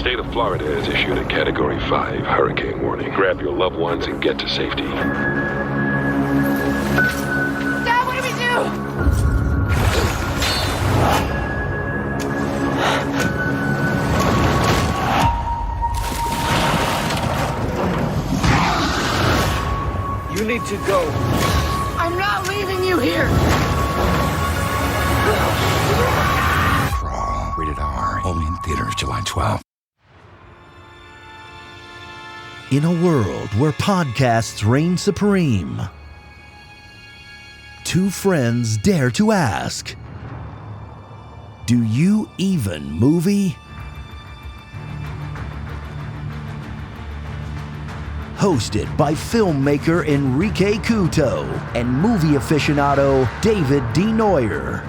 state of Florida has issued a Category 5 hurricane warning. Grab your loved ones and get to safety. Dad, what do we do? You need to go. I'm not leaving you here. Crawl. Rated R. Only in theaters July 12th. In a world where podcasts reign supreme, two friends dare to ask, do you even movie? Hosted by filmmaker Henrique Couto and movie aficionado David D. Neuer.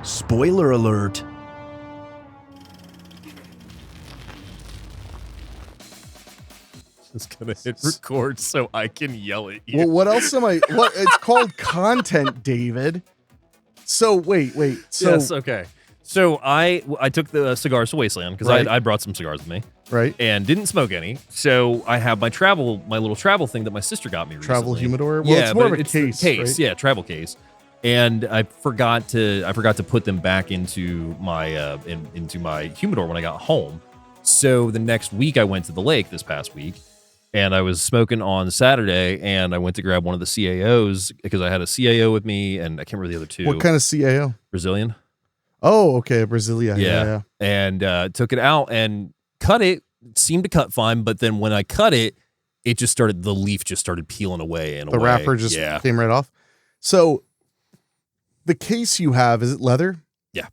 Spoiler alert. Just gonna hit record so I can yell at you. Well, what else am I? What it's called content, David. So wait. So yes, okay. So I took the cigars to Wasteland because Right. I brought some cigars with me, right, and didn't smoke any. So I have my little travel thing that my sister got me recently. travel humidor. Well, Yeah, it's more but of a it's the case. Right? yeah, travel case. And I forgot to put them back into my into my humidor when I got home. So the next week I went to the lake this past week. And I was smoking on Saturday, and I went to grab one of the CAOs because I had a CAO with me, and I can't remember the other two. What kind of CAO? Brazilian. Oh, okay, Brasilia. Yeah. And took it out and cut it. It seemed to cut fine, but then when I cut it, the leaf just started peeling away. And The wrapper just came right off. So the case you have, is it leather? Yeah.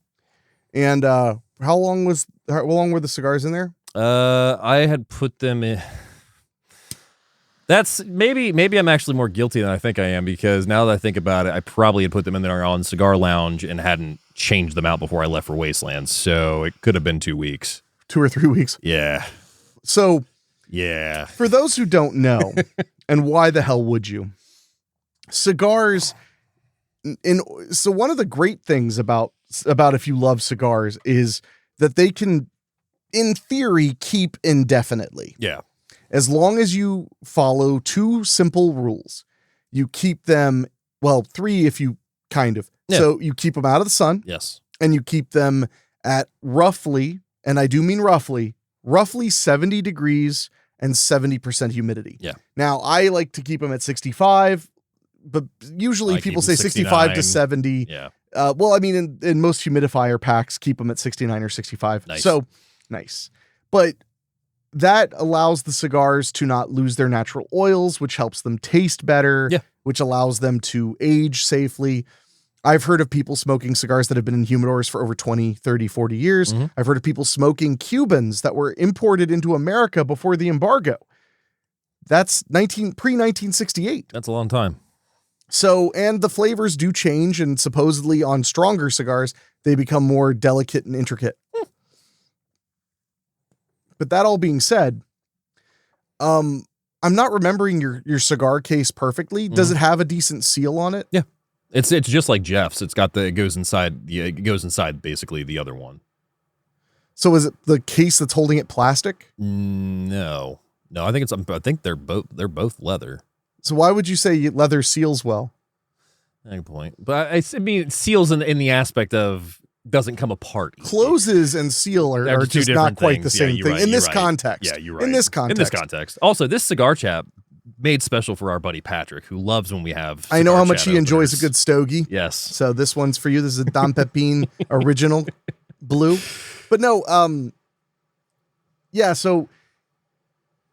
And how long were the cigars in there? I had put them in. That's maybe I'm actually more guilty than I think I am, because now that I think about it, I probably had put them in there on Cigar Lounge and hadn't changed them out before I left for Wasteland. So it could have been 2 weeks. 2 or 3 weeks. Yeah. So yeah. For those who don't know, and why the hell would you? Cigars. So one of the great things about if you love cigars is that they can, in theory, keep indefinitely. Yeah. As long as you follow 2 simple rules. You keep them, well, 3 if you kind of. Yeah. So you keep them out of the sun. Yes. And you keep them at roughly, and I do mean roughly 70 degrees and 70% humidity. Yeah. Now, I like to keep them at 65, but usually people say 65 to 70. Yeah. Well, I mean, in most humidifier packs, keep them at 69 or 65. Nice. So nice. But that allows the cigars to not lose their natural oils, which helps them taste better, Yeah. which allows them to age safely. I've heard of people smoking cigars that have been in humidors for over 20, 30, 40 years. Mm-hmm. I've heard of people smoking Cubans that were imported into America before the embargo. That's pre-1968. That's a long time. So, and the flavors do change, and supposedly on stronger cigars, they become more delicate and intricate. But that all being said, I'm not remembering your cigar case perfectly. Does it have a decent seal on it? Yeah. It's just like Jeff's. It goes inside basically the other one. So is it the case that's holding it plastic? No, I think they're both leather. So why would you say leather seals well? Good point. But I mean, it seals in the aspect of doesn't come apart. Closes and seal are two just different not quite things. the same you're thing right, in this you're right. context. Yeah, you're right. In this context. Also, this cigar chap made special for our buddy Patrick, who loves when we have. I know how much cigar he chat enjoys a openers. good stogie. Yes. So this one's for you. This is a Don Pepin original blue. But no, yeah, so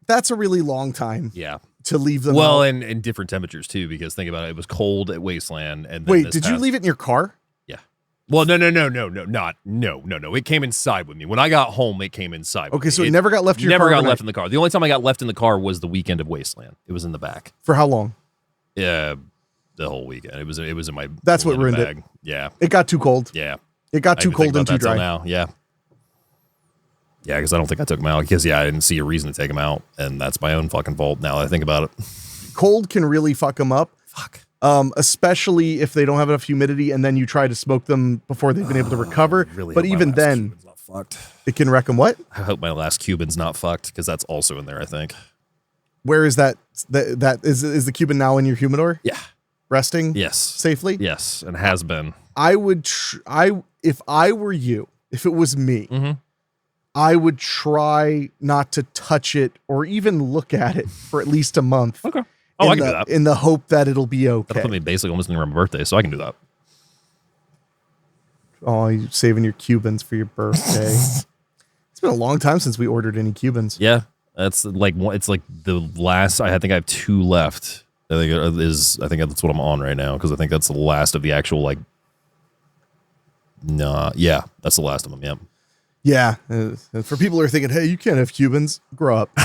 that's a really long time. Yeah. To leave them well, out. and in different temperatures too, because think about it, it was cold at Wasteland, and then Wait, did you leave it in your car? Yeah. Well, no. It came inside with me when I got home. It came inside. Okay, so it never got left in your car. Never got overnight? left in the car. The only time I got left in the car was the weekend of Wasteland. It was in the back. For how long? Yeah, the whole weekend. It was in my. That's what ruined bag. it. Yeah. It got too cold. Yeah. It got too cold and too dry. Now, yeah. Yeah, because I don't think I took them out. Because I didn't see a reason to take them out, and that's my own fucking fault. Now that I think about it. Cold can really fuck them up. Fuck. especially if they don't have enough humidity and then you try to smoke them before they've been able to recover. Really but hope my even last then, Cuban's not fucked. it can wreck them. What? I hope my last Cuban's not fucked because that's also in there, I think. Where is that? That is the Cuban now in your humidor? Yeah. Resting? Yes. Safely? Yes, and has been. I would, if I were you, if it was me, Mm-hmm. I would try not to touch it or even look at it for at least a month. Okay. Oh, I can do that. In the hope that it'll be okay. That'll put me basically almost near my birthday, so I can do that. Oh, you saving your Cubans for your birthday. It's been a long time since we ordered any Cubans. Yeah, that's like it's like the last. I think I have 2 left. I think that's what I'm on right now because I think that's the last of the actual like. Nah, yeah, that's the last of them. Yep. Yeah, for people who are thinking, hey, you can't have Cubans, grow up.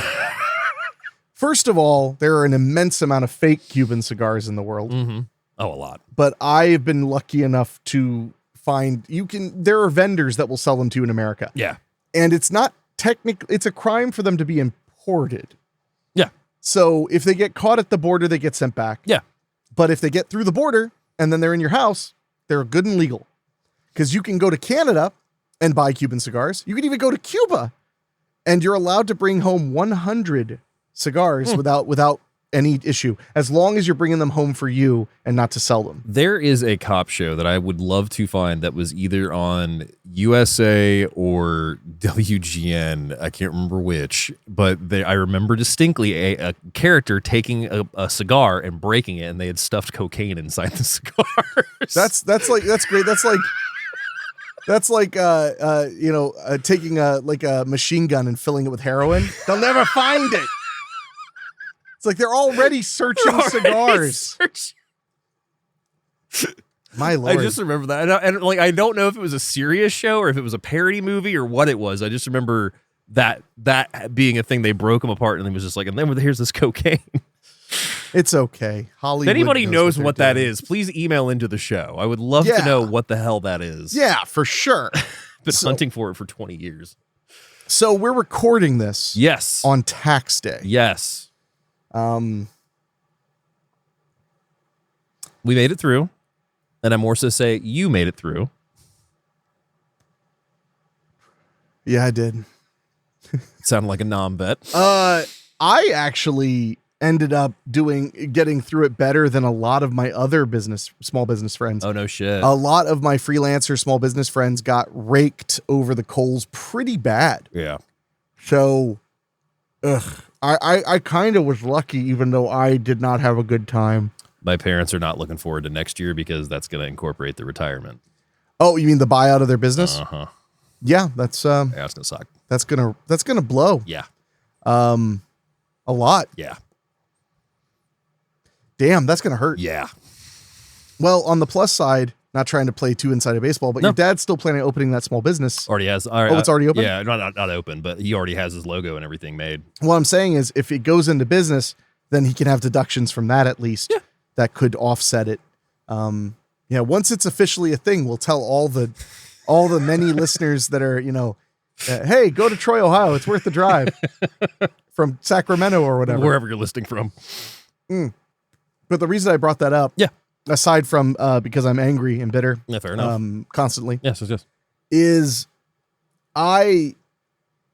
First of all, there are an immense amount of fake Cuban cigars in the world. Mm-hmm. Oh, a lot. But I've been lucky enough to find there are vendors that will sell them to you in America. Yeah. And it's not it's a crime for them to be imported. Yeah. So if they get caught at the border, they get sent back. Yeah. But if they get through the border and then they're in your house, they're good and legal. Because you can go to Canada and buy Cuban cigars. You can even go to Cuba and you're allowed to bring home 100 cigars without any issue, as long as you're bringing them home for you and not to sell them. There is a cop show that I would love to find that was either on USA or WGN. I can't remember which, but I remember distinctly a character taking a cigar and breaking it, and they had stuffed cocaine inside the cigars. That's great. That's like taking a machine gun and filling it with heroin. They'll never find it. It's like they're already searching cigars. My Lord. I just remember that. And like, I don't know if it was a serious show or if it was a parody movie or what it was. I just remember that being a thing. They broke them apart and it was just like, and then here's this cocaine. It's okay. Hollywood. If anybody knows what that doing. is, please email into the show. I would love to know what the hell that is. Yeah, for sure. Been hunting for it for 20 years. So we're recording this. Yes. On tax day. Yes. We made it through, and I'm more so say you made it through. Yeah, I did. Sounded like a non-bet. I actually ended up getting through it better than a lot of my other small business friends. Oh, no shit. A lot of my freelancer small business friends got raked over the coals pretty bad. Yeah. So, I kind of was lucky, even though I did not have a good time. My parents are not looking forward to next year because that's going to incorporate the retirement. Oh, you mean the buyout of their business? Uh-huh. Yeah, that's Yeah, it's going to suck. That's gonna blow. Yeah. A lot. Yeah. Damn, that's gonna hurt. Yeah. Well, on the plus side, not trying to play too inside of baseball, but your dad's still planning on opening that small business. Already has. It's already open? Yeah, not open, but he already has his logo and everything made. What I'm saying is, if it goes into business, then he can have deductions from that at least. Yeah. That could offset it. Once it's officially a thing, we'll tell all the many listeners that are, hey, go to Troy, Ohio. It's worth the drive from Sacramento or whatever. Wherever you're listening from. But the reason I brought that up, aside from because I'm angry and bitter, Fair enough. Constantly, Yes. is my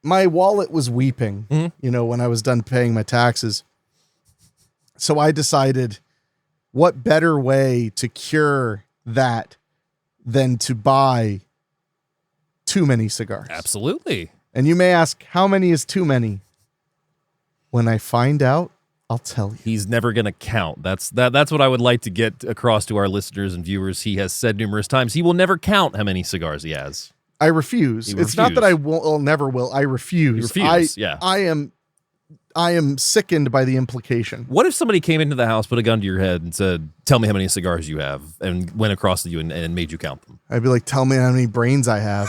wallet was weeping, when I was done paying my taxes. So I decided, what better way to cure that than to buy too many cigars? Absolutely. And you may ask, how many is too many? When I find out, I'll tell you. He's never going to count. That's what I would like to get across to our listeners and viewers. He has said numerous times he will never count how many cigars he has. I refuse. It's not that I will never will. I refuse. You refuse. I am sickened by the implication. What if somebody came into the house, put a gun to your head, and said, "Tell me how many cigars you have," and went across to you and made you count them? I'd be like, "Tell me how many brains I have."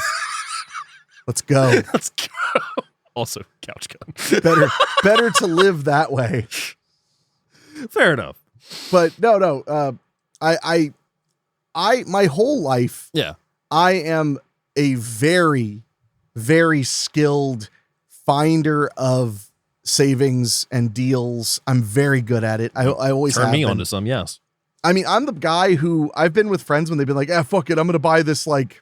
Let's go. Let's go. Also, couch gun. better to live that way. Fair enough. But no. I my whole life. Yeah. I am a very, very skilled finder of savings and deals. I'm very good at it. I always turn have me been. onto some. Yes. I mean, I'm the guy who I've been with friends when they've been like, fuck it, I'm going to buy this like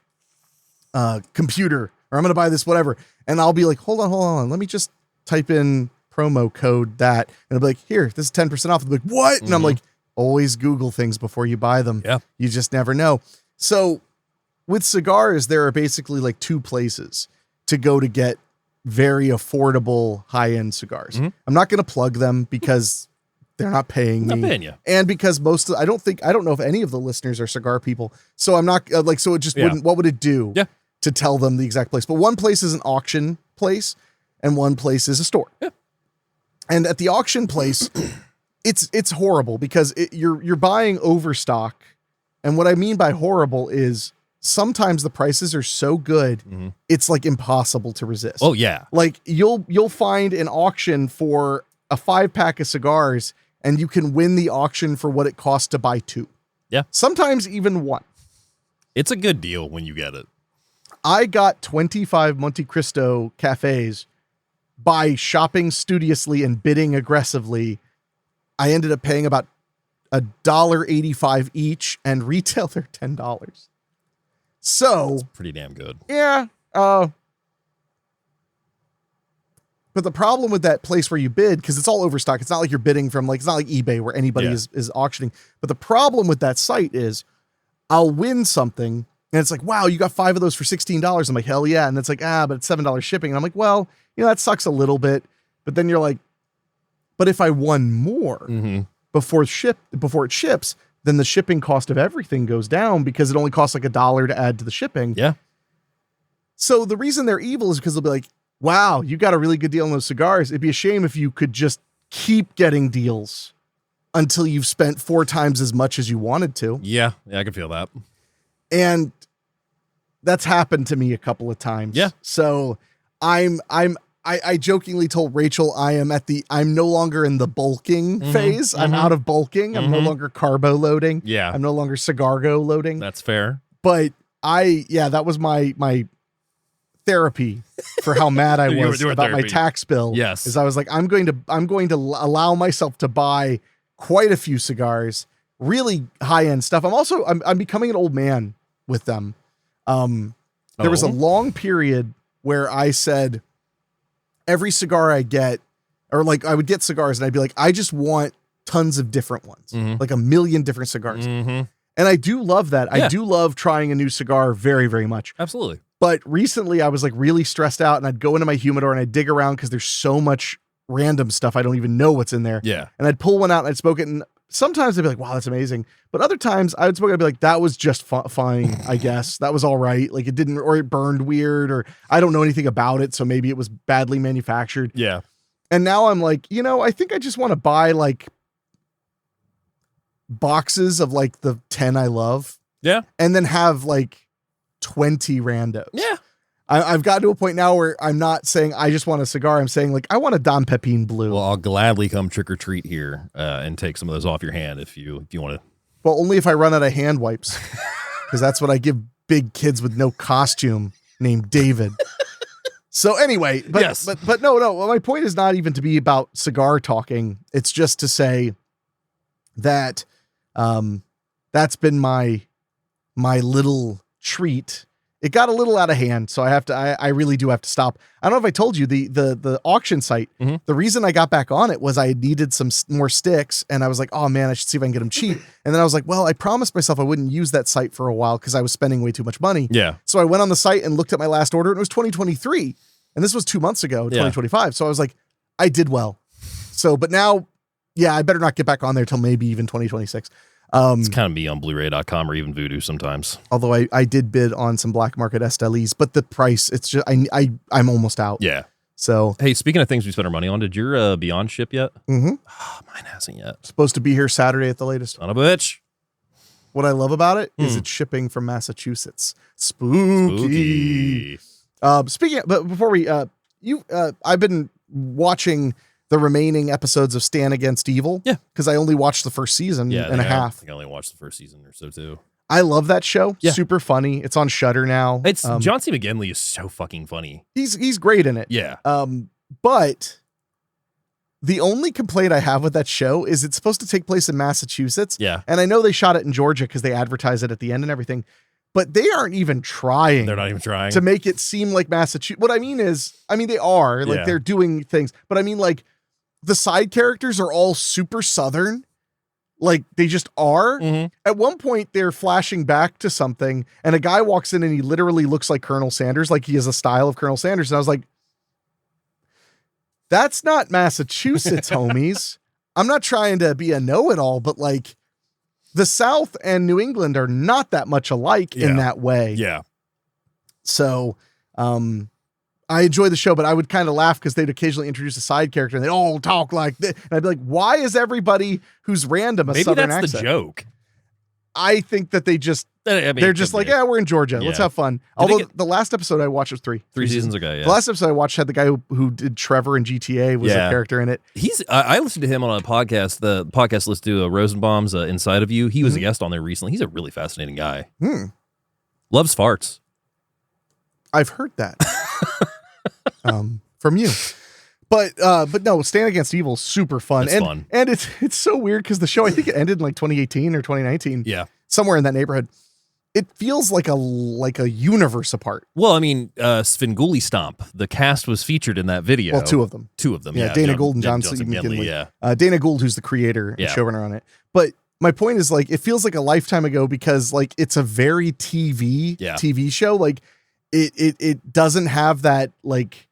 computer, or I'm going to buy this whatever. And I'll be like, hold on. Let me just type in promo code that. And I'll be like, here, this is 10% off. They'll be like, what? And I'm like, always Google things before you buy them. Yeah. You just never know. So with cigars, there are basically like two places to go to get very affordable high-end cigars. I'm not going to plug them because they're not paying me. Not paying you. And because I don't know if any of the listeners are cigar people. So I'm not so it just wouldn't, what would it do to tell them the exact place? But one place is an auction place and one place is a store. Yeah. And at the auction place, it's horrible because you're buying overstock. And what I mean by horrible is sometimes the prices are so good, it's like impossible to resist. Oh yeah. Like you'll find an auction for a 5-pack of cigars and you can win the auction for what it costs to buy 2. Yeah. Sometimes even 1. It's a good deal when you get it. I got 25 Monte Cristo cafes by shopping studiously and bidding aggressively. I ended up paying about $1.85 each, and retail they're $10. So that's pretty damn good. Yeah. But the problem with that place where you bid, because it's all overstock, it's not like you're bidding from it's not like eBay where anybody is auctioning. But the problem with that site is I'll win something and it's like, wow, you got 5 of those for $16. I'm like, hell yeah. And it's like, but it's $7 shipping. And I'm like, well, that sucks a little bit. But then you're like, but if I won more before it ships, then the shipping cost of everything goes down because it only costs like $1 to add to the shipping. Yeah. So the reason they're evil is because they'll be like, wow, you got a really good deal on those cigars. It'd be a shame if you could just keep getting deals until you've spent 4 times as much as you wanted to. Yeah, I can feel that. And that's happened to me a couple of times. Yeah. So I jokingly told Rachel I'm no longer in the bulking phase. I'm out of bulking. I'm no longer carbo loading. Yeah. I'm no longer cigargo loading. That's fair. But that was my therapy for how mad I was about my tax bill. Yes. Is I was like, I'm going to allow myself to buy quite a few cigars, really high-end stuff. I'm becoming an old man with them. There was a long period where I said every cigar I get, or like I would get cigars and I'd be like, I just want tons of different ones, like a million different cigars. And I do love that. Yeah. I do love trying a new cigar very, very much. Absolutely. But recently I was like really stressed out and I'd go into my humidor and I'd dig around because there's so much random stuff. I don't even know what's in there. Yeah. And I'd pull one out and I'd smoke it. And sometimes I'd be like, wow, that's amazing. But other times I would smoke it, I'd be like, that was just fine, I guess. That was all right. Like it didn't, or it burned weird, or I don't know anything about it. So maybe it was badly manufactured. Yeah. And now I'm like, I think I just want to buy like boxes of like the 10 I love. Yeah. And then have like 20 randos. Yeah. I've gotten to a point now where I'm not saying I just want a cigar. I'm saying like, I want a Dom Pepin Blue. Well, I'll gladly come trick or treat here and take some of those off your hand if you want to. Well, only if I run out of hand wipes, because that's what I give big kids with no costume named David. So anyway, but, yes. but no. Well, my point is not even to be about cigar talking. It's just to say that that's been my little treat. It got a little out of hand, so I really do have to stop. I don't know if I told you the auction site. The reason I got back on it was I needed some more sticks, and I was like, oh man, I should see if I can get them cheap. And then I was like, well, I promised myself I wouldn't use that site for a while because I was spending way too much money. Yeah. So I went on the site and looked at my last order, and it was 2023, and this was 2 months ago, 2025. So I was like, I did well. So, but now, yeah, I better not get back on there till maybe even 2026. It's kind of me on Blu-ray.com or even Vudu sometimes. Although I did bid on some black market STLs, but the price, it's just I'm almost out. Yeah. So hey, speaking of things we spent our money on, did your Beyond ship yet? Mine hasn't yet. Supposed to be here Saturday at the latest. Son of a bitch. What I love about it is it's shipping from Massachusetts. Spooky. Speaking of, but before we I've been watching the remaining episodes of Stan Against Evil. Yeah. Because I only watched the first season and a half. I think I only watched the first season or so too. I love that show. Yeah. Super funny. It's on Shudder now. It's John C. McGinley is so fucking funny. He's great in it. Yeah. But The only complaint I have with that show is it's supposed to take place in Massachusetts. Yeah. And I know they shot it in Georgia because they advertise it at the end and everything, but they aren't even trying. They're not even trying to make it seem like Massachusetts. What I mean is, they are like they're doing things, but I mean like the side characters are all super Southern. Like they just are. Mm-hmm. At one point, they're flashing back to something, and a guy walks in and he literally looks like Colonel Sanders, like he has a style of Colonel Sanders. And I was like, that's not Massachusetts, homies. I'm not trying to be a know-it-all, but like the South and New England are not that much alike in that way. Yeah. So, I enjoy the show, but I would kind of laugh because they'd occasionally introduce a side character and they'd all talk like this. And I'd be like, why is everybody who's random a Maybe Southern that's accent? the joke. I think that they just, they're just like, we're in Georgia. Let's have fun. Although the last episode I watched was three seasons ago. Yeah. The last episode I watched had the guy who did Trevor in GTA was a character in it. I listened to him on a podcast. The podcast listened to Rosenbaum's Inside of You. He was a guest on there recently. He's a really fascinating guy. Loves farts. I've heard that. From you, but no, Stand Against Evil is super fun. It's fun. And it's so weird because the show, I think it ended in like 2018 or 2019. Yeah. Somewhere in that neighborhood. It feels like a universe apart. Well, I mean, Svengoolie Stomp, the cast was featured in that video. Well, two of them. Yeah. Dana Gould and John C. McGinley. Dana Gould, who's the creator and showrunner on it. But my point is, like, it feels like a lifetime ago because like it's a very TV show. Like it doesn't have that like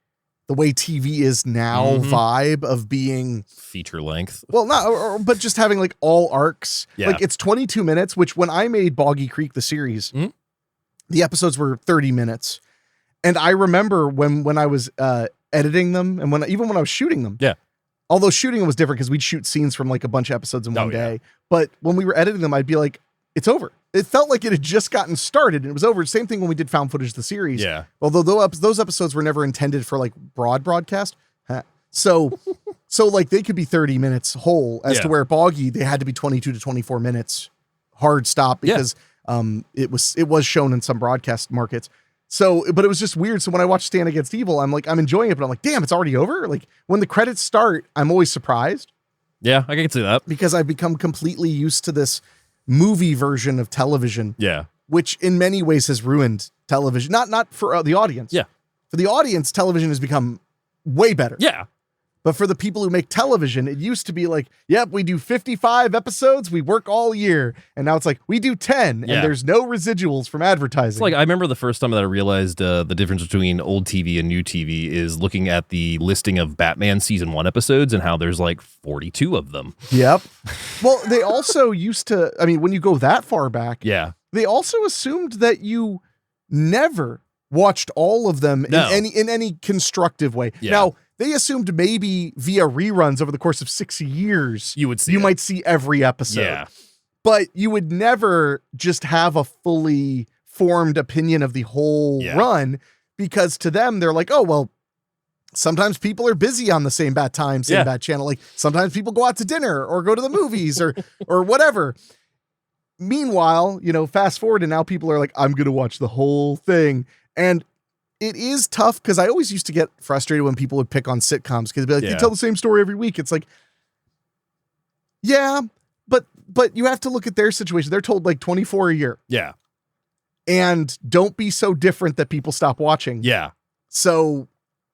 the way TV is now vibe of being feature length. Well, not, but just having like all arcs. Yeah. Like it's 22 minutes, which when I made Boggy Creek, the series, the episodes were 30 minutes. And I remember when I was editing them and even when I was shooting them. Yeah. Although shooting them was different because we'd shoot scenes from like a bunch of episodes in one day. But when we were editing them, I'd be like, it's over. It felt like it had just gotten started and it was over. Same thing when we did Found Footage, the series. Yeah. Although those episodes were never intended for like broadcast. So like they could be 30 minutes whole as to where Boggy, they had to be 22 to 24 minutes hard stop because it was shown in some broadcast markets. So, but it was just weird. So when I watched Stand Against Evil, I'm enjoying it, but I'm like, damn, it's already over. Like when the credits start, I'm always surprised. Yeah, I can see that. Because I've become completely used to this movie version of television. Yeah. Which in many ways has ruined television. Not for the audience. Yeah. For the audience, television has become way better. Yeah. But for the people who make television, it used to be like, yep, we do 55 episodes, we work all year. And now it's like, we do 10 and there's no residuals from advertising. It's like, I remember the first time that I realized the difference between old TV and new TV is looking at the listing of Batman season 1 episodes and how there's like 42 of them. Yep. Well, they also used to, when you go that far back, they also assumed that you never watched all of them in any constructive way. Yeah. Now, they assumed maybe via reruns over the course of 6 years, you might see every episode. Yeah. But you would never just have a fully formed opinion of the whole run because to them, they're like, oh, well, sometimes people are busy on the same bat time, same bat channel. Like sometimes people go out to dinner or go to the movies or whatever. Meanwhile, fast forward and now people are like, I'm going to watch the whole thing. And it is tough because I always used to get frustrated when people would pick on sitcoms because they'd be like, they tell the same story every week. It's like, yeah, but you have to look at their situation. They're told like 24 a year. Yeah. And don't be so different that people stop watching. Yeah. So,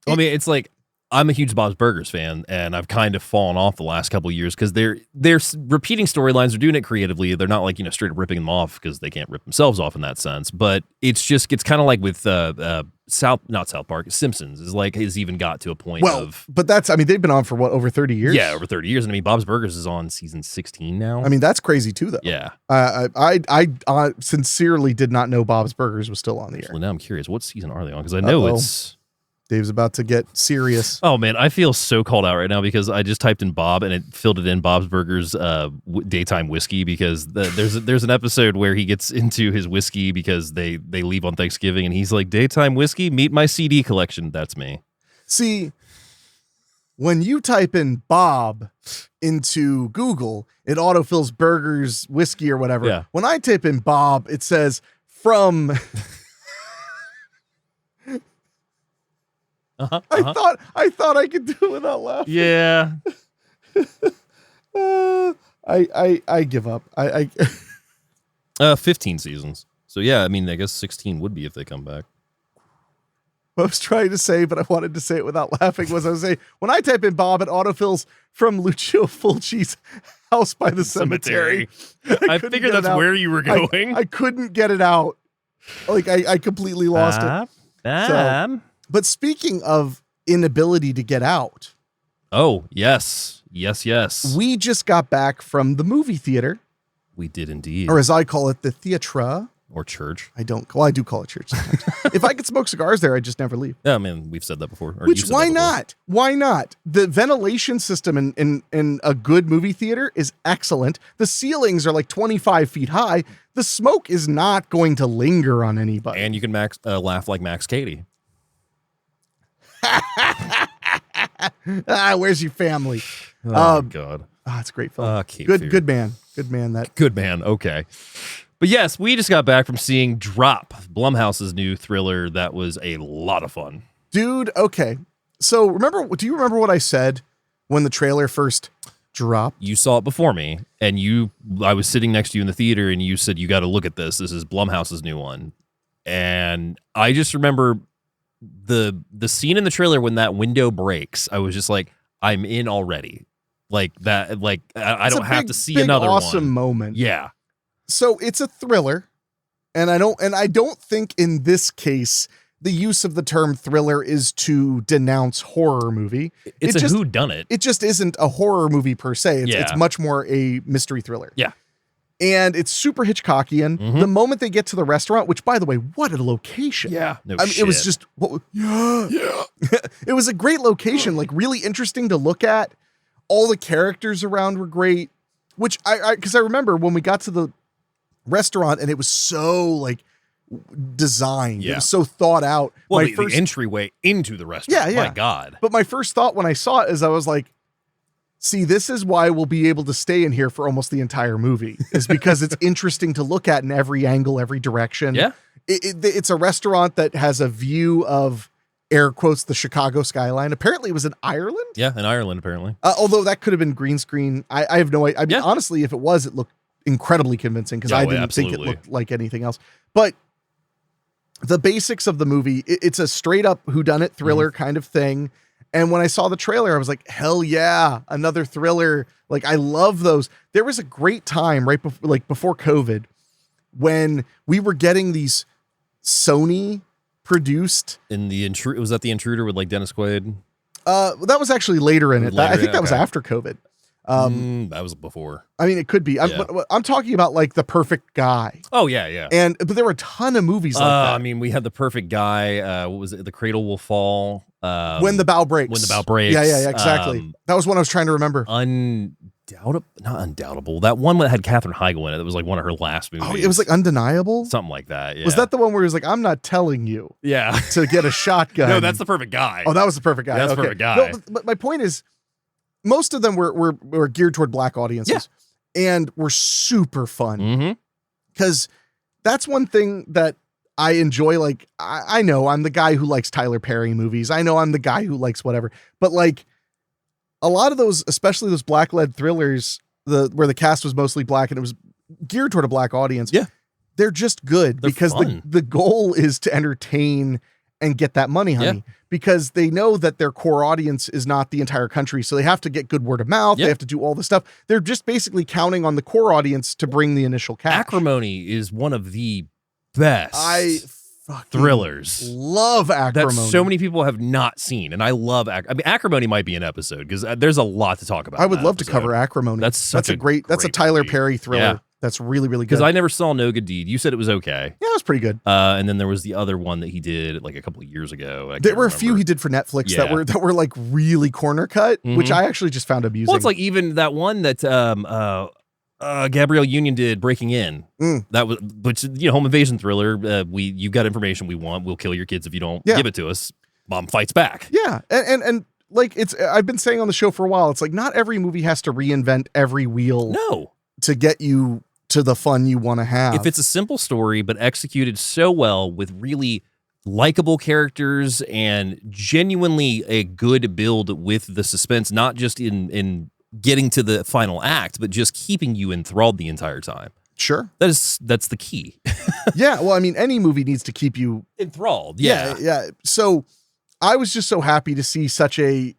it's like, I'm a huge Bob's Burgers fan, and I've kind of fallen off the last couple of years because they're repeating storylines. They're doing it creatively. They're not like, straight up ripping them off because they can't rip themselves off in that sense. But it's kind of like with not South Park, Simpsons has even got to a point of. But that's, they've been on for what, over 30 years? Yeah, over 30 years. And Bob's Burgers is on season 16 now. That's crazy too, though. Yeah. I sincerely did not know Bob's Burgers was still on the air. Well, now I'm curious, what season are they on? Because I know it's. Dave's about to get serious. Oh man, I feel so called out right now because I just typed in Bob and it filled it in Bob's Burgers daytime whiskey because there's an episode where he gets into his whiskey because they leave on Thanksgiving and he's like, daytime whiskey, meet my CD collection. That's me. See, when you type in Bob into Google, it autofills burgers, whiskey or whatever. Yeah. When I type in Bob, it says from I thought I could do it without laughing. Yeah. I give up. I 15 seasons. So yeah, I mean, I guess 16 would be if they come back. What I was trying to say, but I wanted to say it without laughing, was I was saying, when I type in Bob, it autofills from Lucio Fulci's House by the Cemetery. I figured that's where you were going. I couldn't get it out. Like, I completely lost it. So, but speaking of inability to get out. Oh, yes. Yes. We just got back from the movie theater. We did indeed. Or as I call it, the theatre. Or church. I do call it church sometimes. If I could smoke cigars there, I'd just never leave. Yeah, I mean, we've said that before. Why not? Why not? The ventilation system in a good movie theater is excellent. The ceilings are like 25 feet high. The smoke is not going to linger on anybody. And you can laugh like Max Cady. Where's your family? Oh, God. It's a great film. Good man. Good man. Good man. Okay. But yes, we just got back from seeing Drop, Blumhouse's new thriller. That was a lot of fun. Dude, okay. So do you remember what I said when the trailer first dropped? You saw it before me, and I was sitting next to you in the theater, and you said, you got to look at this. This is Blumhouse's new one. And I just remember the scene in the trailer when that window breaks. I was just like, I'm in already. Like that, like I don't have to see another awesome one. moment. Yeah. So it's a thriller, and I don't think in this case the use of the term thriller is to denounce horror movie. It's a whodunit. It just isn't a horror movie per se. It's much more a mystery thriller. Yeah. And it's super Hitchcockian. Mm-hmm. The moment they get to the restaurant, which by the way, what a location. Yeah. It was just it was a great location, like really interesting to look at. All the characters around were great, which because I remember when we got to the restaurant and it was so like designed. Yeah. It was so thought out. Well, the entryway into the restaurant. Yeah. My God. But my first thought when I saw it is I was like, see, this is why we'll be able to stay in here for almost the entire movie, is because it's interesting to look at in every angle, every direction. Yeah. It's a restaurant that has a view of, air quotes, the Chicago skyline. Apparently it was in Ireland. Yeah, in Ireland, apparently. Although that could have been green screen. I have no idea. I mean, honestly, if it was, it looked incredibly convincing because I didn't think it looked like anything else. But the basics of the movie, it's a straight up whodunit thriller kind of thing. And when I saw the trailer, I was like, hell yeah, another thriller. Like, I love those. There was a great time right before COVID when we were getting these Sony produced. Was that The Intruder with like Dennis Quaid? That was actually later in it. I think that was after COVID. That was before. I mean, it could be. I'm talking about like The Perfect Guy. Oh yeah. But there were a ton of movies like that. I mean, we had The Perfect Guy. What was it? The Cradle Will Fall. When the Bow Breaks. When the Bow Breaks. Yeah, exactly. That was one I was trying to remember. Not undoubtable. That one that had Katherine Heigl in it. That was like one of her last movies. Oh, it was like Undeniable? Something like that, yeah. Was that the one where he was like, I'm not telling you to get a shotgun? No, that's The Perfect Guy. Oh, that was The Perfect Guy. That's okay. Perfect Guy. No, but my point is, most of them were geared toward black audiences and were super fun. Because that's one thing that I enjoy. Like, I know I'm the guy who likes Tyler Perry movies. I know I'm the guy who likes whatever. But like, a lot of those, especially those black-led thrillers, where the cast was mostly black and it was geared toward a black audience. Yeah. They're just good because the goal is to entertain and get that money, honey, because they know that their core audience is not the entire country. So they have to get good word of mouth. They have to do all the stuff. They're just basically counting on the core audience to bring the initial cash. Acrimony is one of the best thrillers. Love Acrimony. That so many people have not seen, and I love Acrimony might be an episode because there's a lot to talk about. I would love to cover Acrimony. That's a Tyler Perry thriller. Yeah. That's really, really good. Because I never saw No Good Deed. You said it was okay. Yeah, it was pretty good. And then there was the other one that he did like a couple of years ago. There were a few he did for Netflix that were like really corner cut, which I actually just found amusing. Well, it's like even that one that Gabrielle Union did, Breaking In. That was, which, home invasion thriller. You've got information we want. We'll kill your kids if you don't give it to us. Mom fights back. Yeah, and like I've been saying on the show for a while. It's like not every movie has to reinvent every wheel. No, to get you to the fun you want to have. If it's a simple story but executed so well with really likable characters and genuinely a good build with the suspense, not just in getting to the final act, but just keeping you enthralled the entire time. Sure. That's the key. Yeah. Well, I mean, any movie needs to keep you Enthralled. Yeah. Yeah. So I was just so happy to see such a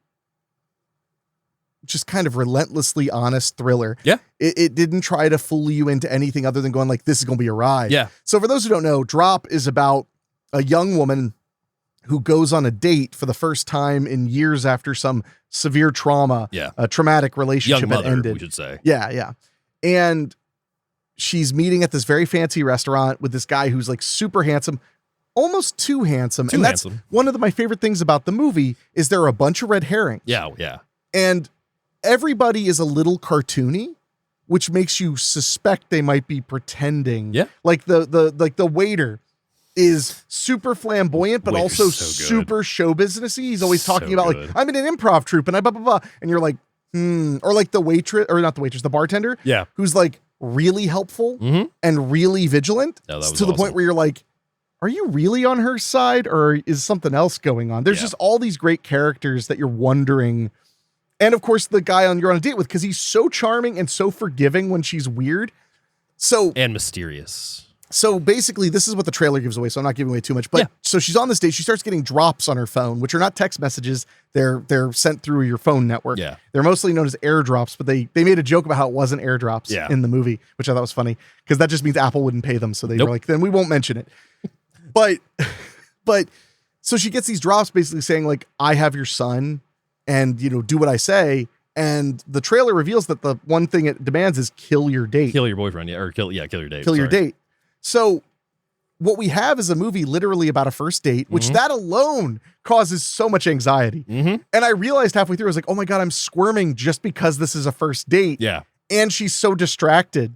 just kind of relentlessly honest thriller. Yeah. It didn't try to fool you into anything other than going like, this is going to be a ride. Yeah. So for those who don't know, Drop is about a young woman who goes on a date for the first time in years after some severe trauma. Yeah. A traumatic relationship Young mother, had ended. we should say. Yeah. Yeah. And she's meeting at this very fancy restaurant with this guy who's like super handsome, almost too handsome. Too and handsome. That's one of my favorite things about the movie is there are a bunch of red herrings. Yeah. Yeah. And everybody is a little cartoony, which makes you suspect they might be pretending. Yeah. Like the waiter is super flamboyant, but Waiter's also so good. super show businessy. He's always talking So about good. like, I'm in an improv troupe and I blah, blah, blah. And you're like, or like the waitress, or not the waitress, the bartender. Yeah. Who's like really helpful and really vigilant No, that was to the point awesome. where you're like, are you really on her side or is something else going on? There's Yeah. just all these great characters that you're wondering. And of course, the guy you're on a date with, because he's so charming and so forgiving when she's weird. And mysterious. So basically, this is what the trailer gives away. So I'm not giving away too much. But Yeah. so she's on this date. She starts getting drops on her phone, which are not text messages. They're sent through your phone network. Yeah. They're mostly known as airdrops, but they made a joke about how it wasn't airdrops Yeah. in the movie, which I thought was funny because that just means Apple wouldn't pay them. So they Nope. were like, then we won't mention it. but so she gets these drops basically saying like, I have your son and, do what I say. And the trailer reveals that the one thing it demands is kill your date. Kill your boyfriend. Yeah. Or kill your date. Kill your sorry. date. So what we have is a movie literally about a first date, which that alone causes so much anxiety. And I realized halfway through, I was like, oh my God, I'm squirming just because this is a first date. Yeah. And she's so distracted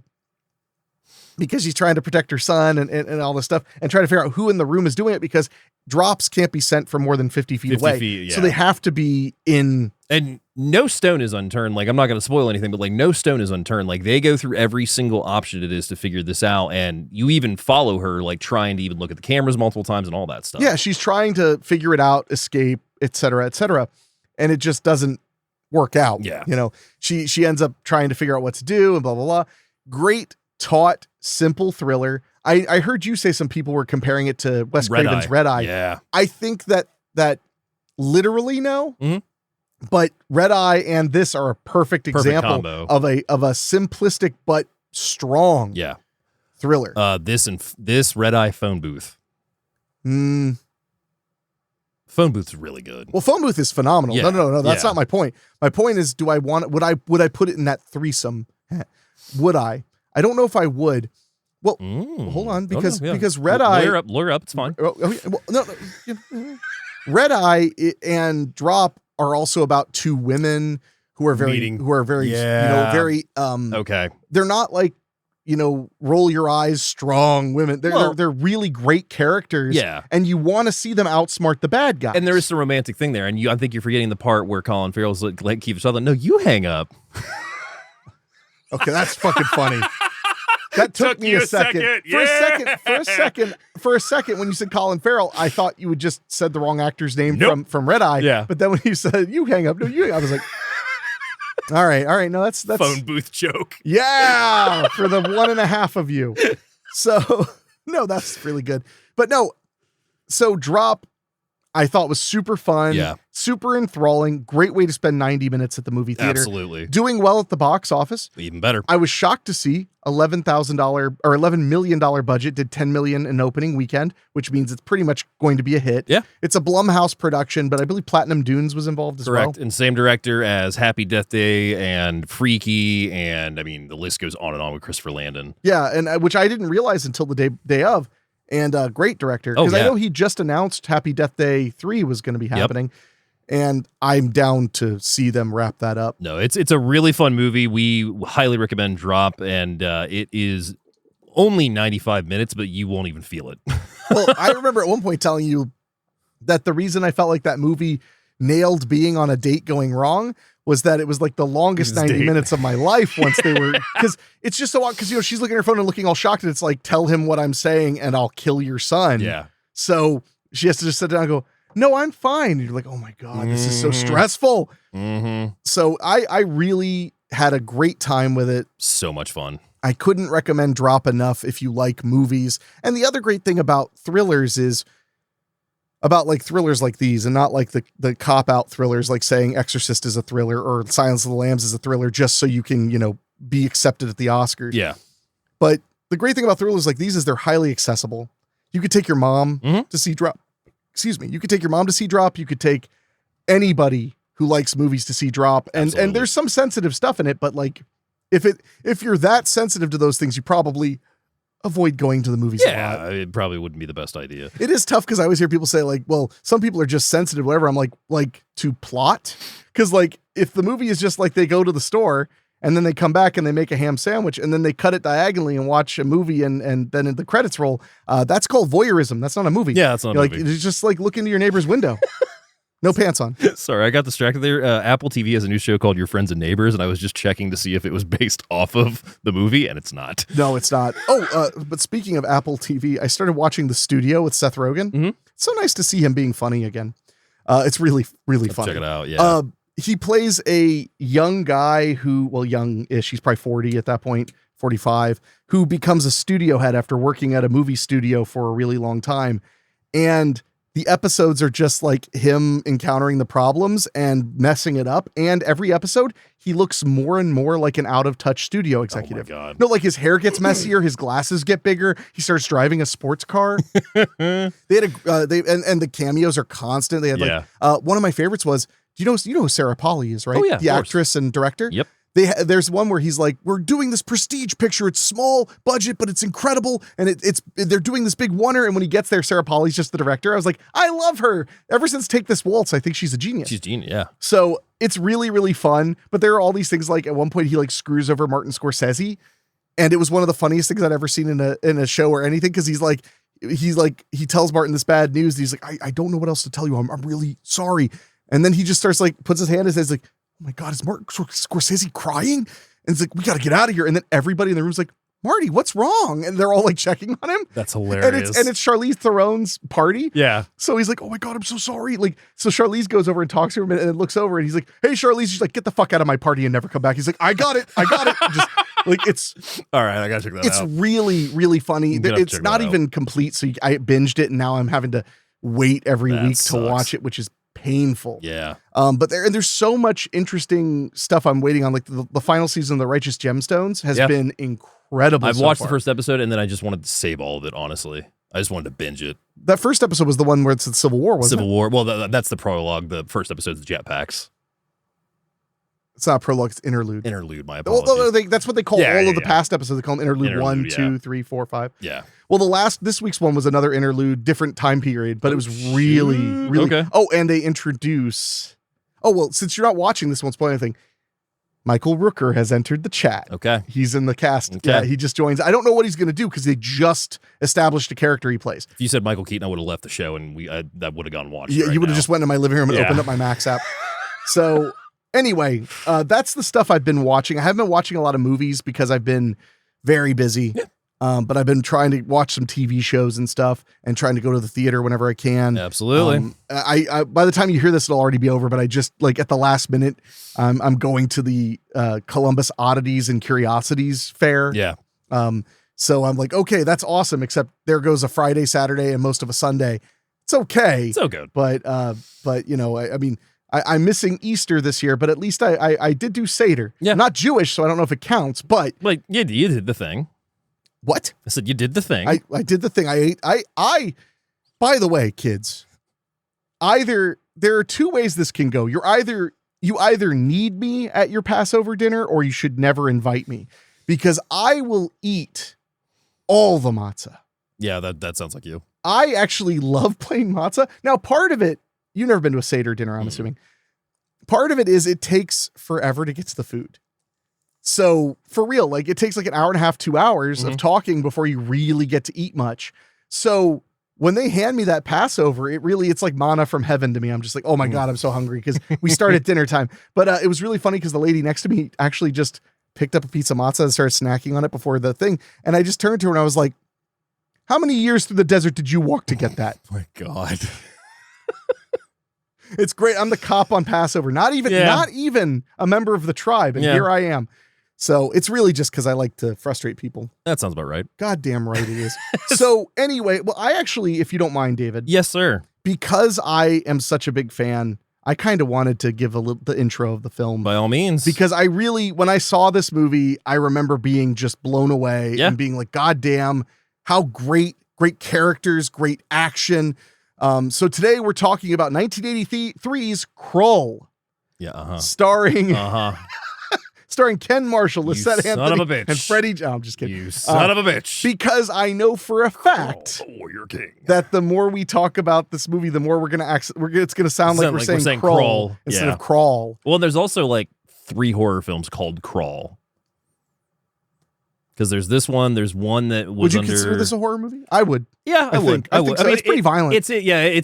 because she's trying to protect her son and all this stuff and trying to figure out who in the room is doing it because drops can't be sent from more than 50 feet 50 away. feet, So yeah. they have to be in. And no stone is unturned. Like, I'm not going to spoil anything, but like, no stone is unturned. Like, they go through every single option it is to figure this out. And you even follow her, like, trying to even look at the cameras multiple times and all that stuff. Yeah, she's trying to figure it out, escape, et cetera, et cetera. And it just doesn't work out. Yeah. She ends up trying to figure out what to do and blah, blah, blah. Great, taut, simple thriller. I heard you say some people were comparing it to Wes Craven's Red Eye. Yeah. I think that literally no, Mhm. but Red Eye and this are a perfect example combo. of a simplistic but strong Yeah. thriller. This Red Eye phone booth. Phone booth's really good. Well, Phone Booth is phenomenal. Yeah. No. That's Yeah. not my point. My point is, would I put it in that threesome? Would I? I don't know if I would. Well, hold on, because Red Eye, lawyer up, it's fine. Red Eye and Drop are also about two women who are very, Yeah. very. Okay. They're not like, roll your eyes, strong women. They're really great characters. Yeah. And you want to see them outsmart the bad guys. And there is some romantic thing there, and I think you're forgetting the part where Colin Farrell's like Kiefer Sutherland. No, you hang up. Okay, that's fucking funny. That took me a second. For a second, when you said Colin Farrell, I thought you had just said the wrong actor's name from Red Eye. Yeah. But then when you said you hang up, I was like, all right. No, that's Phone booth joke. Yeah, for the 1.5 of you. So no, that's really good. But no, so Drop, I thought was super fun. Yeah. Super enthralling. Great way to spend 90 minutes at the movie theater. Absolutely. Doing well at the box office. Even better. I was shocked to see $11,000 or $11 million budget did $10 million in opening weekend, which means it's pretty much going to be a hit. Yeah. It's a Blumhouse production, but I believe Platinum Dunes was involved as well. Correct. And same director as Happy Death Day and Freaky. And I mean, the list goes on and on with Christopher Landon. Yeah. And which I didn't realize until the day of. And great director. Because I know he just announced Happy Death Day 3 was going to be happening. And I'm down to see them wrap that up. No, it's a really fun movie. We highly recommend Drop, and it is only 95 minutes, but you won't even feel it. Well, I remember at one point telling you that the reason I felt like that movie nailed being on a date going wrong was that it was like the longest 90 minutes of my life once they were, because it's just so odd, because she's looking at her phone and looking all shocked, and it's like, tell him what I'm saying and I'll kill your son. Yeah. So She has to just sit down and go, no, I'm fine. And you're like, oh my God, this is so stressful. So I really had a great time with it. So much fun. I couldn't recommend Drop enough if you like movies. And the other great thing about thrillers is about like thrillers like these and not like the cop out thrillers, like saying Exorcist is a thriller or Silence of the Lambs is a thriller just so you can, be accepted at the Oscars. Yeah. But the great thing about thrillers like these is they're highly accessible. You could take your mom to see Drop. Excuse me. You could take your mom to see Drop. You could take anybody who likes movies to see Drop. And there's some sensitive stuff in it, but like if you're that sensitive to those things, you probably avoid going to the movies a lot. Yeah, it probably wouldn't be the best idea. It is tough because I always hear people say like, well, some people are just sensitive, whatever. I'm like to plot. Because like if the movie is just like they go to the store and then they come back and they make a ham sandwich and then they cut it diagonally and watch a movie and then the credits roll, that's called voyeurism. That's not a movie. Yeah, that's not a movie. It's just like look into your neighbor's window. No pants on. Sorry, I got distracted there. Apple TV has a new show called Your Friends and Neighbors, and I was just checking to see if it was based off of the movie, and it's not. No, it's not. Oh, but speaking of Apple TV, I started watching The Studio with Seth Rogen. It's so nice to see him being funny again. It's really, really funny. Check it out, yeah. He plays a young guy who, well, young-ish, he's probably 40 at that point, 45, who becomes a studio head after working at a movie studio for a really long time. And the episodes are just like him encountering the problems and messing it up. And every episode, he looks more and more like an out-of-touch studio executive. Oh my God. No, like his hair gets messier, his glasses get bigger. He starts driving a sports car. They had and the cameos are constant. They had one of my favorites was, you know who Sarah Polley is, right? Oh, yeah, the actress and director. Yep. There's one where he's like, we're doing this prestige picture. It's small budget, but it's incredible. And they're doing this big wonder. And when he gets there, Sarah Polley's just the director. I was like, I love her. Ever since Take This Waltz, I think she's a genius. She's genius, yeah. So it's really, really fun. But there are all these things like at one point he like screws over Martin Scorsese. And it was one of the funniest things I'd ever seen in a show or anything. Cause he tells Martin this bad news. And he's like, I don't know what else to tell you. I'm really sorry. And then he just starts like, puts his hand in his head, like, oh my God, is Martin Scorsese crying? And it's like, we got to get out of here. And then everybody in the room's like, Marty, what's wrong? And they're all like checking on him. That's hilarious. And it's Charlize Theron's party. Yeah. So he's like, oh my God, I'm so sorry. Like, so Charlize goes over and talks to him and then looks over and he's like, hey, Charlize, she's like, get the fuck out of my party and never come back. He's like, I got it. Just like, it's all right. I got to check that out. It's really, really funny. It's not even complete. So I binged it and now I'm having to wait every week to watch it, which is painful. Yeah. But there's so much interesting stuff I'm waiting on. Like the final season of The Righteous Gemstones has been incredible. I've watched the first episode and then I just wanted to save all of it, honestly. I just wanted to binge it. That first episode was the one where it's the Civil War, wasn't it? Civil War. Well, that's the prologue. The first episode is the jetpacks. It's not prologue, it's interlude. Interlude, my apologies. That's what they call all of the past episodes. They call them interlude 1, 2, 3, 4, 5. Yeah. Well, this week's one was another interlude, different time period, but it was really, really. Okay. Oh, and they introduce. Oh, well, since you're not watching this, won't spoil anything. Michael Rooker has entered the chat. Okay. He's in the cast. Okay. Yeah, he just joins. I don't know what he's going to do because they just established a character he plays. If you said Michael Keaton, I would have left the show and that would have gone watched. Yeah, you would have just went to my living room and opened up my Max app. So anyway, that's the stuff I've been watching. I haven't been watching a lot of movies because I've been very busy. Yeah. But I've been trying to watch some TV shows and stuff and trying to go to the theater whenever I can. Absolutely. I by the time you hear this, it'll already be over, but I just like at the last minute, I'm going to the Columbus Oddities and Curiosities Fair. Yeah. So I'm like, okay, that's awesome. Except there goes a Friday, Saturday, and most of a Sunday. It's okay. So good. But you know, I mean, I'm missing Easter this year, but at least I did do Seder. Yeah. I'm not Jewish, so I don't know if it counts, but like you did the thing. What? I said you did the thing. I did the thing. I by the way, kids, there are two ways this can go. You either need me at your Passover dinner or you should never invite me because I will eat all the matzah. Yeah, that sounds like you. I actually love plain matzah. Now, part of it, you've never been to a Seder dinner, I'm assuming. Part of it is it takes forever to get to the food. So for real, like it takes like an hour and a half, 2 hours of talking before you really get to eat much. So when they hand me that Passover, it's like manna from heaven to me. I'm just like, oh my God, I'm so hungry because we start at dinner time. But it was really funny because the lady next to me actually just picked up a piece of matzah and started snacking on it before the thing. And I just turned to her and I was like, How many years through the desert did you walk to get that? Oh my God. It's great. I'm the cop on Passover. Not even a member of the tribe. And here I am. So it's really just because I like to frustrate people. That sounds about right. Goddamn right it is. So anyway, well, I actually, if you don't mind, David. Yes, sir. Because I am such a big fan, I kind of wanted to give the intro of the film. By all means. Because I really, when I saw this movie, I remember being just blown away and being like, God damn, how great characters, great action. So today we're talking about 1983's Krull. Yeah, starring Ken Marshall, Lisette Anthony, and Freddie. Oh, I'm just kidding. You son of a bitch. Because I know for a fact that the more we talk about this movie, the more we're gonna it's gonna sound like we're saying Krull instead of Crawl. Well, there's also like 3 horror films called Krull. Because there's this one, there's one that was. Would you consider this a horror movie? I would. Yeah, I would. I would. So. I mean, it's pretty violent. It's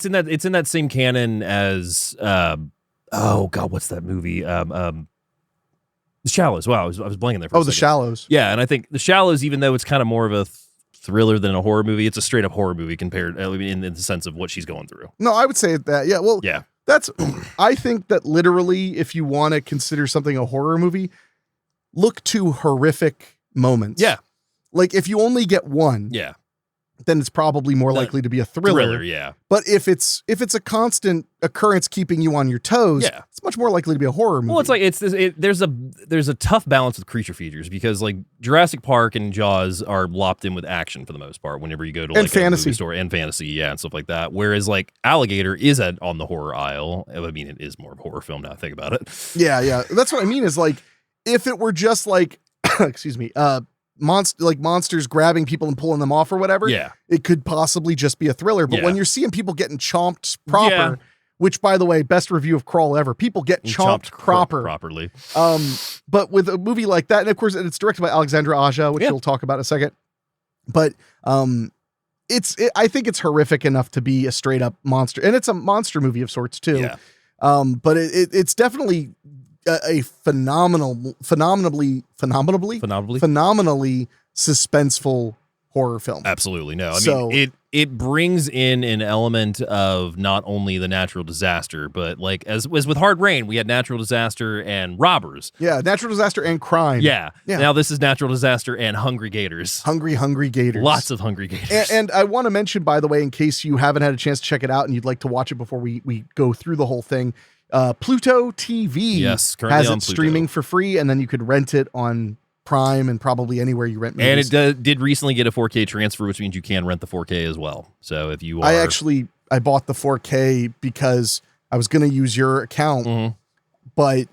in that same canon as oh God, what's that movie? The Shallows. Wow, I was blanking there for a second. The Shallows. Yeah, and I think The Shallows, even though it's kind of more of a thriller than a horror movie, it's a straight up horror movie compared in the sense of what she's going through. No, I would say that. Yeah, well, yeah. That's. I think that literally, if you want to consider something a horror movie, look to horrific moments. Yeah. Like if you only get one, then it's probably more likely to be a thriller. Yeah. But if it's a constant occurrence keeping you on your toes, it's much more likely to be a horror movie. Well, it's like there's a tough balance with creature features because like Jurassic Park and Jaws are lopped in with action for the most part whenever you go to like fantasy. a movie store and fantasy, and stuff like that. Whereas like Alligator is on the horror aisle. I mean, it is more of a horror film now I think about it. Yeah. That's what I mean is like if it were just like excuse me, monsters grabbing people and pulling them off or whatever, it could possibly just be a thriller. But when you're seeing people getting chomped proper, which by the way, best review of Krull ever, people get chomped properly. But with a movie like that, and of course it's directed by Alexandre Aja, which we'll talk about in a second. But I think it's horrific enough to be a straight up monster, and it's a monster movie of sorts too. Yeah. But it's definitely a phenomenally suspenseful horror film. Absolutely. No, I mean, it brings in an element of not only the natural disaster, but like as with Hard Rain, we had natural disaster and robbers. Yeah, natural disaster and crime. Yeah. Now this is natural disaster and hungry gators. Hungry gators. Lots of hungry gators. And I want to mention, by the way, in case you haven't had a chance to check it out and you'd like to watch it before we go through the whole thing, Pluto TV has it streaming for free, and then you could rent it on Prime and probably anywhere you rent movies. And it did recently get a 4K transfer, which means you can rent the 4K as well. So if you are... I bought the 4K because I was going to use your account, but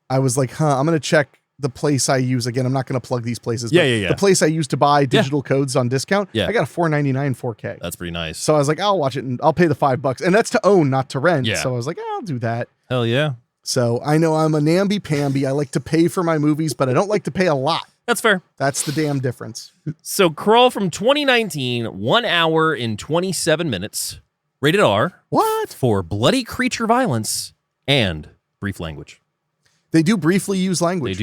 I was like, I'm going to check the place I use. Again, I'm not going to plug these places. The place I use to buy digital codes on discount, I got a $4.99 4K. That's pretty nice. So I was like, I'll watch it and I'll pay the $5. And that's to own, not to rent. So I was like, I'll do that. Hell yeah. So I know I'm a namby-pamby. I like to pay for my movies, but I don't like to pay a lot. That's fair. That's the damn difference. So Krull from 2019, 1 hour and 27 minutes. Rated R. What? For bloody creature violence and brief language. They do briefly use language.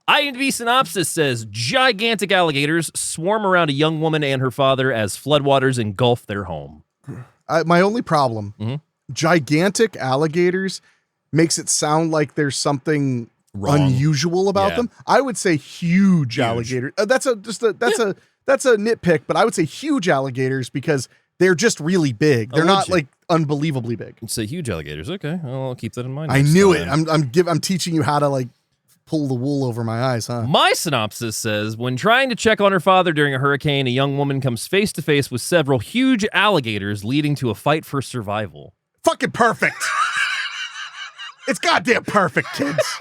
IMDb synopsis says, gigantic alligators swarm around a young woman and her father as floodwaters engulf their home. My only problem, gigantic alligators makes it sound like there's something unusual about them. I would say huge alligators. That's a nitpick, but I would say huge alligators because they're just really big. They're not like unbelievably big. Say huge alligators. Okay, well, I'll keep that in mind. I knew it. I'm teaching you how to like pull the wool over my eyes, huh? My synopsis says, when trying to check on her father during a hurricane, a young woman comes face to face with several huge alligators, leading to a fight for survival. Fucking perfect. It's goddamn perfect, kids.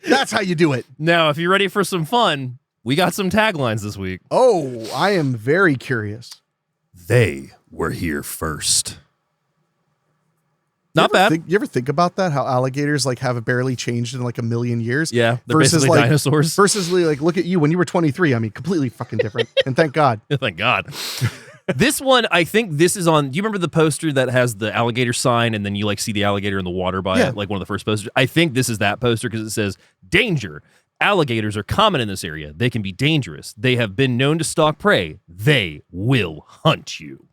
That's how you do it. Now, if you're ready for some fun, we got some taglines this week. Oh, I am very curious. They were here first. Not bad. You ever think about that? How alligators like have barely changed in like a million years? Yeah, they're versus basically like dinosaurs. Versus like, look at you when you were 23. I mean, completely fucking different. And thank God. Thank God. This one, I think this is on. Do you remember the poster that has the alligator sign, and then you like see the alligator in the water by it, like one of the first posters? I think this is that poster because it says danger. Alligators are common in this area. They can be dangerous. They have been known to stalk prey. They will hunt you.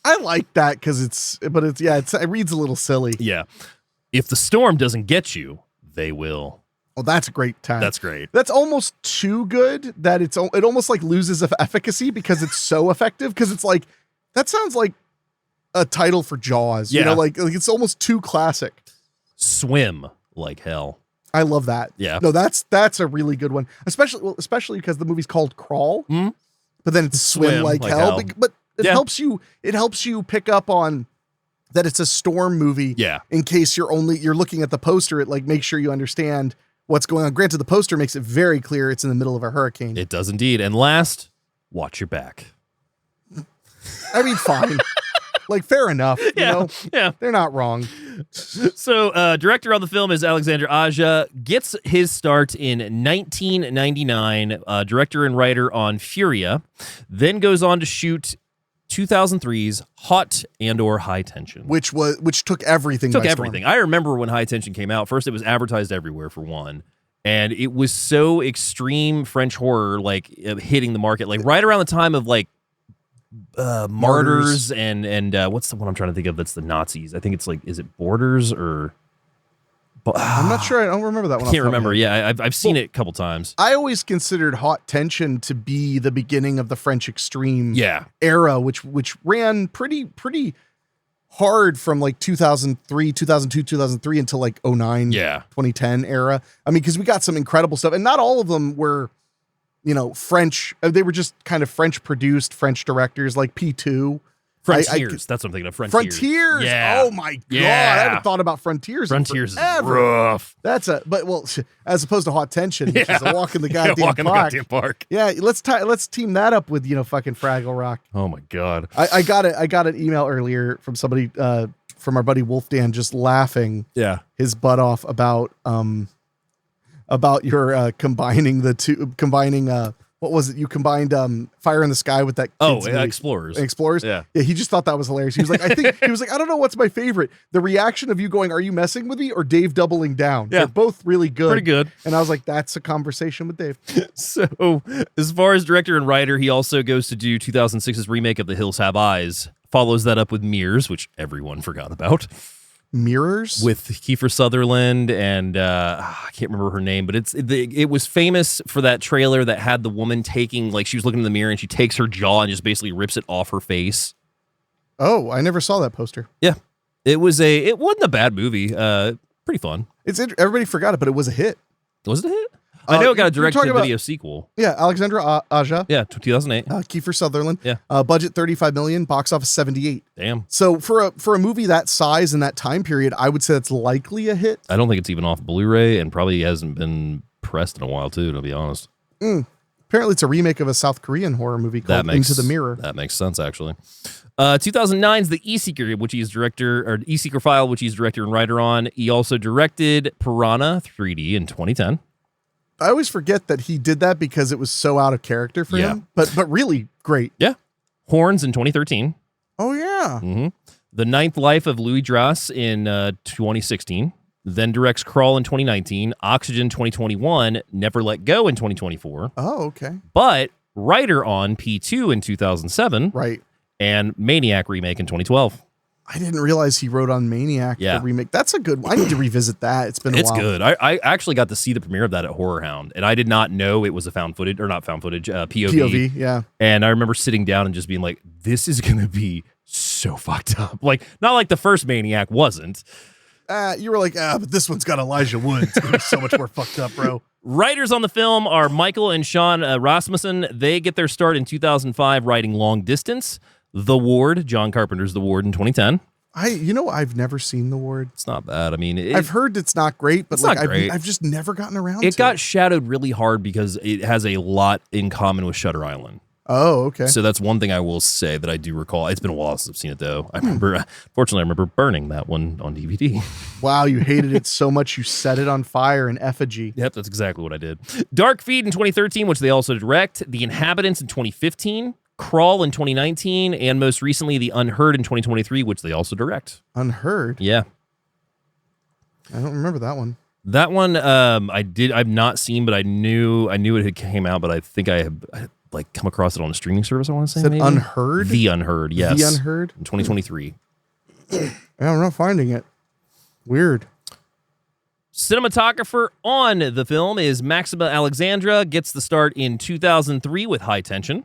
I like that because it reads a little silly. Yeah. If the storm doesn't get you, they will. Oh, that's a great tag. That's great. That's almost too good that it almost like loses efficacy because it's so effective. Because it's like, that sounds like a title for Jaws. Yeah. You know, like it's almost too classic. Swim like hell. I love that. Yeah. No, that's a really good one. Especially because the movie's called Crawl, but then it's swim like hell. But it helps you pick up on that it's a storm movie. Yeah. In case you're looking at the poster, it like makes sure you understand what's going on. Granted, the poster makes it very clear it's in the middle of a hurricane. It does indeed. And last, watch your back. I mean, fine. Like, fair enough. You know? Yeah. They're not wrong. So, director of the film is Alexandre Aja. Gets his start in 1999. Director and writer on Furia. Then goes on to shoot 2003's Hot and/or High Tension, Which took everything. Took by everything. storm. I remember when High Tension came out. First, it was advertised everywhere for one. And it was so extreme French horror, like hitting the market, like right around the time of like Martyrs and what's the one I'm trying to think of? That's the Nazis. I think it's like, is it Borders or? I'm not sure. I don't remember that one. I can't remember. Yeah, I've seen it a couple times. I always considered Hot Tension to be the beginning of the French extreme era, which ran pretty hard from like 2003, 2002, 2003 until like 09, 2010 era. I mean, because we got some incredible stuff, and not all of them were, French. They were just kind of French produced, French directors like P2. Frontiers. That's what I'm thinking of. Frontiers. Yeah. Oh my God. I haven't thought about Frontiers. Frontiers is rough. That's as opposed to Hot Tension, which is a walk in the goddamn park. Yeah. Let's team that up with, fucking Fraggle Rock. Oh my God. I got an email earlier from somebody, from our buddy Wolfdan, just laughing his butt off about your combining what was it? You combined Fire in the Sky with that. Explorers. Explorers. Yeah. He just thought that was hilarious. He was like, I don't know what's my favorite. The reaction of you going, "Are you messing with me?" or Dave doubling down. Yeah. They're both really good. Pretty good. And I was like, that's a conversation with Dave. So, as far as director and writer, he also goes to do 2006's remake of The Hills Have Eyes. Follows that up with Mirrors, which everyone forgot about. Mirrors with Kiefer Sutherland and I can't remember her name, but it was famous for that trailer that had the woman taking, like, she was looking in the mirror and she takes her jaw and just basically rips it off her face. Oh, I never saw that poster. Yeah, it wasn't a bad movie. Pretty fun. Everybody forgot it, but it was a hit. Was it a hit? I know it got a direct-to-video sequel. Yeah, Alexandre Aja. Yeah, 2008. Kiefer Sutherland. Yeah. Budget $35 million, box office 78. Damn. So for a movie that size and that time period, I would say that's likely a hit. I don't think it's even off Blu-ray, and probably hasn't been pressed in a while too, to be honest. Apparently, it's a remake of a South Korean horror movie called Into the Mirror. That makes sense, actually. 2009's The E-Seeker, which he's E-Seeker File, which he's director and writer on. He also directed Piranha 3D in 2010. I always forget that he did that because it was so out of character for him, but really great. Yeah. Horns in 2013. Oh, yeah. Mm-hmm. The Ninth Life of Louis Drass in 2016. Then directs Crawl in 2019, Oxygen 2021, Never Let Go in 2024. Oh, okay. But writer on P2 in 2007. Right. And Maniac remake in 2012. I didn't realize he wrote on Maniac, the remake. That's a good one. I need to revisit that. It's been a while. It's good. I actually got to see the premiere of that at Horror Hound, and I did not know it was a POV. POV, yeah. And I remember sitting down and just being like, this is going to be so fucked up. Like, not like the first Maniac wasn't. You were like, but this one's got Elijah Wood. It's going to be so much more fucked up, bro. Writers on the film are Michael and Sean Rasmussen. They get their start in 2005 writing Long Distance. The Ward, John Carpenter's The Ward in 2010. I've never seen The Ward. It's not bad. I mean, I've heard it's not great, but like not great. I've just never gotten around to it. It got shadowed really hard because it has a lot in common with Shutter Island. Oh, okay. So that's one thing I will say that I do recall. It's been a while since I've seen it, though. Fortunately, I remember burning that one on DVD. Wow, you hated it so much you set it on fire in effigy. Yep, that's exactly what I did. Dark Feed in 2013, which they also direct. The Inhabitants in 2015. Crawl in 2019, and most recently, The Unheard in 2023, which they also direct. Unheard? Yeah. I don't remember that one. That one, I've not seen, but I knew it had came out, but I think I like come across it on a streaming service. I want to say Is it maybe? Unheard? The Unheard, yes. The Unheard? In 2023. I'm not finding it. Weird. Cinematographer on the film is Maxima Alexandra, gets the start in 2003 with High Tension.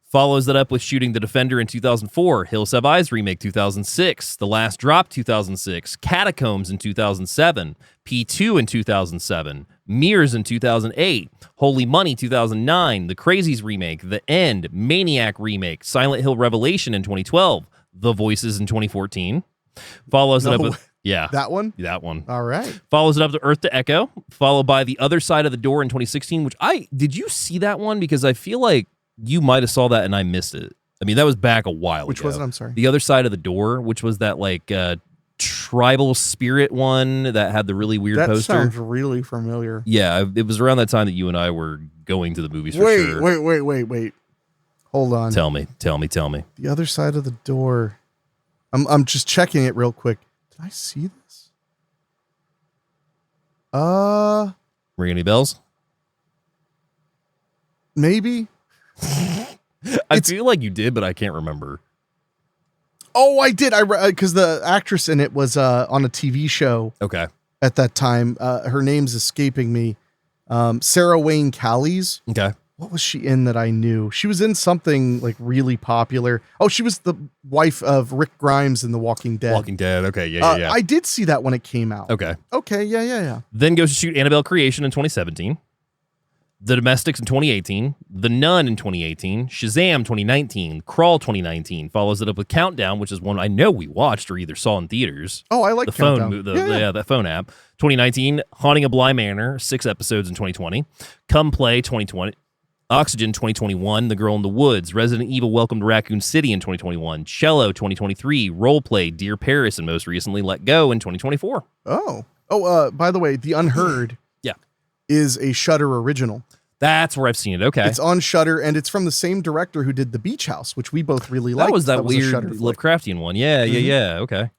Follows that up with shooting The Defender in 2004, Hills Have Eyes remake 2006, The Last Drop 2006, Catacombs in 2007, P2 in 2007, Mirrors in 2008, Holy Money 2009, The Crazies remake, The End, Maniac remake, Silent Hill Revelation in 2012, The Voices in 2014. Follows it up with... Yeah. That one? That one. All right. Follows it up to Earth to Echo, followed by The Other Side of the Door in 2016, which did you see that one? Because I feel like you might have saw that and I missed it. I mean, that was back a while ago. Which was it? I'm sorry. The Other Side of the Door, which was that like tribal spirit one that had the really weird poster. That sounds really familiar. Yeah, it was around that time that you and I were going to the movies for sure. Wait. Hold on. Tell me. The Other Side of the Door. I'm just checking it real quick. Did I see this? Ring any bells? Maybe. I feel like you did, but I can't remember. Oh, I did. Because the actress in it was on a TV show. Okay. At that time, her name's escaping me. Sarah Wayne Callies. Okay. What was she in that I knew? She was in something like really popular. Oh, she was the wife of Rick Grimes in The Walking Dead. Walking Dead. Okay. Yeah. I did see that when it came out. Okay. Yeah. Then goes to shoot Annabelle Creation in 2017. The Domestics in 2018, The Nun in 2018, Shazam 2019, Crawl 2019. Follows it up with Countdown, which is one I know we watched or either saw in theaters. Oh, I like the Countdown. phone, that phone app. 2019, Haunting of Bly Manor, 6 episodes in 2020. Come Play 2020. Oxygen 2021, The Girl in the Woods, Resident Evil Welcome to Raccoon City in 2021, Cello 2023, Roleplay, Dear Paris, and most recently Let Go in 2024. By the way, The Unheard is a Shudder original. That's where I've seen it. Okay. It's on Shudder, and it's from the same director who did The Beach House, which we both really liked. That was that weird Lovecraftian one. Yeah. Okay.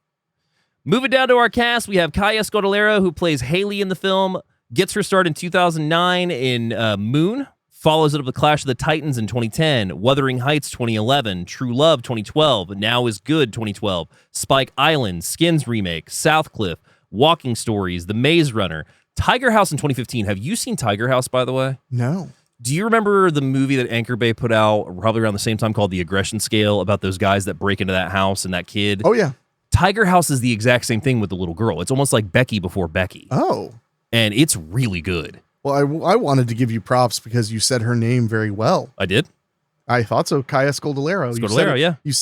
Moving down to our cast, we have Kaya Scodelario, who plays Haley in the film, gets her start in 2009 in Moon, follows it up with Clash of the Titans in 2010, Wuthering Heights 2011, True Love 2012, Now Is Good 2012, Spike Island, Skins Remake, Southcliffe, Walking Stories, The Maze Runner, Tiger House in 2015. Have you seen Tiger House, by the way? No. Do you remember the movie that Anchor Bay put out probably around the same time called The Aggression Scale about those guys that break into that house and that kid? Oh, yeah. Tiger House is the exact same thing with the little girl. It's almost like Becky before Becky. Oh. And it's really good. Well, I wanted to give you props because you said her name very well. I did? I thought so. Kaya Scodelario. Yeah. You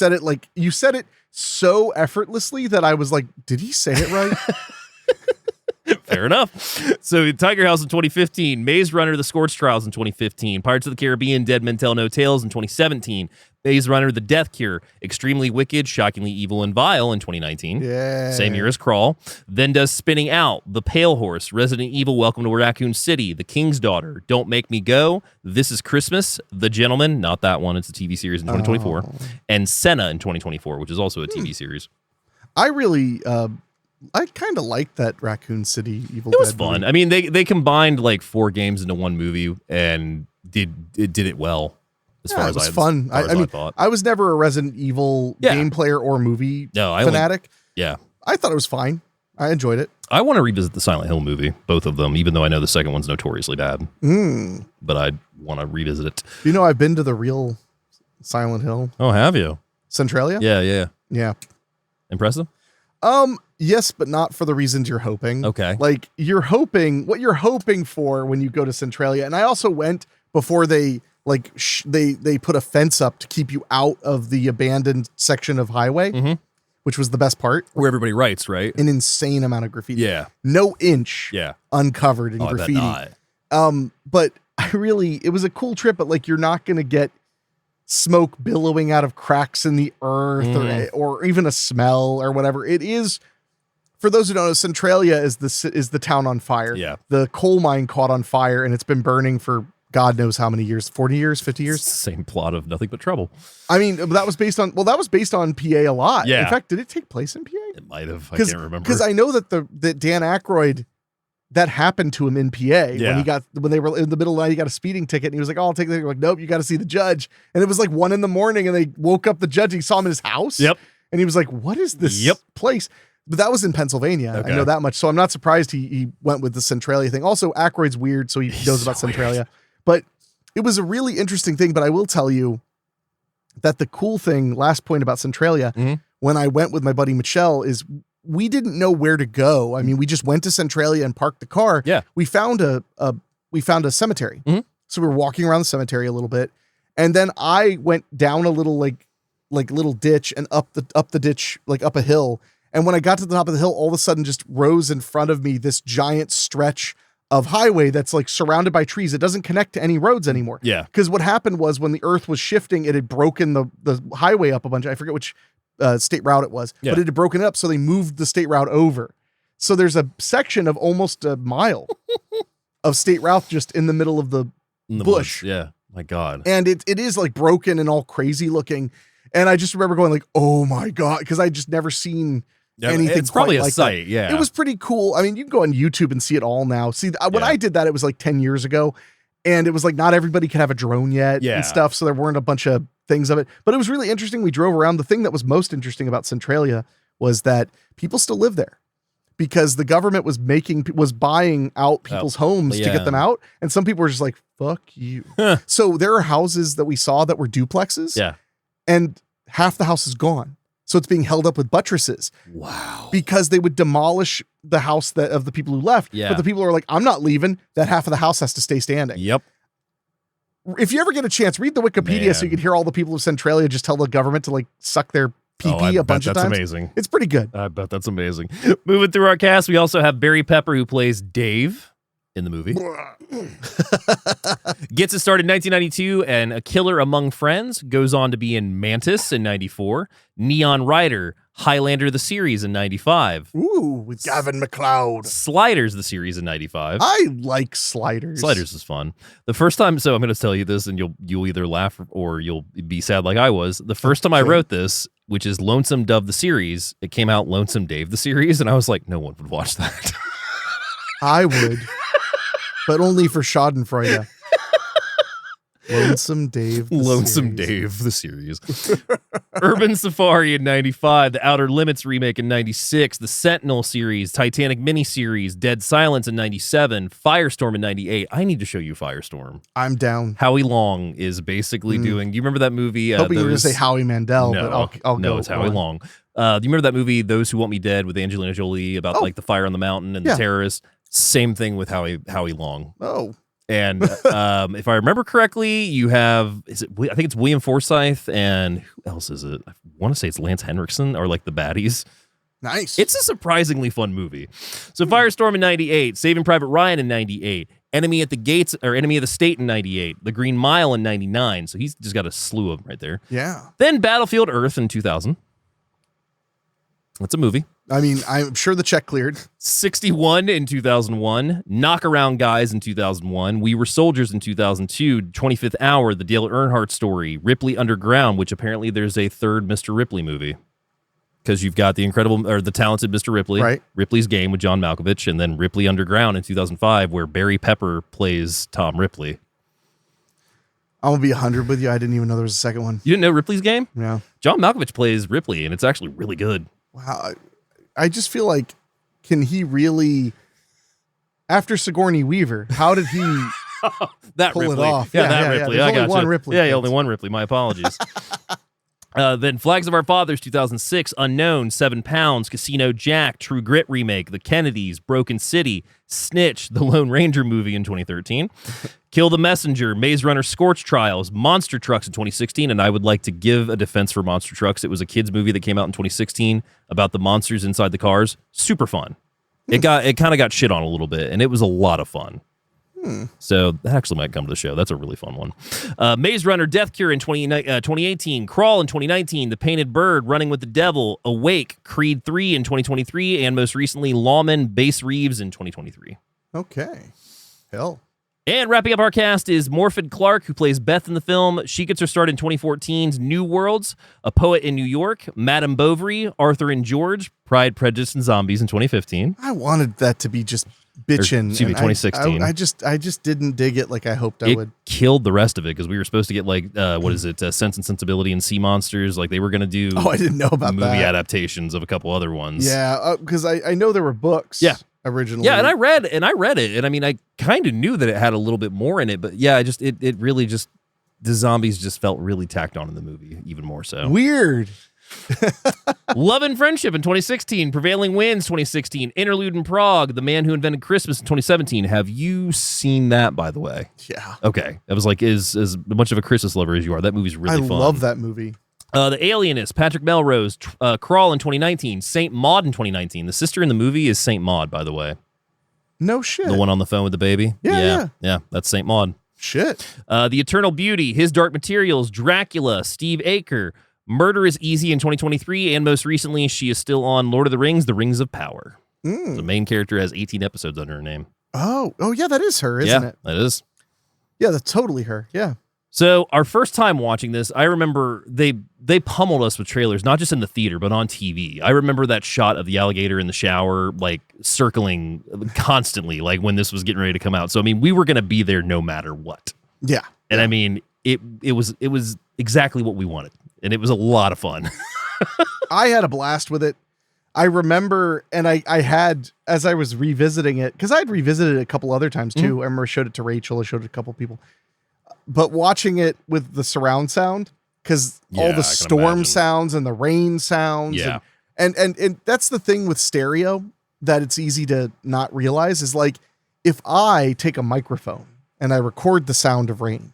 said it so effortlessly that I was like, did he say it right? Fair enough. So Tiger House in 2015, Maze Runner, The Scorched Trials in 2015, Pirates of the Caribbean, Dead Men Tell No Tales in 2017, Maze Runner, The Death Cure, Extremely Wicked, Shockingly Evil and Vile in 2019. Yeah. Same year as Crawl. Then does Spinning Out, The Pale Horse, Resident Evil, Welcome to Raccoon City, The King's Daughter, Don't Make Me Go, This Is Christmas, The Gentleman, not that one, it's a TV series in 2024, and Senna in 2024, which is also a TV series. I kind of liked that Raccoon City Evil Dead. It was fun. movie. I mean, they combined like 4 games into one movie and did it well. As far as it was fun. I thought. I was never a Resident Evil game player or movie fanatic. I thought it was fine. I enjoyed it. I want to revisit the Silent Hill movie, both of them, even though I know the second one's notoriously bad. But I want to revisit it. You know, I've been to the real Silent Hill. Oh, have you? Centralia? Yeah. Impressive? Yes, but not for the reasons you're hoping. Okay. Like what you're hoping for when you go to Centralia. And I also went before they they put a fence up to keep you out of the abandoned section of highway, which was the best part. Where everybody writes, right? An insane amount of graffiti. Yeah. No inch uncovered in graffiti. I bet not. But it was a cool trip, but like you're not going to get smoke billowing out of cracks in the earth or even a smell or whatever. It is, for those who don't know, Centralia is the town on fire. Yeah. The coal mine caught on fire and it's been burning for God knows how many years, 40 years, 50 years. Same plot of Nothing But Trouble. I mean, that was based on PA a lot. Yeah. In fact, did it take place in PA? It might have. I can't remember. Because I know that Dan Aykroyd that happened to him in PA when they were in the middle of the night. He got a speeding ticket, and he was like, "Oh, I'll take the." Like, nope, you got to see the judge. And it was like 1 a.m, and they woke up the judge. He saw him in his house. Yep. And he was like, "What is this place?" But that was in Pennsylvania. Okay. I know that much. So I'm not surprised he went with the Centralia thing. Also, Aykroyd's weird, so he knows about Centralia. Weird. But it was a really interesting thing. But I will tell you that the cool thing, last point about Centralia, when I went with my buddy Michelle, is we didn't know where to go. I mean, we just went to Centralia and parked the car. Yeah. We found a cemetery. So we were walking around the cemetery a little bit. And then I went down a little like little ditch and up the ditch, like up a hill. And when I got to the top of the hill, all of a sudden just rose in front of me this giant stretch of highway that's like surrounded by trees. It doesn't connect to any roads anymore. Yeah. Because what happened was when the earth was shifting, it had broken the highway up a bunch. I forget which state route it was, but it had broken it up. So they moved the state route over. So there's a section of almost a mile of state route just in the middle of the bush. Woods. Yeah. My God. And it is like broken and all crazy looking. And I just remember going like, oh my God, because I just never seen anything. It's probably a like sight. that. Yeah. It was pretty cool. I mean, you can go on YouTube and see it all now. See, when I did that, it was like 10 years ago. And it was like not everybody could have a drone yet and stuff. So there weren't a bunch of things of it. But it was really interesting. We drove around. The thing that was most interesting about Centralia was that people still live there because the government was buying out people's homes to get them out. And some people were just like, fuck you. So there are houses that we saw that were duplexes. Yeah. And half the house is gone. So it's being held up with buttresses. Wow. Because they would demolish the house of the people who left. Yeah. But the people are like, I'm not leaving. That half of the house has to stay standing. Yep. If you ever get a chance, read the Wikipedia so you can hear all the people of Centralia just tell the government to like suck their pee-pee a bunch of times. That's amazing. It's pretty good. I bet that's amazing. Moving through our cast, we also have Barry Pepper, who plays Dave in the movie. Gets it started in 1992 and A Killer Among Friends, goes on to be in Mantis in 94, Neon Rider, Highlander the series in 95. Ooh, with Gavin McLeod. Sliders the series in 95. I like Sliders. Sliders is fun. The first time, so I'm going to tell you this and you'll either laugh or you'll be sad like I was. The first time I wrote this, which is Lonesome Dove the series, it came out Lonesome Dave the series, and I was like, no one would watch that. I would. But only for Schadenfreude. Lonesome Dave. Dave, the series. Urban Safari in 95, The Outer Limits remake in 96, the Sentinel series, Titanic miniseries, Dead Silence in 97, Firestorm in 98. I need to show you Firestorm. I'm down. Howie Long is basically doing. Do you remember that movie? Hoping you were going to say Howie Mandel, no, but I'll go. No, it's Howie Long. Do you remember that movie, Those Who Want Me Dead, with Angelina Jolie about like the fire on the mountain and the terrorists? Same thing with Howie Long. Oh. And if I remember correctly, you have, I think it's William Forsythe, and who else is it? I want to say it's Lance Henriksen, or like the baddies. Nice. It's a surprisingly fun movie. So Firestorm in 98, Saving Private Ryan in 98, Enemy at the Gates, or Enemy of the State in 98, The Green Mile in 99. So he's just got a slew of them right there. Yeah. Then Battlefield Earth in 2000. That's a movie. I mean, I'm sure the check cleared. 61 in 2001, Knockaround Guys in 2001, We Were Soldiers in 2002, 25th Hour, The Dale Earnhardt Story, Ripley Underground, which apparently there's a third Mr. Ripley movie. Because you've got the talented Mr. Ripley, right? Ripley's Game with John Malkovich, and then Ripley Underground in 2005, where Barry Pepper plays Tom Ripley. I'm going to be 100 with you. I didn't even know there was a second one. You didn't know Ripley's Game? Yeah. John Malkovich plays Ripley, and it's actually really good. Wow. I just feel like, can he really, after Sigourney Weaver, how did he pull Ripley. it off? That Ripley. There's I got only one you. Ripley. Yeah, only one Ripley. My apologies. Then Flags of Our Fathers, 2006, Unknown, 7 Pounds, Casino Jack, True Grit remake, The Kennedys, Broken City, Snitch, The Lone Ranger movie in 2013, Kill the Messenger, Maze Runner Scorch Trials, Monster Trucks in 2016, and I would like to give a defense for Monster Trucks. It was a kids movie that came out in 2016 about the monsters inside the cars. Super fun. It kind of got shit on a little bit, and it was a lot of fun. So that actually might come to the show. That's a really fun one. Maze Runner, Death Cure in 2018, Crawl in 2019, The Painted Bird, Running with the Devil, Awake, Creed 3 in 2023, and most recently, Lawman, Bass Reeves in 2023. Okay. Hell. And wrapping up our cast is Morfydd Clark, who plays Beth in the film. She gets her start in 2014's New Worlds, A Poet in New York, Madame Bovary, Arthur and George, Pride, Prejudice, and Zombies in 2015. I wanted that to be just bitchin'. Excuse me, 2016. I just didn't dig it like I hoped I would. Killed the rest of it because we were supposed to get like what is it, Sense and Sensibility and Sea Monsters. Like they were gonna do. Oh, I didn't know about movie that. adaptations of a couple other ones. Yeah, because I know there were books. Yeah. Originally. Yeah, and I read it, and I mean I kind of knew that it had a little bit more in it, but yeah, it really just the zombies just felt really tacked on in the movie even more so. Weird. Love and Friendship in 2016, Prevailing Winds 2016, Interlude in Prague, The Man Who Invented Christmas in 2017. Have you seen that, by the way? Yeah. Okay. I was like, as much of a Christmas lover as you are, that movie's really fun. I love that movie. The Alienist, Patrick Melrose, Crawl in 2019, Saint Maud in 2019. The sister in the movie is Saint Maud, by the way. No shit. The one on the phone with the baby? Yeah. That's Saint Maud. Shit. The Eternal Beauty, His Dark Materials, Dracula, Steve Aker, Murder is Easy in 2023, and most recently, she is still on Lord of the Rings, The Rings of Power. The main character has 18 episodes under her name. Oh, yeah, that is her, isn't it? That is. Yeah, that's totally her. Yeah. So our first time watching this, I remember they pummeled us with trailers, not just in the theater, but on TV. I remember that shot of the alligator in the shower, like circling constantly, like when this was getting ready to come out. So, I mean, we were going to be there no matter what. Yeah. And I mean, it was exactly what we wanted. And it was a lot of fun. I had a blast with it. I remember, and I had, as I was revisiting it, because I'd revisited it a couple other times too. I remember I showed it to Rachel, I showed it to a couple people. But watching it with the surround sound, because all the storm sounds and the rain sounds. Yeah. And that's the thing with stereo that it's easy to not realize is like, if I take a microphone and I record the sound of rain,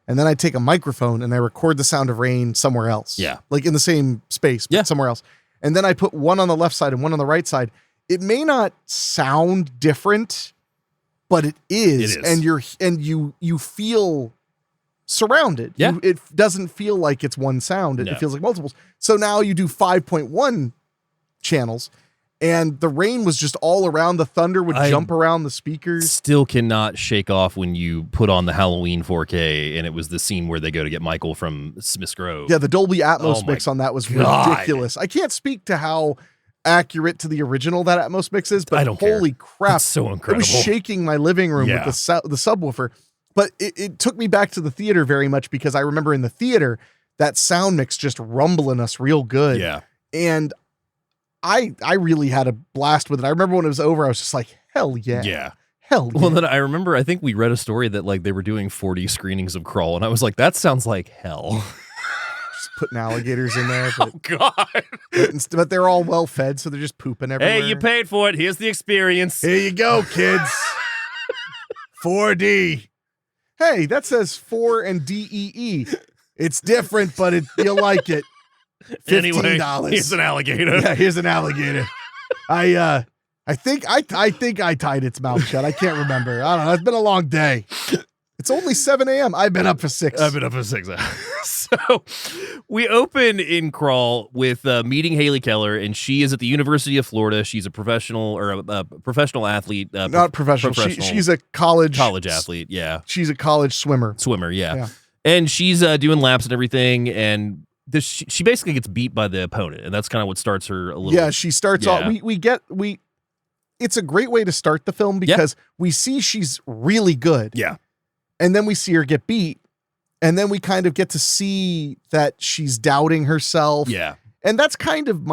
and then I take a microphone and I record the sound of rain somewhere else. Yeah. Like in the same space, but somewhere else. And then I put one on the left side and one on the right side. It may not sound different, but it is. And you feel surrounded. Yeah. It doesn't feel like it's one sound. It feels like multiples. So now you do 5.1 channels. And the rain was just all around. The thunder would jump around the speakers. Still cannot shake off when you put on the Halloween 4K and it was the scene where they go to get Michael from Smith's Grove. Yeah, the Dolby Atmos mix on that was ridiculous. I can't speak to how accurate to the original that Atmos mix is, but holy crap. That's so incredible. It was shaking my living room with the subwoofer. But it took me back to the theater very much because I remember in the theater, that sound mix just rumbling us real good. Yeah. And I really had a blast with it. I remember when it was over, I was just like, hell yeah. Yeah. Hell yeah. Well, then I remember, I think we read a story that like they were doing 40 screenings of Crawl, and I was like, that sounds like hell. Just putting alligators in there. But, oh, God. But they're all well fed, so they're just pooping everywhere. Hey, you paid for it. Here's the experience. Here you go, kids. 4D. Hey, that says 4 and DEE. It's different, but you'll like it. $15. Anyway, here's an alligator. Yeah, here's an alligator. I think I tied its mouth shut. I can't remember. I don't know. It's been a long day. It's only 7 a.m. I've been up for 6. I've been up for 6 hours. So we open in Crawl with meeting Haley Keller, and she is at the University of Florida. She's a professional or a professional athlete. Not professional. She's a college athlete. Yeah. She's a college swimmer. Yeah. And she's doing laps and everything. And she basically gets beat by the opponent. And that's kind of what starts her a little. Yeah. She starts off. It's a great way to start the film because we see she's really good. Yeah. And then we see her get beat. And then we kind of get to see that she's doubting herself. Yeah. And that's kind of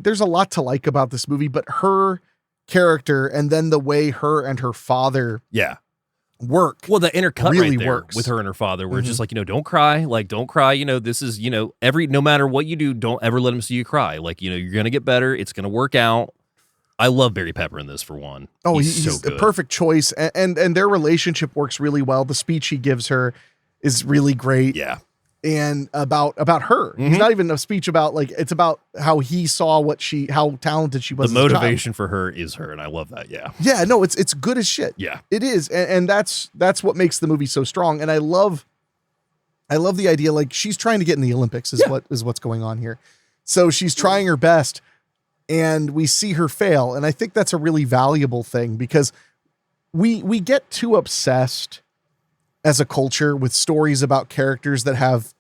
there's a lot to like about this movie, but her character and then the way her and her father work. Well, the intercut really right there works with her and her father, where it's just like, don't cry. Like, don't cry. This is, no matter what you do, don't ever let him see you cry. Like, you're going to get better. It's going to work out. I love Barry Pepper in this for one. Oh, he's so good. A perfect choice. And their relationship works really well. The speech he gives her is really great. Yeah. And about her. It's not even a speech about it's about how he saw how talented she was. The motivation for her is her. And I love that. Yeah. Yeah, no, it's good as shit. Yeah. It is. And that's what makes the movie so strong. And I love the idea, she's trying to get in the Olympics is what's going on here. So she's trying her best and we see her fail. And I think that's a really valuable thing because we get too obsessed as a culture with stories about characters that have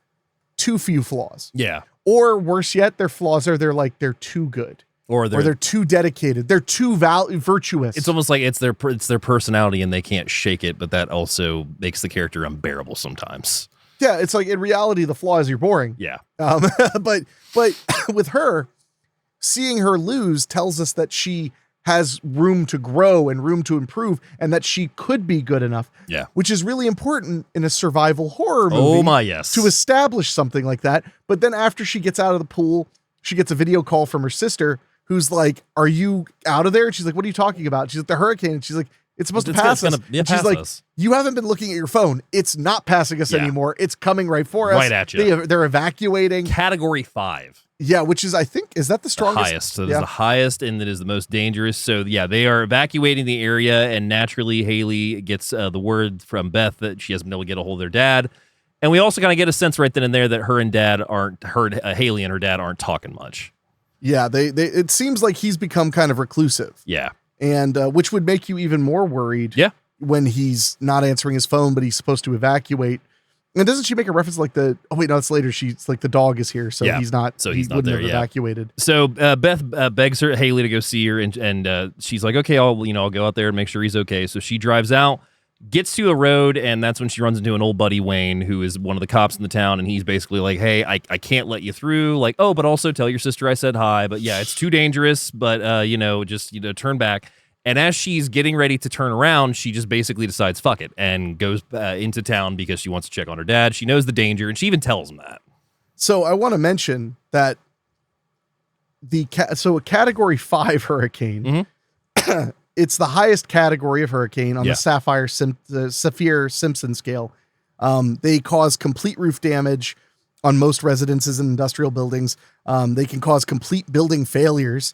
too few flaws. Yeah. Or worse yet, their flaws are they're too good. or they're too dedicated. They're too virtuous. It's almost like it's their personality and they can't shake it, but that also makes the character unbearable sometimes. Yeah, it's like in reality, the flaw is you're boring. Yeah. But with her, seeing her lose tells us that she has room to grow and room to improve, and that she could be good enough. Yeah. Which is really important in a survival horror movie. Oh my, yes. To establish something like that. But then after she gets out of the pool, she gets a video call from her sister, who's like, "Are you out of there?" And she's like, "What are you talking about?" She's like, "The hurricane." And she's like, "It's supposed to pass us." And she's like, "You haven't been looking at your phone. It's not passing us anymore. It's coming right for us." Right at you. They're evacuating. Category 5. Yeah, which is, I think, is that the strongest? Highest. So it is the highest, and it is the most dangerous. So yeah, they are evacuating the area, and naturally Haley gets the word from Beth that she hasn't been able to get a hold of their dad. And we also kind of get a sense right then and there that Haley and her dad aren't talking much. Yeah, it seems like he's become kind of reclusive. Yeah. And which would make you even more worried. Yeah. When he's not answering his phone, but he's supposed to evacuate. And doesn't she make a reference like it's later. She's like, the dog is here. So he's not, so he's he not wouldn't there have yet. evacuated. So Beth begs Haley to go see her, and she's like, okay, I'll go out there and make sure he's okay. So she drives out, gets to a road, and that's when she runs into an old buddy, Wayne, who is one of the cops in the town. And he's basically like, hey, I can't let you through. Like, oh, but also tell your sister I said hi. But yeah, it's too dangerous. But, just turn back. And as she's getting ready to turn around, she just basically decides, fuck it, and goes into town because she wants to check on her dad. She knows the danger, and she even tells him that. So I want to mention that a Category 5 hurricane, it's the highest category of hurricane on the Saffir-Simpson scale. They cause complete roof damage on most residences and industrial buildings. They can cause complete building failures.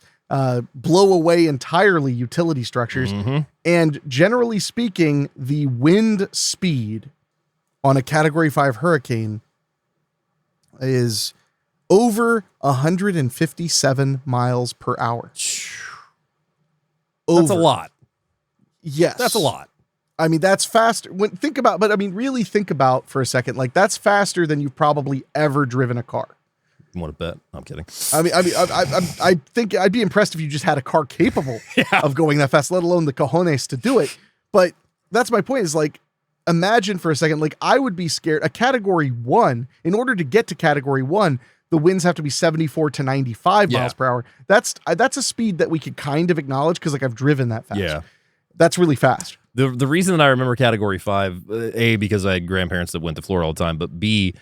Blow away entirely utility structures. And generally speaking, the wind speed on a Category 5 hurricane is over 157 miles per hour. That's a lot. Yes. That's a lot. I mean, that's faster. Really think about for a second, like that's faster than you've probably ever driven a car. You want to bet? I'm kidding. I think I'd be impressed if you just had a car capable of going that fast, let alone the cojones to do it. But that's my point, is like, imagine for a second, like I would be scared. A Category 1, in order to get to Category 1, the winds have to be 74 to 95 miles per hour. That's a speed that we could kind of acknowledge because like I've driven that fast. Yeah. That's really fast. The reason that I remember Category 5, A, because I had grandparents that went to Florida all the time, but B,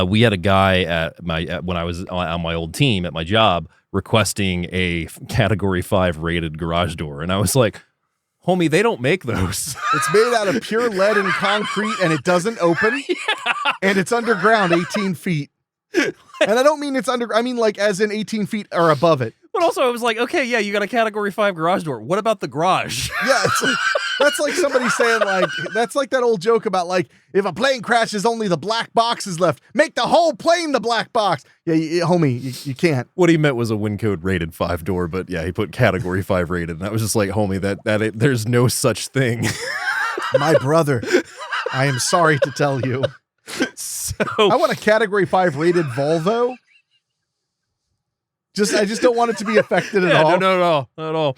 we had a guy when I was on my old team at my job requesting a Category 5 rated garage door. And I was like, homie, they don't make those. It's made out of pure lead and concrete, and it doesn't open. And it's underground 18 feet. And I don't mean I mean like as in 18 feet or above it. But also I was like, okay, yeah, you got a Category 5 garage door. What about the garage? Yeah, that's like somebody saying like, that's like that old joke about like, if a plane crashes, only the black box is left. Make the whole plane the black box. Yeah, homie, you can't. What he meant was a wind code rated 5 door, but yeah, he put Category 5 rated. And I was just like, homie, that there's no such thing. My brother, I am sorry to tell you. So I want a Category 5 rated Volvo. I just don't want it to be affected at all. No, not at all.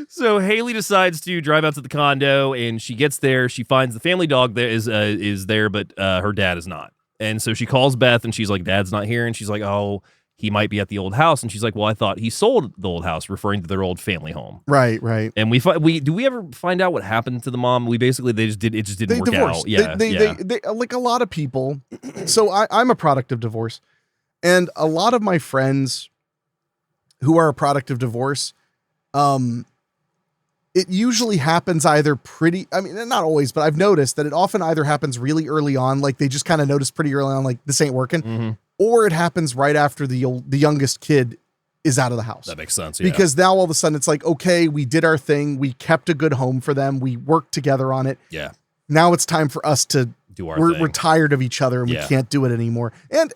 So Haley decides to drive out to the condo, and she gets there. She finds the family dog there is there, but her dad is not. And so she calls Beth, and she's like, "Dad's not here." And she's like, "Oh, he might be at the old house." And she's like, "Well, I thought he sold the old house," referring to their old family home. Right. And do we ever find out what happened to the mom? It just didn't work divorced. out. Yeah, they like a lot of people. So I'm a product of divorce, and a lot of my friends who are a product of divorce, it usually happens either not always, but I've noticed that it often either happens really early on, like they just kind of notice pretty early on, like this ain't working, or it happens right after the youngest kid is out of the house. That makes sense. Yeah. Because now all of a sudden it's like, okay, we did our thing. We kept a good home for them. We worked together on it. Yeah. Now it's time for us to do our thing. We're tired of each other and we can't do it anymore. And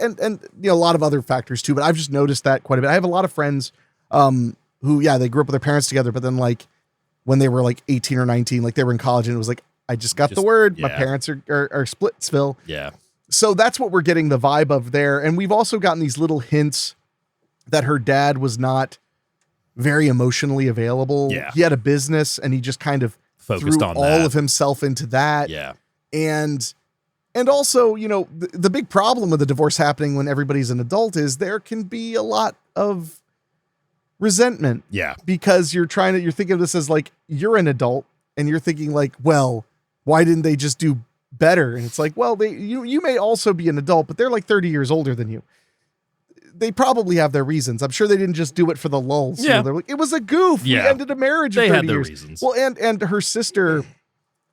a lot of other factors too, but I've just noticed that quite a bit. I have a lot of friends who, they grew up with their parents together, but then like when they were like 18 or 19, like they were in college and it was like, I just got the word. My parents are Splitsville. Yeah. So that's what we're getting the vibe of there. And we've also gotten these little hints that her dad was not very emotionally available. Yeah. He had a business and he just kind of Focused threw on all that. of himself into that. Yeah. And also, you know, the big problem with the divorce happening when everybody's an adult is there can be a lot of resentment. Yeah. Because you're thinking of this as like, you're an adult and you're thinking like, well, why didn't they just do better? And it's like, well, you may also be an adult, but they're like 30 years older than you. They probably have their reasons. I'm sure they didn't just do it for the lulls. Yeah. You know, they're like, it was a goof. Yeah. We ended a marriage of They 30 had their years. reasons. Well, and her sister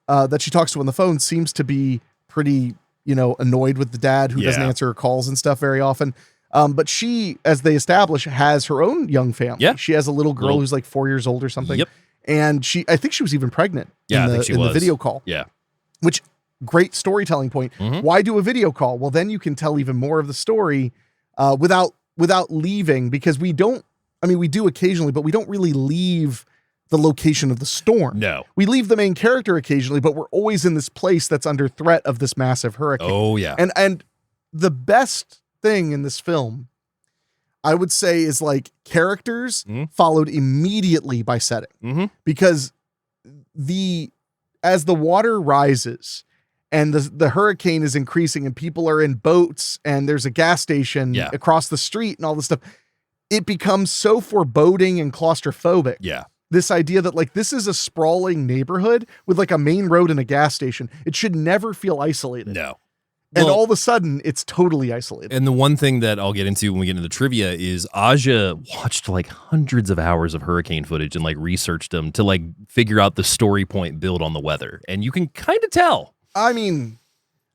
that she talks to on the phone seems to be pretty, you know, annoyed with the dad who doesn't Yeah. answer her calls and stuff very often. But she, as they establish, has her own young family. Yeah. She has a little girl who's like 4 years old or something. Yep. And I think she was even pregnant Yeah, in I think she the was. video call. Yeah. Which, great storytelling point. Mhm. Why do a video call? Well, then you can tell even more of the story without leaving, because we do occasionally, but we don't really leave the location of the storm. No. We leave the main character occasionally, but we're always in this place that's under threat of this massive hurricane. Oh, yeah. And the best thing in this film, I would say, is like characters followed immediately by setting. Mm-hmm. Because as the water rises and the hurricane is increasing and people are in boats and there's a gas station across the street and all this stuff, it becomes so foreboding and claustrophobic. Yeah. This idea that like this is a sprawling neighborhood with like a main road and a gas station. It should never feel isolated. No. And Well, all of a sudden it's totally isolated. and the one thing that I'll get into when we get into the trivia is Aja watched like hundreds of hours of hurricane footage and like researched them to like figure out the story point build on the weather. And you can kind of tell. I mean,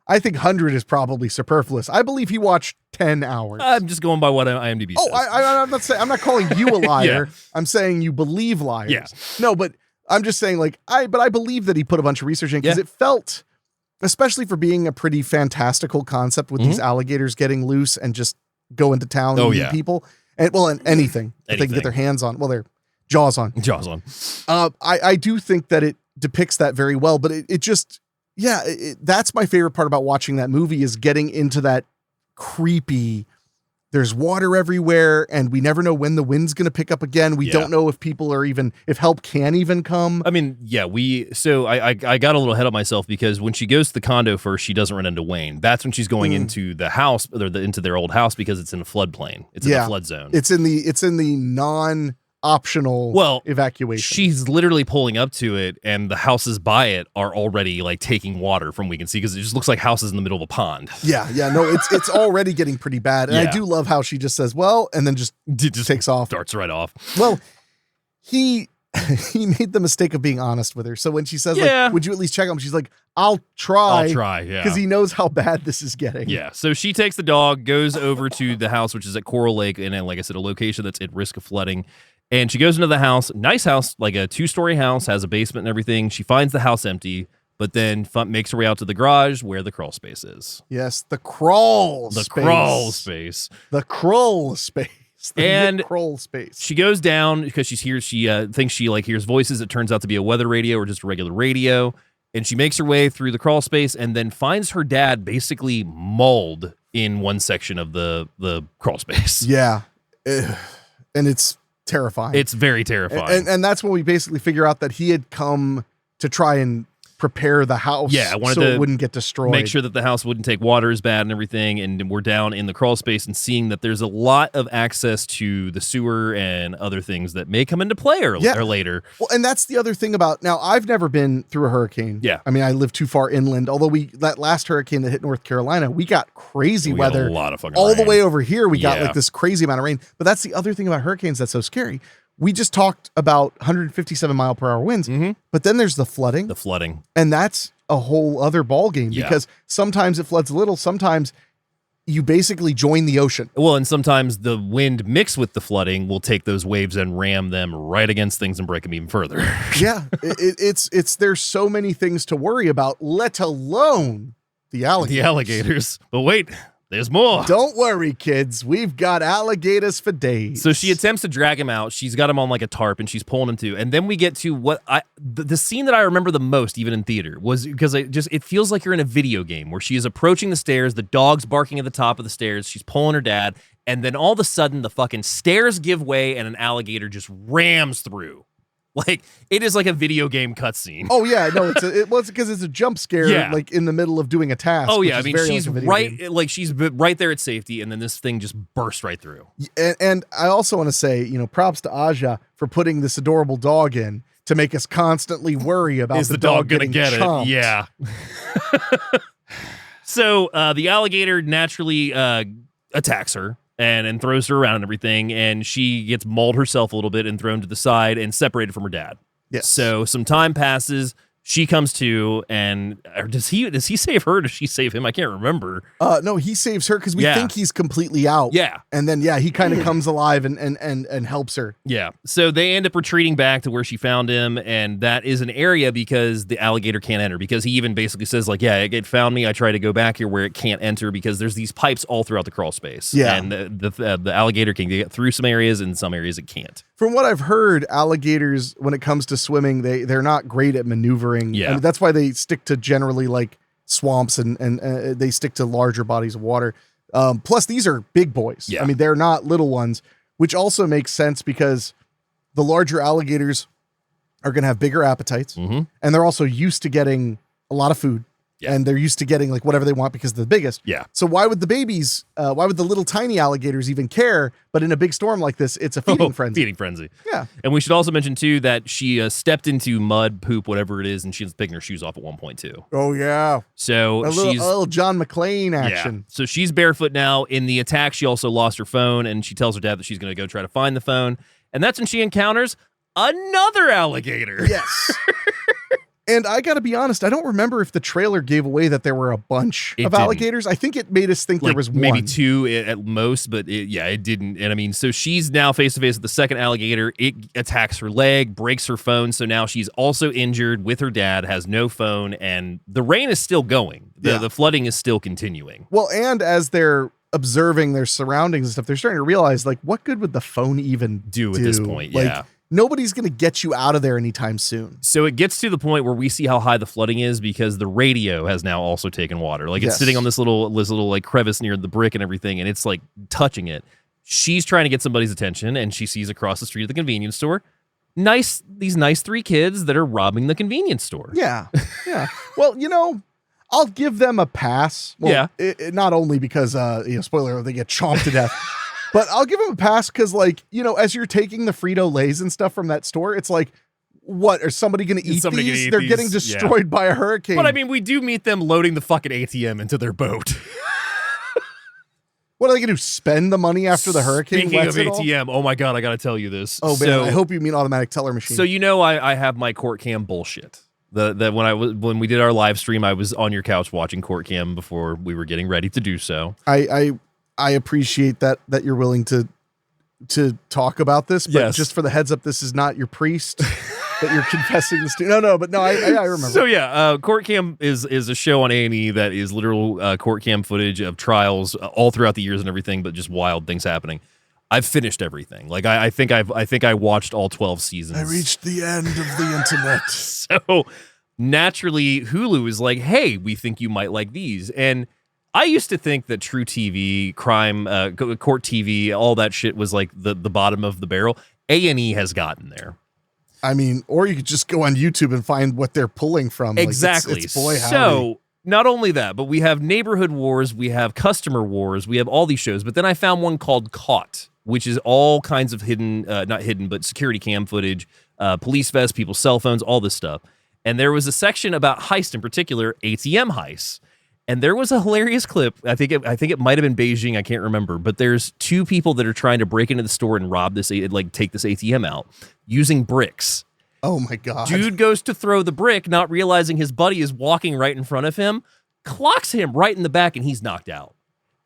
I think 100 is probably superfluous. I believe he watched 10 hours. I'm just going by what IMDb says. I'm not saying, I'm not calling you a liar. Yeah. I'm saying you believe liars. Yeah. No, but I'm just saying like, I believe that he put a bunch of research in because it felt, especially for being a pretty fantastical concept with these alligators getting loose and just going to town and eating people and anything that they can get their hands on. Well, their jaws on. Jaws on. I do think that it depicts that very well, but it just, that's my favorite part about watching that movie is getting into that creepy, there's water everywhere and we never know when the wind's going to pick up again. We don't know if people are if help can even come. I mean, yeah, I got a little ahead of myself because when she goes to the condo first, she doesn't run into Wayne. That's when she's going into the house or into their old house because it's in a floodplain. It's in a flood zone. It's in the non-optional evacuation. She's literally pulling up to it and the houses by it are already like taking water from we can see because it just looks like houses in the middle of a pond. No, it's already getting pretty bad. And I do love how she just says, well, and then just takes off. Darts right off. Well, he made the mistake of being honest with her. So when she says, like, would you at least check on him? She's like, I'll try. Yeah. Because he knows how bad this is getting. Yeah. So she takes the dog, goes over to the house, which is at Coral Lake, and then, like I said, a location that's at risk of flooding. And she goes into the house, nice house, like a 2-story house, has a basement and everything. She finds the house empty, but then makes her way out to the garage where the crawl space is. Yes, the crawl space. The crawl space. The crawl space. And crawl space. She goes down because she thinks she like hears voices. It turns out to be a weather radio or just a regular radio. And she makes her way through the crawl space and then finds her dad basically mauled in one section of the crawl space. Yeah. And it's terrifying. It's very terrifying. And that's when we basically figure out that he had come to try and prepare the house so it wouldn't get destroyed. Make sure that the house wouldn't take water as bad and everything. And we're down in the crawl space and seeing that there's a lot of access to the sewer and other things that may come into play or later. Well, and that's the other thing about, now I've never been through a hurricane. Yeah. I mean, I live too far inland, although that last hurricane that hit North Carolina, we got crazy weather. Got a lot of fucking all rain. the way over here. We got like this crazy amount of rain, but that's the other thing about hurricanes that's so scary. We just talked about 157 mile per hour winds, but then there's the flooding. And that's a whole other ball game because sometimes it floods a little, sometimes you basically join the ocean. Well, and sometimes the wind mixed with the flooding will take those waves and ram them right against things and break them even further. It's there's so many things to worry about, let alone the alligators. The alligators. But wait, there's more. Don't worry, kids. We've got alligators for days. So she attempts to drag him out. She's got him on like a tarp and she's pulling him to. And then we get to the scene that I remember the most, even in theater, was because it feels like you're in a video game where she is approaching the stairs. The dog's barking at the top of the stairs. She's pulling her dad. And then all of a sudden, the fucking stairs give way and an alligator just rams through. Like, it is like a video game cutscene. Oh yeah, no, it was because it's a jump scare, like in the middle of doing a task. Oh yeah, I mean, she's she's right there at safety, and then this thing just burst right through. And I also want to say, props to Aja for putting this adorable dog in to make us constantly worry about the dog gonna get chomped. it? Yeah. So the alligator naturally attacks her. And throws her around and everything, and she gets mauled herself a little bit and thrown to the side and separated from her dad. Yes. So some time passes. She comes to, and does he save her? Or does she save him? I can't remember. No, he saves her because we think he's completely out. Yeah. And then he kind of comes alive and helps her. Yeah. So they end up retreating back to where she found him, and that is an area because the alligator can't enter, because he even basically says, like, yeah, it found me. I try to go back here where it can't enter because there's these pipes all throughout the crawl space. Yeah. And the alligator can get through some areas, and some areas it can't. From what I've heard, alligators, when it comes to swimming, they're not great at maneuvering. Yeah. And that's why they stick to generally like swamps and they stick to larger bodies of water. Plus, these are big boys. Yeah. I mean, they're not little ones, which also makes sense because the larger alligators are going to have bigger appetites. Mm-hmm. And they're also used to getting a lot of food. Yeah. And they're used to getting like whatever they want because they're the biggest. Yeah. So why would the little tiny alligators even care? But in a big storm like this, it's a feeding frenzy. Feeding frenzy. Yeah. And we should also mention, too, that she stepped into mud, poop, whatever it is, and she was picking her shoes off at one point, too. Oh, yeah. So A little John McClane action. Yeah. So she's barefoot now. In the attack, she also lost her phone, and she tells her dad that she's going to go try to find the phone. And that's when she encounters another alligator. Yes. And I got to be honest, I don't remember if the trailer gave away that there were a bunch of alligators. I think it made us think there was maybe one. two at most, but it didn't. And I mean, so she's now face to face with the second alligator. It attacks her leg, breaks her phone. So now she's also injured with her dad, has no phone, and the rain is still going. The flooding is still continuing. Well, and as they're observing their surroundings and stuff, they're starting to realize, like, what good would the phone even do at this point? Like, yeah. Nobody's going to get you out of there anytime soon. So it gets to the point where we see how high the flooding is because the radio has now also taken water. Like it's sitting on this little like crevice near the brick and everything, and it's like touching it. She's trying to get somebody's attention, and she sees across the street at the convenience store these nice three kids that are robbing the convenience store. Yeah. Yeah. Well, I'll give them a pass. Well, not only because, spoiler, they get chomped to death. But I'll give them a pass because, like, as you're taking the Frito-Lays and stuff from that store, it's like, what? Is somebody going to eat these? They're getting destroyed by a hurricane. But, I mean, we do meet them loading the fucking ATM into their boat. What are they going to do? Spend the money after the hurricane? Speaking of ATM, oh my God, I got to tell you this. Oh, man, I hope you mean automatic teller machine. So, I have my court cam bullshit. That when we did our live stream, I was on your couch watching court cam before we were getting ready to do so. I appreciate that you're willing to talk about this, but just for the heads up, this is not your priest that you're confessing this to. No, I remember. So Court Cam is a show on A&E that is literal court cam footage of trials all throughout the years and everything, but just wild things happening. I've finished everything. Like I think I watched all 12 seasons. I reached the end of the internet. So naturally, Hulu is like, hey, we think you might like these, and I used to think that True TV, crime, court TV, all that shit was like the bottom of the barrel. A&E has gotten there. I mean, or you could just go on YouTube and find what they're pulling from. Exactly. Like it's Boy Howdy. So not only that, but we have Neighborhood Wars, we have Customer Wars, we have all these shows. But then I found one called Caught, which is all kinds of hidden, not hidden, but security cam footage, police vests, people's cell phones, all this stuff. And there was a section about heist in particular, ATM heists. And there was a hilarious clip. I think it might have been Beijing. I can't remember. But there's two people that are trying to break into the store and rob this, like take this ATM out using bricks. Oh my God. Dude goes to throw the brick, not realizing his buddy is walking right in front of him, clocks him right in the back, and he's knocked out.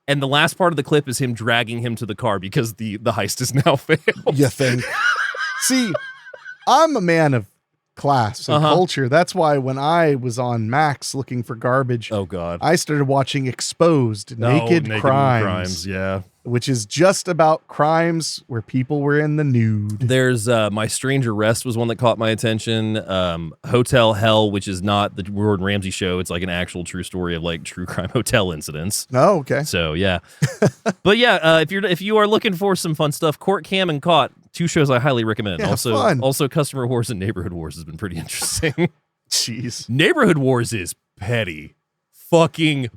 And the last part of the clip is him dragging him to the car because the heist is now failed. You think? See, I'm a man of class and culture. That's why when I was on Max looking for garbage, oh God, I started watching Exposed, Naked Crimes. Yeah. which is just about crimes where people were in the nude. There's My Strange Arrest was one that caught my attention. Hotel Hell, which is not the Gordon Ramsay show. It's like an actual true story of like true crime hotel incidents. Oh, okay. So yeah, but yeah, if you are looking for some fun stuff, Court Cam and Caught, 2 shows I highly recommend. Yeah, fun. Also Customer Wars and Neighborhood Wars has been pretty interesting. Jeez. Neighborhood Wars is petty. Fucking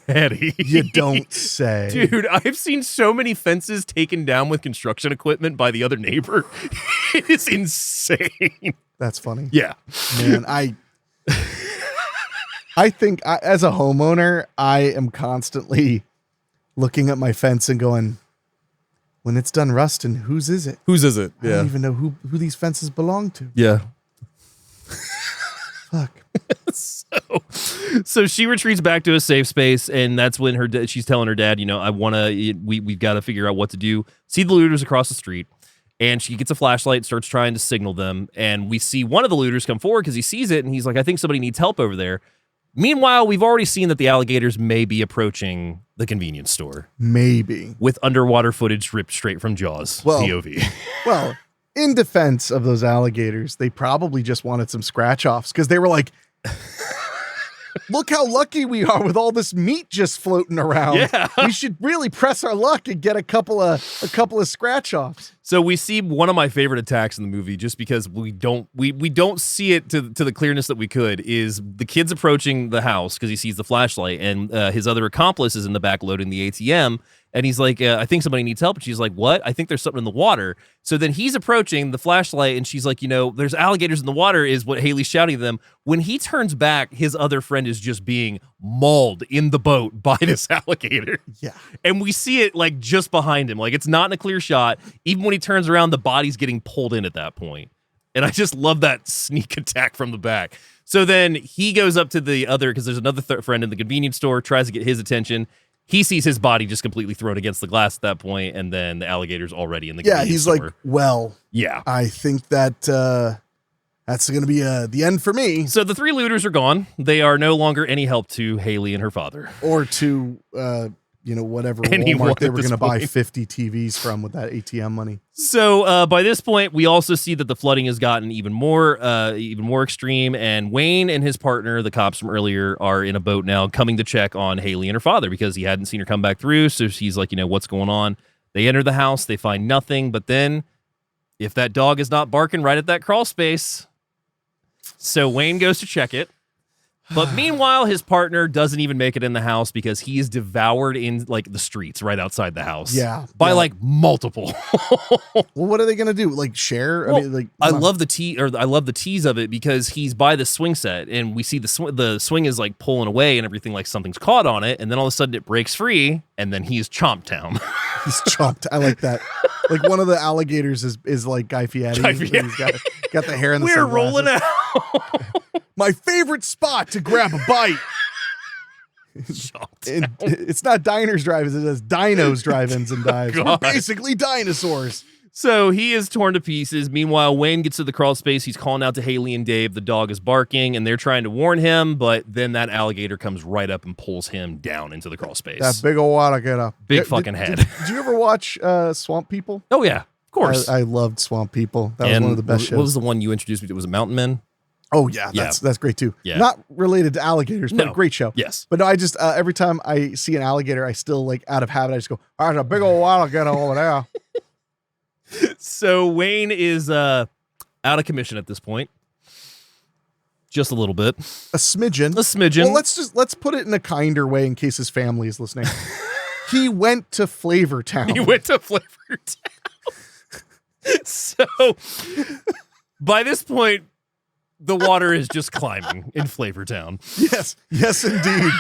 petty. You don't say. Dude, I've seen so many fences taken down with construction equipment by the other neighbor. It is insane. That's funny. Yeah. Man, I think as a homeowner, I am constantly looking at my fence and going, when it's done rusting, whose is it? Whose is it? I don't even know who these fences belong to. Yeah. Fuck. So she retreats back to a safe space, and that's when she's telling her dad, we've got to figure out what to do. See the looters across the street, and she gets a flashlight and starts trying to signal them. And we see one of the looters come forward because he sees it, and he's like, I think somebody needs help over there. Meanwhile, we've already seen that the alligators may be approaching the convenience store. Maybe. With underwater footage ripped straight from Jaws POV. Well, in defense of those alligators, they probably just wanted some scratch-offs because they were like, look how lucky we are with all this meat just floating around. Yeah. We should really press our luck and get a couple of scratch-offs. So we see one of my favorite attacks in the movie, just because we don't see it to the clearness that we could, is the kid's approaching the house because he sees the flashlight, and his other accomplice is in the back loading the ATM. And he's like, I think somebody needs help. And she's like, what? I think there's something in the water. So then he's approaching the flashlight, and she's like, there's alligators in the water is what Haley's shouting to them. When he turns back, his other friend is just being mauled in the boat by this alligator. Yeah. And we see it like just behind him. Like, it's not in a clear shot. Even when he turns around, the body's getting pulled in at that point. And I just love that sneak attack from the back. So then he goes up to the other, because there's another friend in the convenience store, tries to get his attention. He sees his body just completely thrown against the glass at that point, and then the alligator's already in the convenience store. Like, well, yeah, I think that that's going to be the end for me. So the 3 looters are gone. They are no longer any help to Haley and her father. Or to, whatever Anyone Walmart they at were this going to buy point. 50 TVs from with that ATM money. So by this point, we also see that the flooding has gotten even more extreme, and Wayne and his partner, the cops from earlier, are in a boat now coming to check on Haley and her father because he hadn't seen her come back through. So he's like, what's going on? They enter the house. They find nothing. But then if that dog is not barking right at that crawl space, so Wayne goes to check it. But meanwhile, his partner doesn't even make it in the house because he is devoured in like the streets right outside the house. Yeah. By like multiple. Well, what are they going to do? Like share? Well, I mean, like, I love the tease of it because he's by the swing set, and we see the swing is like pulling away and everything, like something's caught on it, and then all of a sudden it breaks free, and then he's Chomp Town. He's chomped. I like that. Like one of the alligators is like Guy Fieri. He's got the hair in the We're sunglasses. rolling out. My favorite spot to grab a bite. It's not diners, drive-ins. It says dinos, drive-ins, and dives. We're basically dinosaurs. So he is torn to pieces. Meanwhile, Wayne gets to the crawl space. He's calling out to Haley and Dave. The dog is barking, and they're trying to warn him, but then that alligator comes right up and pulls him down into the crawl space. That big old alligator. Big fucking head. Did you ever watch Swamp People? Oh, yeah. Of course. I loved Swamp People. That was one of the best shows. What was the one you introduced me to? Was it Mountain Men? Oh, yeah. That's great, too. Yeah. Not related to alligators, but No. a great show. Yes. But no, I just, every time I see an alligator, I still, like, out of habit, I just go, oh, there's a big old alligator over there. So Wayne is out of commission at this point. Just a little bit. A smidgen. A smidgen. Well, let's put it in a kinder way in case his family is listening. He went to Flavor Town. He went to Flavor Town. So by this point, the water is just climbing in Flavor Town. Yes, indeed.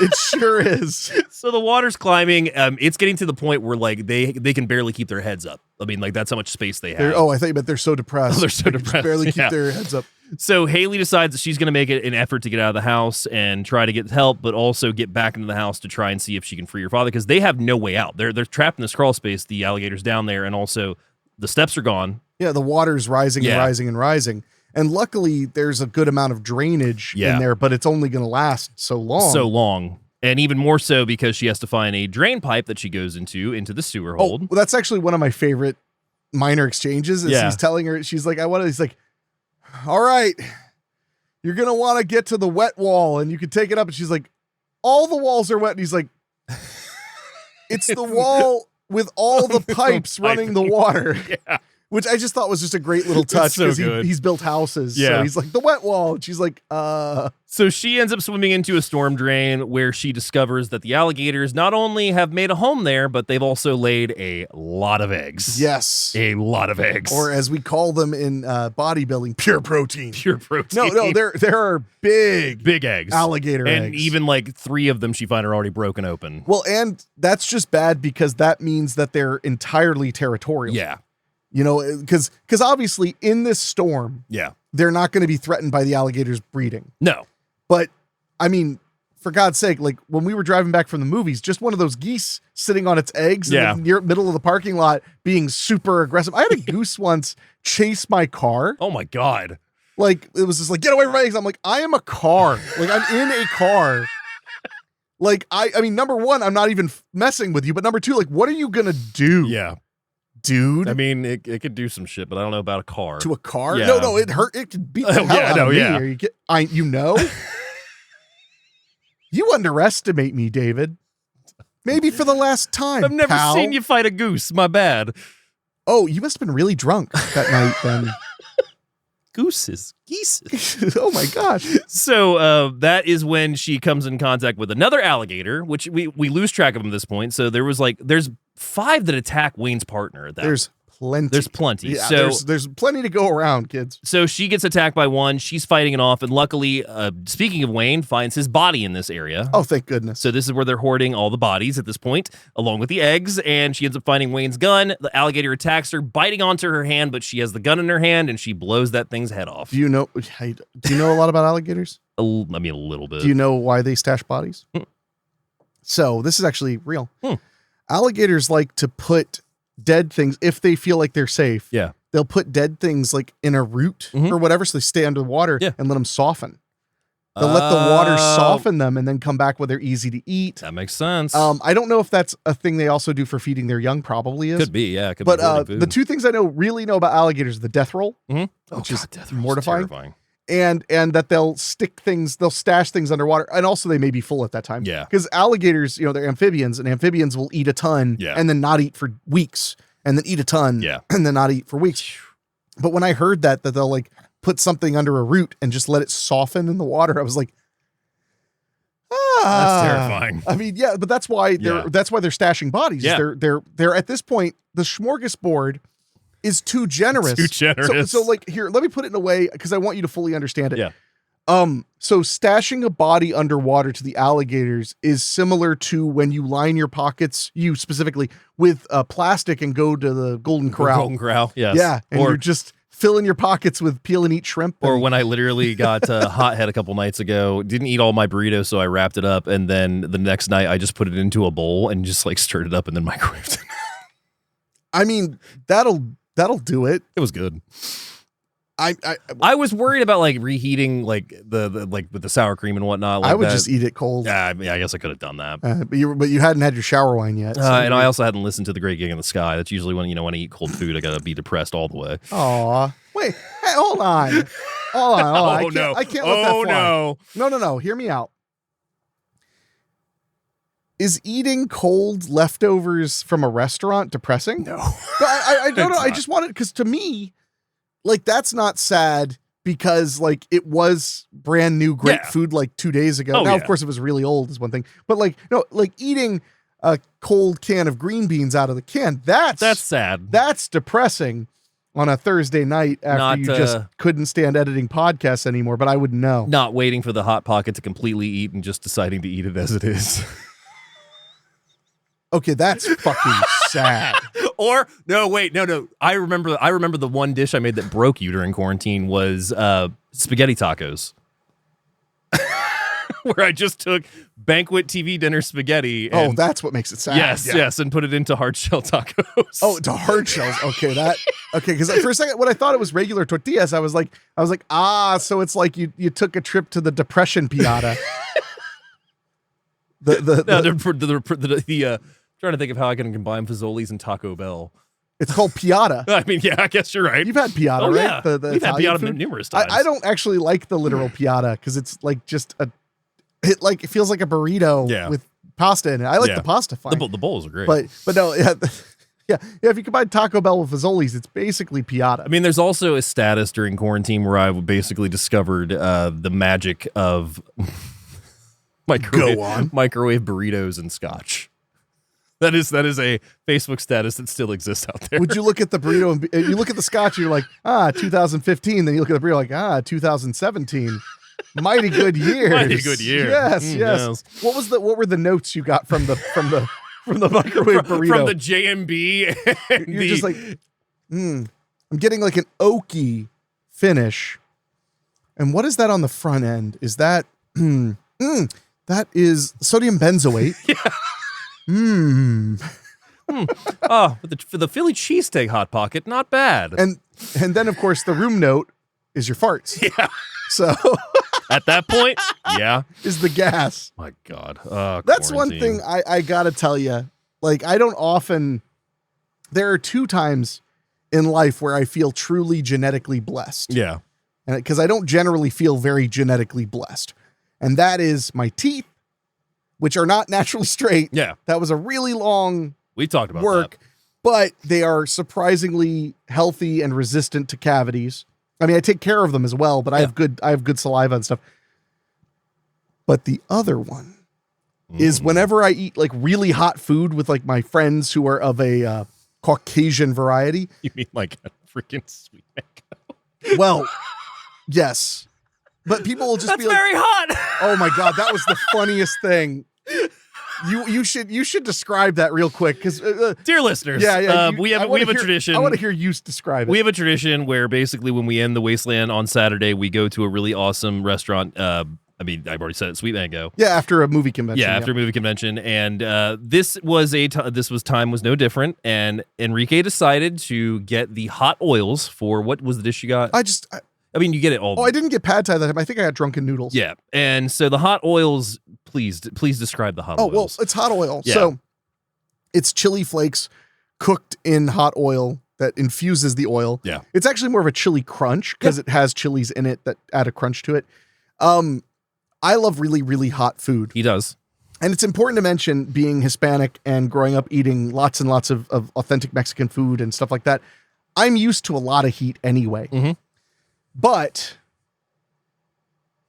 It sure is. So the water's climbing. It's getting to the point where like they can barely keep their heads up. I mean, like that's how much space they have. I thought you meant they're so depressed. Oh, they're so They can just depressed, barely yeah. keep their heads up. So Haley decides that she's going to make it an effort to get out of the house and try to get help, but also get back into the house to try and see if she can free her father because they have no way out. They're trapped in this crawl space. The alligator's down there, and also the steps are gone. Yeah, the water's rising and Yeah. rising and rising. And luckily, there's a good amount of drainage in there, but it's only going to last so long. So long. And even more so because she has to find a drain pipe that she goes into the sewer hold. Oh, well, that's actually one of my favorite minor exchanges is Yeah. he's telling her, he's like, he's like, all right, you're going to want to get to the wet wall and you can take it up. And she's like, all the walls are wet. And he's like, it's the wall with all the pipes running the water. Yeah. Which I just thought was just a great little touch so because good. he's built houses. Yeah. So he's like, the wet wall. And she's like, So she ends up swimming into a storm drain where she discovers that the alligators not only have made a home there, but they've also laid a lot of eggs. yes. A lot of eggs. Or as we call them in bodybuilding, pure protein. pure protein. No, there are big eggs. alligator and eggs. even like 3 of them she find are already broken open. Well, and that's just bad because that means that they're entirely territorial. Yeah. You know, because obviously in this storm, Yeah. they're not going to be threatened by the alligators breeding. No. But I mean, for God's sake, like when we were driving back from the movies, just one of those geese sitting on its eggs Yeah. in the near middle of the parking lot being super aggressive. I had a goose once chase my car. Oh my God. Like it was just like, get away from my eggs. I'm like, I am a car. Like I'm in a car. Like I mean, number one, I'm not even messing with you, but number two, like, what are you gonna do? Yeah. Dude. I mean, it could do some shit, but I don't know about a car. To a car? Yeah. No, it hurt. It could beat the Oh, hell yeah, out no, of me. yeah. You know? You underestimate me, David. Maybe for the last time. I've never pal. seen you fight a goose. My bad. Oh, you must have been really drunk that night then. Gooses. Geese. Oh my gosh. So that is when she comes in contact with another alligator, which we lose track of him at this point. So there's 5 that attack Wayne's partner at that. There's plenty. There's plenty. Yeah, So there's plenty to go around, kids. So she gets attacked by one. She's fighting it off. And luckily, speaking of Wayne, finds his body in this area. Oh, thank goodness. So this is where they're hoarding all the bodies at this point, along with the eggs. And she ends up finding Wayne's gun. The alligator attacks her, biting onto her hand, but she has the gun in her hand and she blows that thing's head off. Do you know a lot about alligators? I mean, a little bit. Do you know why they stash bodies? So this is actually real. Alligators like to put dead things if they feel like they're safe. Yeah. They'll put dead things like in a root or whatever, so they stay underwater Yeah. and let them soften. They'll let the water soften them and then come back when they're easy to eat. That makes sense. I don't know if that's a thing they also do for feeding their young. Probably is. Could be, yeah. Could But be hoarding food. the 2 things I really know about alligators are the death roll, which is death roll's mortifying. terrifying. and that they'll stash things underwater, and also they may be full at that time. Yeah. Because alligators, they're amphibians, and amphibians will eat a ton and then not eat for weeks, and then eat a ton and then not eat for weeks. But when I heard that they'll like put something under a root and just let it soften in the water, I was like, that's terrifying. I mean, yeah, but that's why they're stashing bodies. Yeah. They're at this point, the smorgasbord is too generous. Too generous. So like here, let me put it in a way because I want you to fully understand it. Yeah. So stashing a body underwater to the alligators is similar to when you line your pockets, you specifically, with plastic and go to the Golden Corral. Golden Corral, yes. Yeah, and you're just filling your pockets with peel and eat shrimp. Or when I literally got hothead a couple nights ago, didn't eat all my burritos, so I wrapped it up, and then the next night I just put it into a bowl and just like stirred it up and then microwaved it. I mean, that'll do it. It was good. I was worried about like reheating like the like with the sour cream and whatnot. Like I would that. just eat it cold. Yeah, I guess I could have done that. But you hadn't had your shower wine yet. So And I also hadn't listened to The Great Gig in the Sky. That's usually when when I eat cold food, I gotta be depressed all the way. Aw. Wait, hey, hold on. Hold on. I can't let that fly. No. Hear me out. Is eating cold leftovers from a restaurant depressing? No. I don't know. I just wanted, because to me, like, that's not sad because like it was brand new great food like 2 days ago. Now, of course, it was really old is one thing, but like, no, like eating a cold can of green beans out of the can, that's sad. That's depressing on a Thursday night after you just couldn't stand editing podcasts anymore, but I would know. Not waiting for the Hot Pocket to completely eat and just deciding to eat it as it is. Okay, that's fucking sad. Or no. I remember the one dish I made that broke you during quarantine was spaghetti tacos. Where I just took banquet TV dinner spaghetti. And, that's what makes it sad. Yes, and put it into hard shell tacos. Oh, to hard shells. Okay, because for a second when I thought it was regular tortillas, I was like, so it's like you took a trip to the Depression Piata. Trying to think of how I can combine Fazoli's and Taco Bell. It's called piata. I mean, yeah, I guess you're right. You've had piata, Oh, right? yeah. We've had Italian piata food? numerous times. I don't actually like the literal piata because it's like just it feels like a burrito with pasta in it. I like the pasta fine. The bowls are great. But no, yeah, if you combine Taco Bell with Fazoli's, it's basically piata. I mean, there's also a status during quarantine where I basically discovered the magic of microwave burritos and scotch. That is a Facebook status that still exists out there. Would you look at the burrito and you look at the scotch and you're like, 2015. Then you look at the burrito like, 2017. Mighty good years. Mighty good year. Yes. What were the notes you got from the microwave burrito? From the JMB. You're just like, I'm getting like an oaky finish. And what is that on the front end? Is that that is sodium benzoate. Yeah. For the Philly cheesesteak hot pocket, not bad. And then of course the room note is your farts. Yeah. So at that point, yeah, is the gas. My God. That's quarantine. one thing I gotta tell you. Like I don't often. There are 2 times in life where I feel truly genetically blessed. Yeah. And because I don't generally feel very genetically blessed, and that is my teeth, which are not naturally straight. Yeah. That was a really long We talked about work, that. but they are surprisingly healthy and resistant to cavities. I mean, I take care of them as well, but I have good saliva and stuff. But the other one is whenever I eat like really hot food with like my friends who are of a Caucasian variety. You mean like a freaking sweet mango? Well, yes. But people will just That's be like, very hot. oh my God, that was the funniest thing. You should describe that real quick because dear listeners, we have a tradition. I want to hear you describe it. We have a tradition where basically when we end the Wasteland on Saturday, we go to a really awesome restaurant. I mean, I've already said it, Sweet Mango. Yeah, after a movie convention. Yeah, after a movie convention, and time was no different. And Henrique decided to get the hot oils for what was the dish you got? I mean, you get it all. Oh, I didn't get pad thai that time. I think I got drunken noodles. Yeah, and so the hot oils. Please describe the hot oils. Oh well, it's hot oil. Yeah. So it's chili flakes cooked in hot oil that infuses the oil. Yeah, it's actually more of a chili crunch because it has chilies in it that add a crunch to it. I love really, really hot food. He does. And it's important to mention, being Hispanic and growing up eating lots and lots of authentic Mexican food and stuff like that, I'm used to a lot of heat anyway. Mm-hmm. But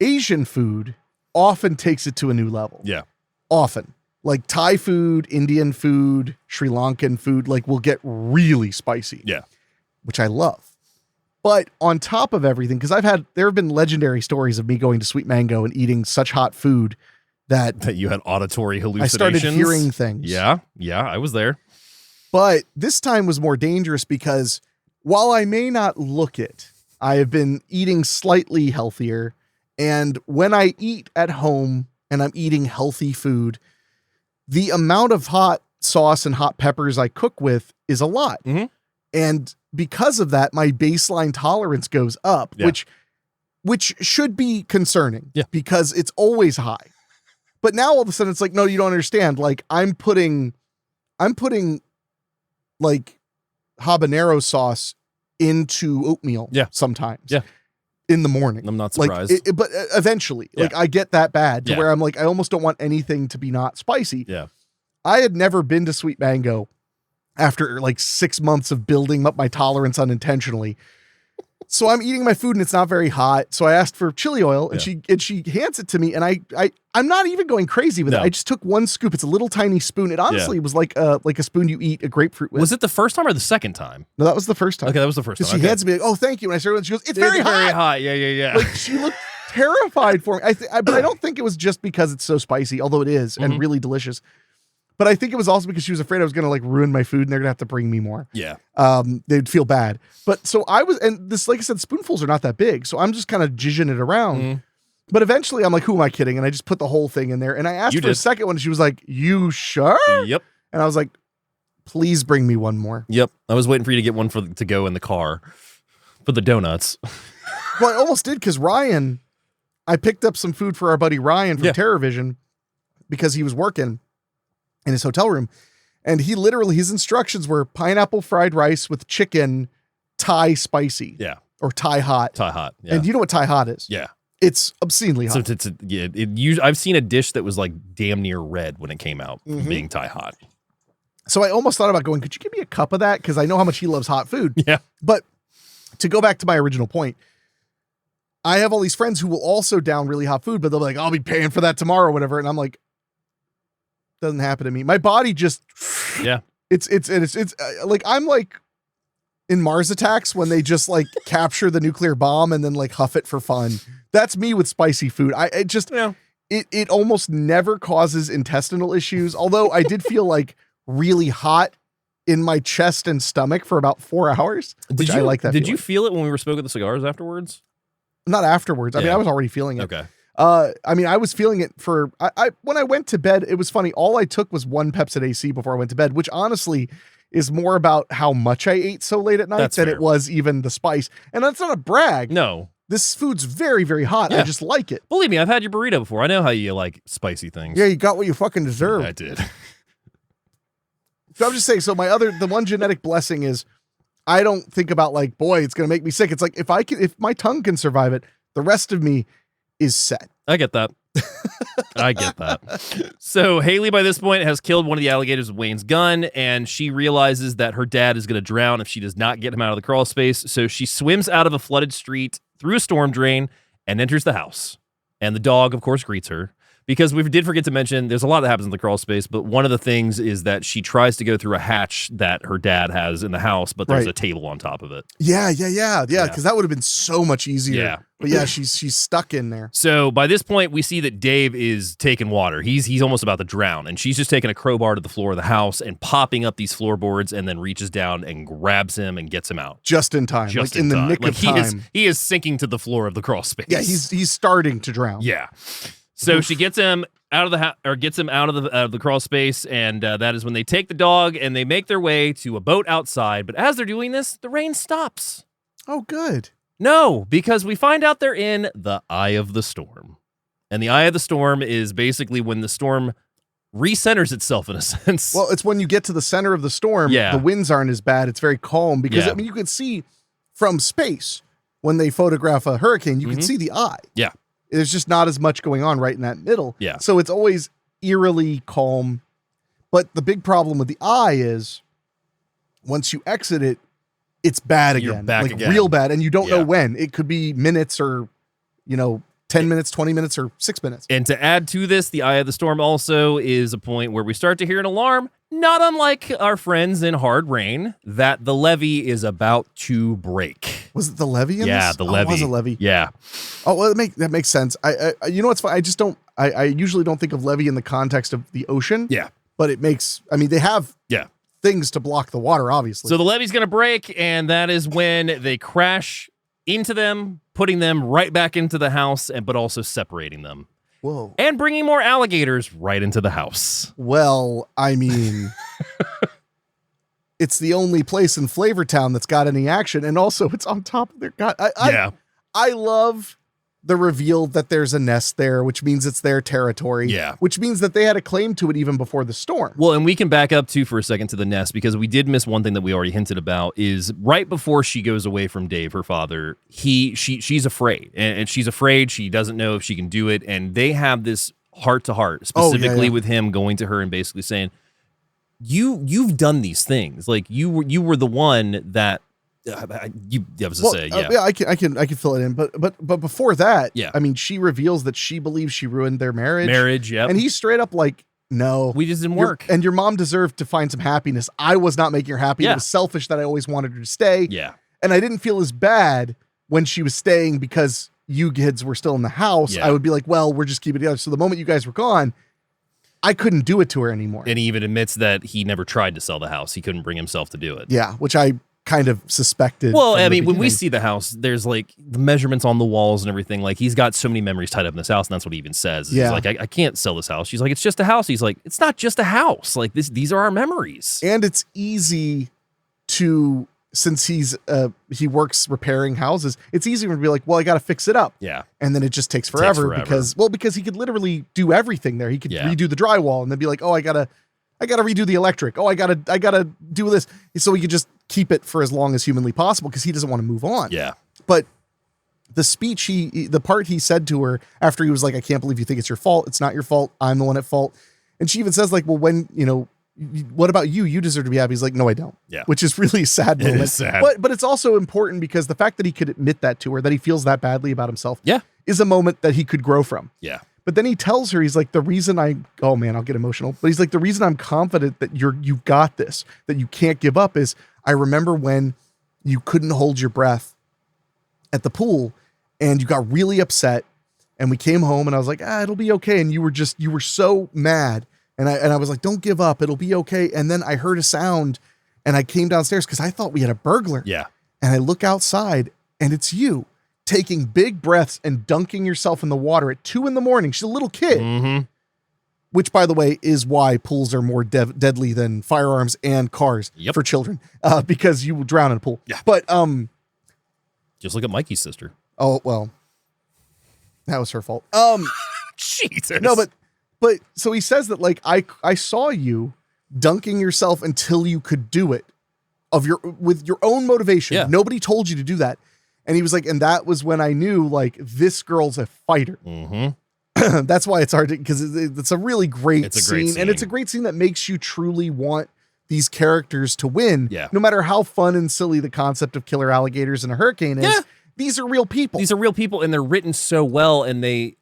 Asian food often takes it to a new level. Yeah. Often. Like Thai food, Indian food, Sri Lankan food, like will get really spicy. Yeah. Which I love. But on top of everything, because there have been legendary stories of me going to Sweet Mango and eating such hot food that you had auditory hallucinations. I started hearing things. Yeah, I was there. But this time was more dangerous because while I may not look it, I have been eating slightly healthier. And when I eat at home and I'm eating healthy food, the amount of hot sauce and hot peppers I cook with is a lot. Mm-hmm. And because of that, my baseline tolerance goes up, which should be concerning because it's always high. But now all of a sudden it's like, no, you don't understand. Like I'm putting like habanero sauce into oatmeal sometimes in the morning. I'm not surprised. Like, but eventually, like I get that bad to where I'm like, I almost don't want anything to be not spicy. Yeah. I had never been to Sweet Mango after like 6 months of building up my tolerance unintentionally. So I'm eating my food and it's not very hot. So I asked for chili oil and she hands it to me and I'm not even going crazy with it. I just took 1 scoop. It's a little tiny spoon. It honestly was like a spoon you eat a grapefruit with. Was it the first time or the second time? No, that was the first time. Okay, that was the first time. She hands me like, oh, thank you. And I started, she goes, it's very hot. Very hot. Yeah. Like she looked terrified for me. But I don't think it was just because it's so spicy, although it is and really delicious. But I think it was also because she was afraid I was going to like ruin my food and they're going to have to bring me more. Yeah. They'd feel bad. But so I was, and this, like I said, spoonfuls are not that big. So I'm just kind of jizzing it around. Mm. But eventually I'm like, who am I kidding? And I just put the whole thing in there. And I asked for a second one and she was like, you sure? Yep. And I was like, please bring me one more. Yep. I was waiting for you to get one to go in the car for the donuts. Well, I almost did because I picked up some food for our buddy Ryan from TerrorVision. because he was working in his hotel room. And his instructions were pineapple fried rice with chicken, Thai spicy. Yeah. Or Thai hot. Thai hot. Yeah. And you know what Thai hot is? Yeah. It's obscenely hot. So I've seen a dish that was like damn near red when it came out, being Thai hot. So I almost thought about going, could you give me a cup of that? Because I know how much he loves hot food. Yeah. But to go back to my original point, I have all these friends who will also down really hot food, but they'll be like, I'll be paying for that tomorrow or whatever. And I'm like, doesn't happen to me. My body just, it's like, I'm like in Mars Attacks when they just like capture the nuclear bomb and then like huff it for fun. That's me with spicy food. It almost never causes intestinal issues. Although I did feel like really hot in my chest and stomach for about 4 hours. I like that. Did you feel it when we were smoking the cigars afterwards? Not afterwards. I mean, I was already feeling it. Okay. I mean, I was feeling it for, when I went to bed, it was funny. All I took was 1 Pepsid AC before I went to bed, which honestly is more about how much I ate so late at night than it was even the spice. And that's not a brag. No. This food's very, very hot. I just like it. Believe me, I've had your burrito before. I know how you like spicy things. Yeah, you got what you fucking deserve. I did. So I'm just saying, the one genetic blessing is I don't think about like, boy, it's going to make me sick. It's like, if my tongue can survive it, the rest of me is set. I get that. I get that. So Haley, by this point, has killed one of the alligators with Wayne's gun, and she realizes that her dad is going to drown if she does not get him out of the crawl space. So she swims out of a flooded street through a storm drain and enters the house. And the dog, of course, greets her. Because we did forget to mention, there's a lot that happens in the crawl space, but one of the things is that she tries to go through a hatch that her dad has in the house, but there's a table on top of it. Yeah. Because that would have been so much easier. Yeah. But yeah, she's stuck in there. So by this point, we see that Dave is taking water. He's almost about to drown, and she's just taking a crowbar to the floor of the house and popping up these floorboards, and then reaches down and grabs him and gets him out. Just in time. Just in the time. nick of time. He is sinking to the floor of the crawl space. Yeah, he's starting to drown. Yeah. So she gets him out of the crawl space, and that is when they take the dog and they make their way to a boat outside. But as they're doing this, the rain stops. Oh, good. No, because we find out they're in the eye of the storm. And the eye of the storm is basically when the storm recenters itself in a sense. Well, it's when you get to the center of the storm, the winds aren't as bad. It's very calm because, I mean, you can see from space when they photograph a hurricane, you can see the eye. Yeah. There's just not as much going on right in that middle. Yeah. So it's always eerily calm. But the big problem with the eye is once you exit it, it's bad again. You're back again. Real bad. And you don't know when. It could be minutes or, 10 minutes, 20 minutes, or 6 minutes. And to add to this, the eye of the storm also is a point where we start to hear an alarm, not unlike our friends in Hard Rain, that the levee is about to break. Was it the levee in this? The levee. It was a levee. Yeah. Oh, well, that makes sense. I you know what's fun? I usually don't think of levee in the context of the ocean. Yeah. But they have things to block the water, obviously. So the levee's going to break, and that is when they crash into them, putting them right back into the house, but also separating them. Whoa. And bringing more alligators right into the house. Well, I mean, it's the only place in Flavortown that's got any action, and also it's on top of their god. I love the reveal that there's a nest there, which means it's their territory. Yeah. Which means that they had a claim to it even before the storm. Well, and we can back up too for a second to the nest, because we did miss one thing that we already hinted about is right before she goes away from Dave, her father, she's afraid. And she's afraid. She doesn't know if she can do it. And they have this heart to heart, specifically with him going to her and basically saying, you've done these things. Like you were the one that I can fill it in, but before that, I mean, she reveals that she believes she ruined their marriage. Yep. And he's straight up like, no, we just didn't work. And your mom deserved to find some happiness. I was not making her happy. It was selfish that I always wanted her to stay. Yeah. And I didn't feel as bad when she was staying because you kids were still in the house. I would be like, well, we're just keeping it together. So the moment you guys were gone, I couldn't do it to her anymore. And he even admits that he never tried to sell the house. He couldn't bring himself to do it. Yeah, which I kind of suspected. Well, I mean, when we see the house, there's like the measurements on the walls and everything. Like he's got so many memories tied up in this house, and that's what he even says. He's like, I can't sell this house. She's like, it's just a house. He's like, it's not just a house. Like these are our memories. And it's easy to since he works repairing houses, it's easier to be like, well, I got to fix it up. Yeah. And then it just takes forever, because he could literally do everything there. He could redo the drywall and then be like, oh, I gotta redo the electric. Oh, I gotta do this. So he could just keep it for as long as humanly possible because he doesn't want to move on. Yeah. But the speech the part he said to her after he was like, I can't believe you think it's your fault. It's not your fault. I'm the one at fault. And she even says like, well, when, what about you? You deserve to be happy. He's like, no, I don't. Yeah. Which is really a sad moment. It is sad. But it's also important because the fact that he could admit that to her, that he feels that badly about himself, is a moment that he could grow from. Yeah. But then he tells her, he's like, the reason oh man, I'll get emotional. But he's like, the reason I'm confident that you've got this, that you can't give up is I remember when you couldn't hold your breath at the pool and you got really upset and we came home and I was like, it'll be okay. And you were so mad. And I was like, don't give up. It'll be okay. And then I heard a sound and I came downstairs because I thought we had a burglar. Yeah. And I look outside and it's you taking big breaths and dunking yourself in the water at 2 a.m. She's a little kid, which by the way, is why pools are more deadly than firearms and cars for children, because you will drown in a pool. Yeah. But, just look at Mikey's sister. Oh, well, that was her fault. Jesus. No, but so he says that like, I saw you dunking yourself until you could do it with your own motivation. Yeah. Nobody told you to do that. And he was like, and that was when I knew like this girl's a fighter. That's why it's hard to, because it's a really great scene. And it's a great scene that makes you truly want these characters to win. Yeah. No matter how fun and silly the concept of killer alligators in a hurricane is. Yeah. These are real people. These are real people, and they're written so well, and they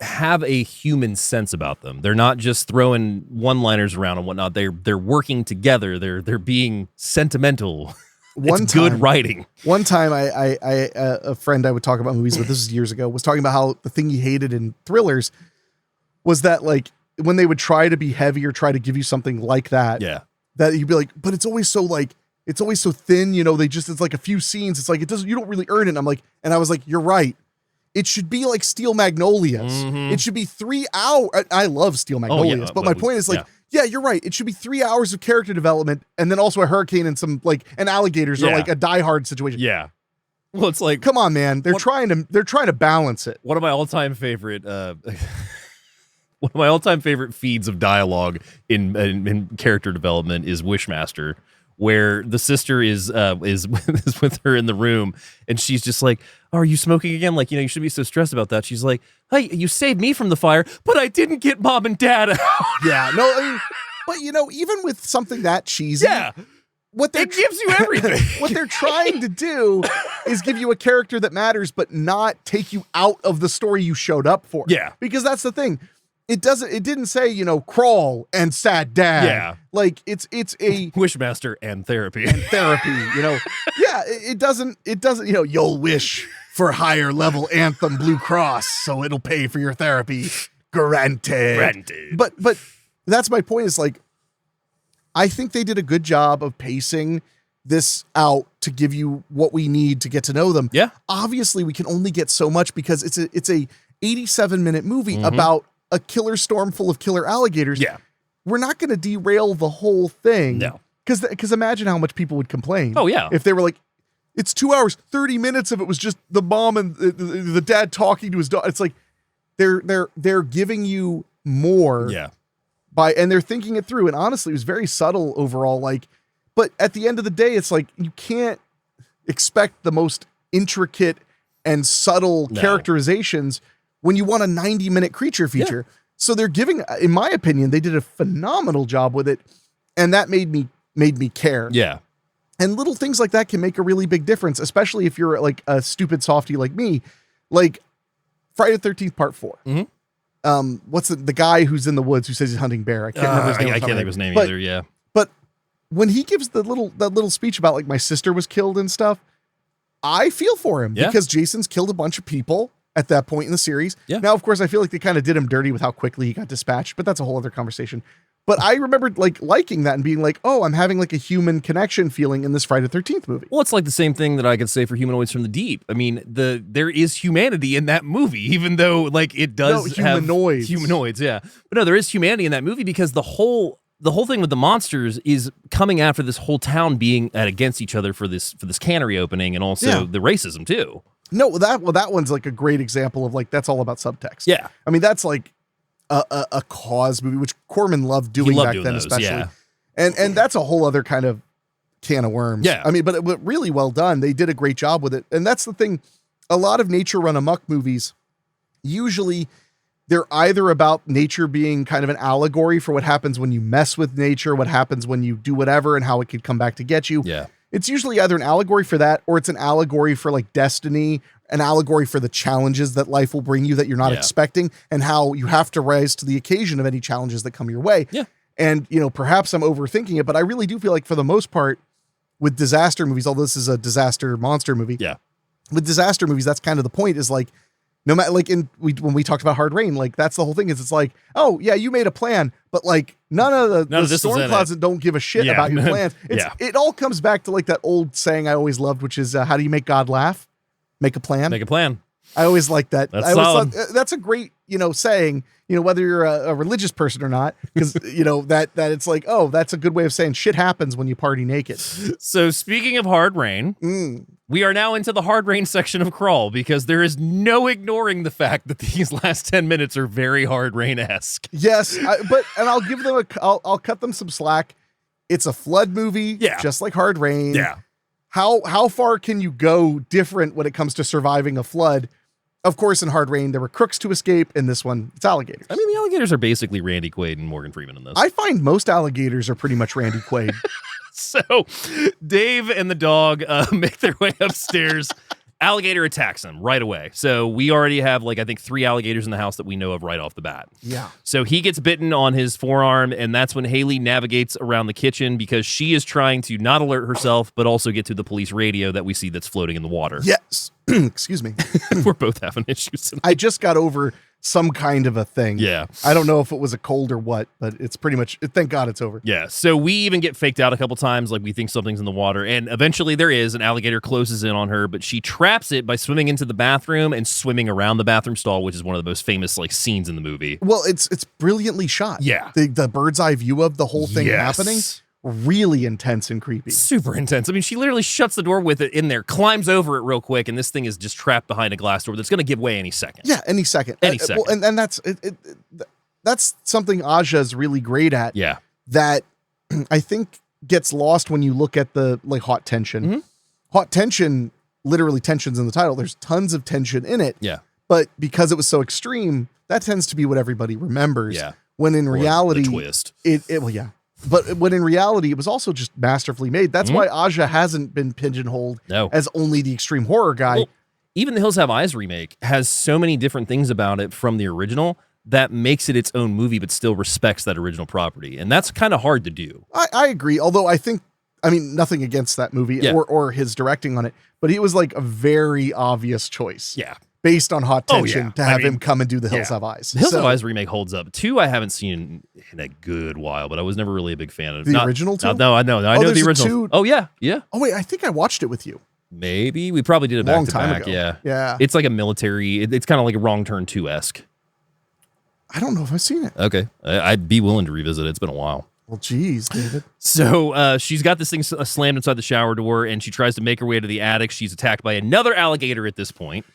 have a human sense about them. They're not just throwing one-liners around and whatnot. They're working together. They're being sentimental. It's good writing. One time, a friend I would talk about movies with, this was years ago, was talking about how the thing he hated in thrillers was that like when they would try to be heavy or try to give you something like that, that you'd be like, but it's always so like, it's always so thin, it's like a few scenes. It's like, you don't really earn it. And I'm like, and I was like, you're right. It should be like Steel Magnolias. It should be 3 hours. I love Steel Magnolias, but my point is like, yeah, you're right. It should be 3 hours of character development and then also a hurricane and some like an alligators or like a Die Hard situation. Yeah. Well, it's like, come on, man. They're trying to balance it. One of my all-time favorite feeds of dialogue in character development is Wishmaster, where the sister is with her in the room and she's just like, oh, are you smoking again? Like, you shouldn't be so stressed about that. She's like, hey, you saved me from the fire, but I didn't get mom and dad out. Yeah, no, I mean, but even with something that cheesy, it gives you everything. What they're trying to do is give you a character that matters, but not take you out of the story you showed up for. Yeah. Because that's the thing. It didn't say, crawl and sad dad. Yeah. Like it's a Wishmaster and therapy. Yeah, it doesn't, you'll wish for higher level Anthem Blue Cross, so it'll pay for your therapy. Granted. But that's my point is like, I think they did a good job of pacing this out to give you what we need to get to know them. Yeah. Obviously we can only get so much because it's a 87-minute movie about a killer storm full of killer alligators. Yeah. We're not going to derail the whole thing. No. Because imagine how much people would complain. Oh, yeah. If they were like, it's 2 hours, 30 minutes of it was just the mom and the dad talking to his daughter. It's like they're giving you more. Yeah. And they're thinking it through. And honestly, it was very subtle overall. But at the end of the day, it's like you can't expect the most intricate and subtle characterizations when you want a 90-minute creature feature. Yeah. So they're giving, in my opinion, they did a phenomenal job with it. And that made me care. Yeah. And little things like that can make a really big difference, especially if you're like a stupid softie like me. Like Friday the 13th Part 4. What's the guy who's in the woods who says he's hunting bear? I can't remember his name. I can't think of his name either. Yeah. But when he gives that little speech about like my sister was killed and stuff, I feel for him because Jason's killed a bunch of people at that point in the series. Yeah. Now, of course, I feel like they kind of did him dirty with how quickly he got dispatched, but that's a whole other conversation. But I remember liking that and being like, oh, I'm having like a human connection feeling in this Friday the 13th movie. Well, it's like the same thing that I could say for Humanoids from the Deep. I mean, there is humanity in that movie, even though like it does have humanoids. Yeah. But no, there is humanity in that movie because the whole the whole thing with the monsters is coming after this whole town being against each other for this cannery opening, and also the racism too. No, that one's like a great example of like that's all about subtext. Yeah, I mean that's like a cause movie, which Corman loved doing back then, those, especially. yeah. And that's a whole other kind of can of worms. Yeah, I mean, but really well done. They did a great job with it, and that's the thing. A lot of nature run amok movies, usually they're either about nature being kind of an allegory for what happens when you mess with nature, what happens when you do whatever, and how it could come back to get you. Yeah. It's usually either an allegory for that, or it's an allegory for like destiny, an allegory for the challenges that life will bring you that you're not expecting, and how you have to rise to the occasion of any challenges that come your way. Yeah. And, you know, perhaps I'm overthinking it, but I really do feel like for the most part with disaster movies, although this is a disaster monster movie. Yeah. With disaster movies, that's kind of the point, is like, no matter, like when we talked about Hard Rain, like that's the whole thing, is it's like, oh yeah, you made a plan, but like none of the storm clouds that don't give a shit about your plans. It all comes back to like that old saying I always loved, which is how do you make God laugh? Make a plan. Make a plan. I always like that. That's I always solid. thought, that's a great, saying, whether you're a religious person or not, because that it's like, oh, that's a good way of saying shit happens when you party naked. So speaking of Hard Rain, we are now into the Hard Rain section of Crawl, because there is no ignoring the fact that these last 10 minutes are very Hard Rain-esque. Yes, and I'll give them I'll cut them some slack. It's a flood movie, just like Hard Rain. Yeah. How far can you go different when it comes to surviving a flood? Of course, in Hard Rain, there were crooks to escape. In this one, it's alligators. I mean, the alligators are basically Randy Quaid and Morgan Freeman in this. I find most alligators are pretty much Randy Quaid. So Dave and the dog make their way upstairs. Alligator attacks them right away. So we already have, I think 3 alligators in the house that we know of right off the bat. Yeah. So he gets bitten on his forearm, and that's when Haley navigates around the kitchen, because she is trying to not alert herself, but also get to the police radio that we see that's floating in the water. Yes. Excuse me. We're both having issues tonight. I just got over some kind of a thing. Yeah. I don't know if it was a cold or what, but it's pretty much, thank God it's over. Yeah. So we even get faked out a couple times, like we think something's in the water, and eventually there is. An alligator closes in on her, but she traps it by swimming into the bathroom and swimming around the bathroom stall, which is one of the most famous scenes in the movie. Well, it's brilliantly shot. Yeah. The bird's eye view of the whole thing happening. Really intense and creepy. Super intense. I mean, she literally shuts the door with it in there, climbs over it real quick, and this thing is just trapped behind a glass door that's going to give way any second. Yeah, any second. Second. Well, and that's that's something Aja is really great at. Yeah. That I think gets lost when you look at the hot tension. Mm-hmm. Hot tension, literally tension's in the title. There's tons of tension in it. Yeah. But because it was so extreme, that tends to be what everybody remembers. Yeah. When in reality, the twist. Well, yeah. But when in reality, it was also just masterfully made. That's why Aja hasn't been pigeonholed as only the extreme horror guy. Well, even the Hills Have Eyes remake has so many different things about it from the original that makes it its own movie, but still respects that original property. And that's kind of hard to do. I agree. Although I think, nothing against that movie or his directing on it, but he was like a very obvious choice. Yeah. Based on hot tension to have him come and do the Hills Have Eyes. The Hills Have Eyes remake holds up. 2 I haven't seen in a good while, but I was never really a big fan of the original 2. No, I know the original. Oh yeah. Oh wait, I think I watched it with you. Maybe we probably did it Long back to time back. ago. Yeah. It's like a military. It's kind of like a Wrong Turn 2-esque. I don't know if I've seen it. Okay, I'd be willing to revisit it. It's been a while. Well, geez, David. So she's got this thing slammed inside the shower door, and she tries to make her way to the attic. She's attacked by another alligator at this point,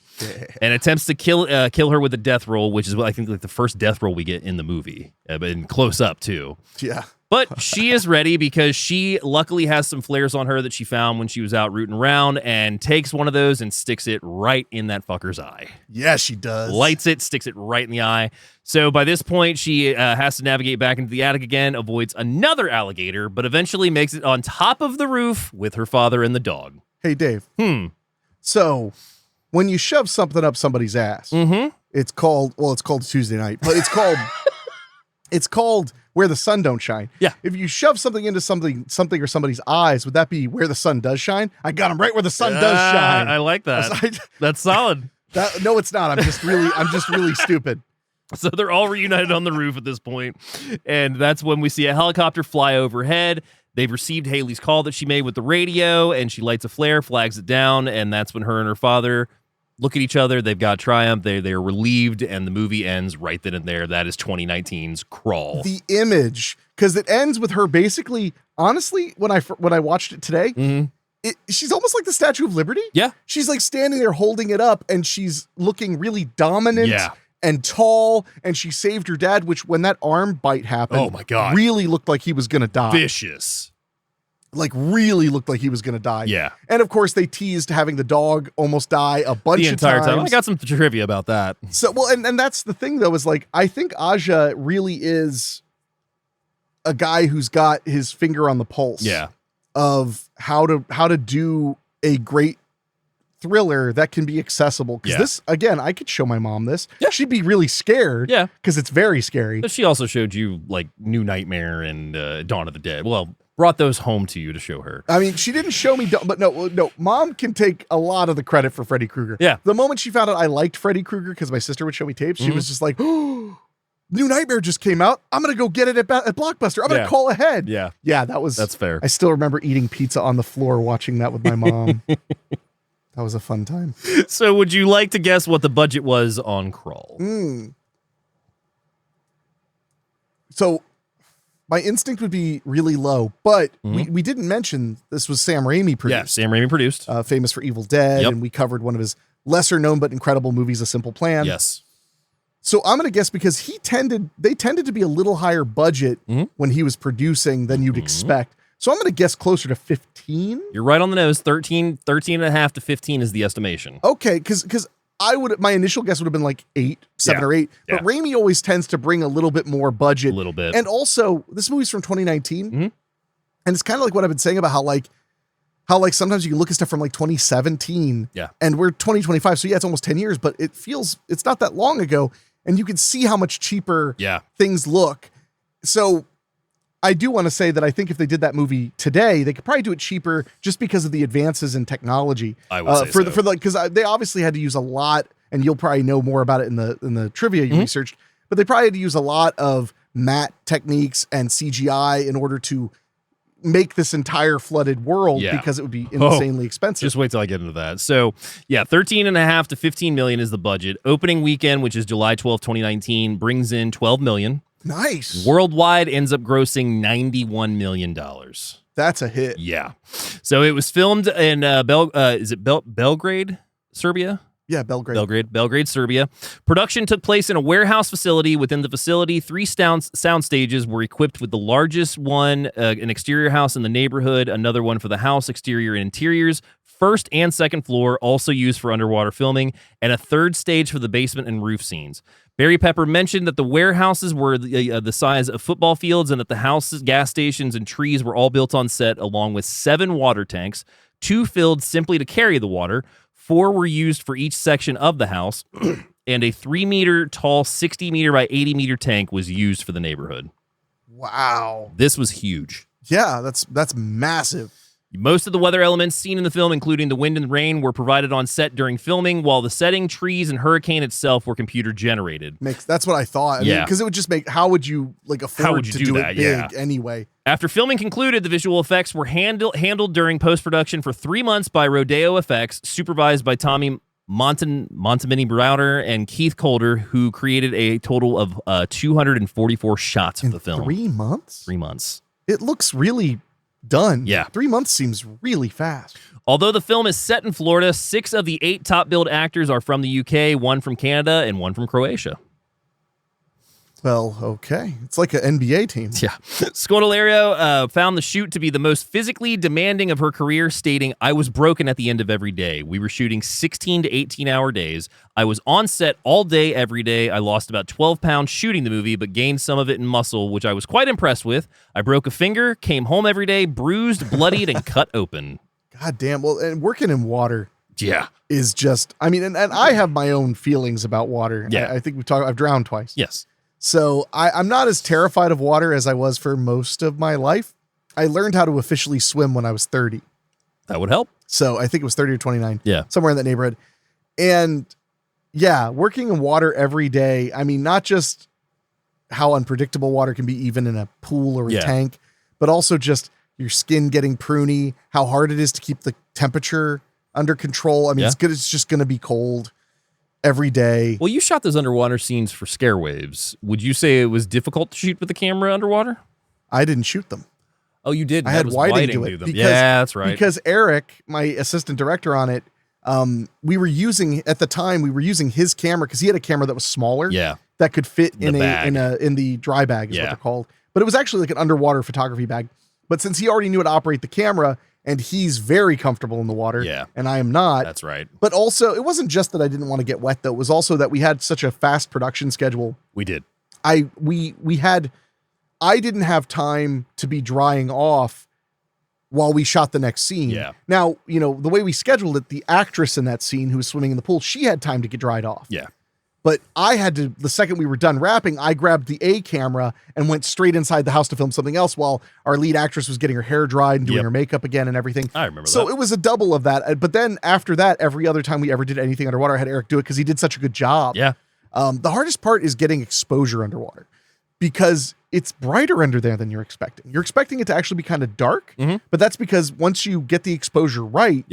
and attempts to kill her with a death roll, which is what I think the first death roll we get in the movie, but in close up too. Yeah. But she is ready, because she luckily has some flares on her that she found when she was out rooting around, and takes one of those and sticks it right in that fucker's eye. Yeah, she does. Lights it, sticks it right in the eye. So by this point, she has to navigate back into the attic again, avoids another alligator, but eventually makes it on top of the roof with her father and the dog. Hey, Dave. So when you shove something up somebody's ass, it's called Tuesday night, but it's called Where the Sun Don't Shine. Yeah. If you shove something into something or somebody's eyes, would that be Where the Sun Does Shine? I got him right where the sun does shine. I like that. That's solid. No, it's not. I'm just really stupid. So they're all reunited on the roof at this point, and that's when we see a helicopter fly overhead. They've received Haley's call that she made with the radio, and she lights a flare, flags it down, and that's when her and her father look at each other. They've got triumph. They're relieved, and the movie ends right then and there. That is 2019's Crawl. The image, because it ends with her basically, honestly, when I watched it today, she's almost like the Statue of Liberty. Yeah. She's like standing there holding it up, and she's looking really dominant and tall, and she saved her dad, which when that arm bite happened, oh my God, really looked like he was going to die. Vicious. Like really looked like he was going to die. Yeah. And of course they teased having the dog almost die a bunch The of entire times. time. I got some trivia about that. So, well, and that's the thing though, is like, I think Aja really is a guy who's got his finger on the pulse. Yeah. Of how to do a great thriller that can be accessible. Because this, again, I could show my mom this. Yeah. She'd be really scared. Yeah. Because it's very scary. But she also showed you like New Nightmare and Dawn of the Dead. Well, brought those home to you to show her. I mean, she didn't show me, but no, mom can take a lot of the credit for Freddy Krueger. Yeah. The moment she found out I liked Freddy Krueger, because my sister would show me tapes, she was just like, oh, New Nightmare just came out. I'm going to go get it at Blockbuster. I'm going to call ahead. Yeah. Yeah, that's fair. I still remember eating pizza on the floor watching that with my mom. That was a fun time. So would you like to guess what the budget was on Crawl? So my instinct would be really low, but we didn't mention this was Sam Raimi produced. Yeah, Sam Raimi produced. Famous for Evil Dead, and we covered one of his lesser known but incredible movies, A Simple Plan. Yes. So I'm going to guess because they tended to be a little higher budget when he was producing than you'd expect. So I'm going to guess closer to 15. You're right on the nose. 13 and a half to 15 is the estimation. Okay, because my initial guess would have been like 7 or 8. But Raimi always tends to bring a little bit more budget. A little bit. And also, this movie's from 2019. And it's kind of like what I've been saying about how sometimes you can look at stuff from like 2017. Yeah. And we're 2025. So yeah, it's almost 10 years, but it's not that long ago. And you can see how much cheaper things look. So I do want to say that I think if they did that movie today, they could probably do it cheaper just because of the advances in technology. I would say because they obviously had to use a lot, and you'll probably know more about it in the trivia you researched. But they probably had to use a lot of matte techniques and CGI in order to make this entire flooded world because it would be insanely expensive. Just wait till I get into that. So yeah, 13 and a half to 15 million is the budget. Opening weekend, which is July 12th, 2019, brings in 12 million. Nice. Worldwide ends up grossing $91 million. That's a hit. Yeah. So it was filmed in Belgrade, Serbia? Yeah, Belgrade, Serbia. Production took place in a warehouse facility. Within the facility, 3 sound stages were equipped with the largest one, an exterior house in the neighborhood, another one for the house, exterior and interiors, first and second floor, also used for underwater filming, and a third stage for the basement and roof scenes. Barry Pepper mentioned that the warehouses were the size of football fields and that the houses, gas stations, and trees were all built on set, along with 7 water tanks, 2 filled simply to carry the water, 4 were used for each section of the house, and a 3-meter tall, 60-meter by 80-meter tank was used for the neighborhood. Wow. This was huge. Yeah, that's massive. Most of the weather elements seen in the film, including the wind and rain, were provided on set during filming, while the setting, trees, and hurricane itself were computer generated. That's what I thought. I mean, because it would just make, how would you afford to do it big anyway? After filming concluded, the visual effects were handled during post-production for 3 months by Rodeo Effects, supervised by Tommy Montemini Browder and Keith Calder, who created a total of 244 shots of the film. 3 months? 3 months. It looks really done. Yeah. 3 months seems really fast. Although the film is set in Florida, 6 of the 8 top-billed actors are from the UK, 1 from Canada, and 1 from Croatia. Well, okay. It's like an NBA team. Yeah. Scodelario found the shoot to be the most physically demanding of her career, stating, "I was broken at the end of every day. We were shooting 16 to 18-hour days. I was on set all day, every day. I lost about 12 pounds shooting the movie, but gained some of it in muscle, which I was quite impressed with. I broke a finger, came home every day, bruised, bloodied, and cut open." God damn. Well, and working in water is just, I mean, and I have my own feelings about water. Yeah. I think I've drowned twice. Yes. So I'm not as terrified of water as I was for most of my life. I learned how to officially swim when I was 30. That would help. So I think it was 30 or 29. Yeah. Somewhere in that neighborhood. And yeah, working in water every day. I mean, not just how unpredictable water can be even in a pool or a tank, but also just your skin getting pruny, how hard it is to keep the temperature under control. I mean, it's good. It's just going to be cold every day. Well, you shot those underwater scenes for scare waves. Would you say it was difficult to shoot with the camera underwater? I didn't shoot them. Oh, you did? I had Whiting do it. Because, yeah, that's right. Because Eric, my assistant director on it, we were using his camera because he had a camera that was smaller. Yeah. That could fit in the the dry bag is what they're called. But it was actually like an underwater photography bag. But since he already knew how to operate the camera and he's very comfortable in the water, and I am not. That's right. But also, it wasn't just that I didn't want to get wet though. It was also that we had such a fast production schedule. We did. I didn't have time to be drying off while we shot the next scene. Yeah. Now, you know, the way we scheduled it, the actress in that scene who was swimming in the pool, she had time to get dried off. Yeah. But I had to, the second we were done wrapping, I grabbed the A camera and went straight inside the house to film something else while our lead actress was getting her hair dried and doing her makeup again and everything. I remember that. So it was a double of that. But then after that, every other time we ever did anything underwater, I had Eric do it because he did such a good job. Yeah. The hardest part is getting exposure underwater because it's brighter under there than you're expecting. You're expecting it to actually be kind of dark, but that's because once you get the exposure right,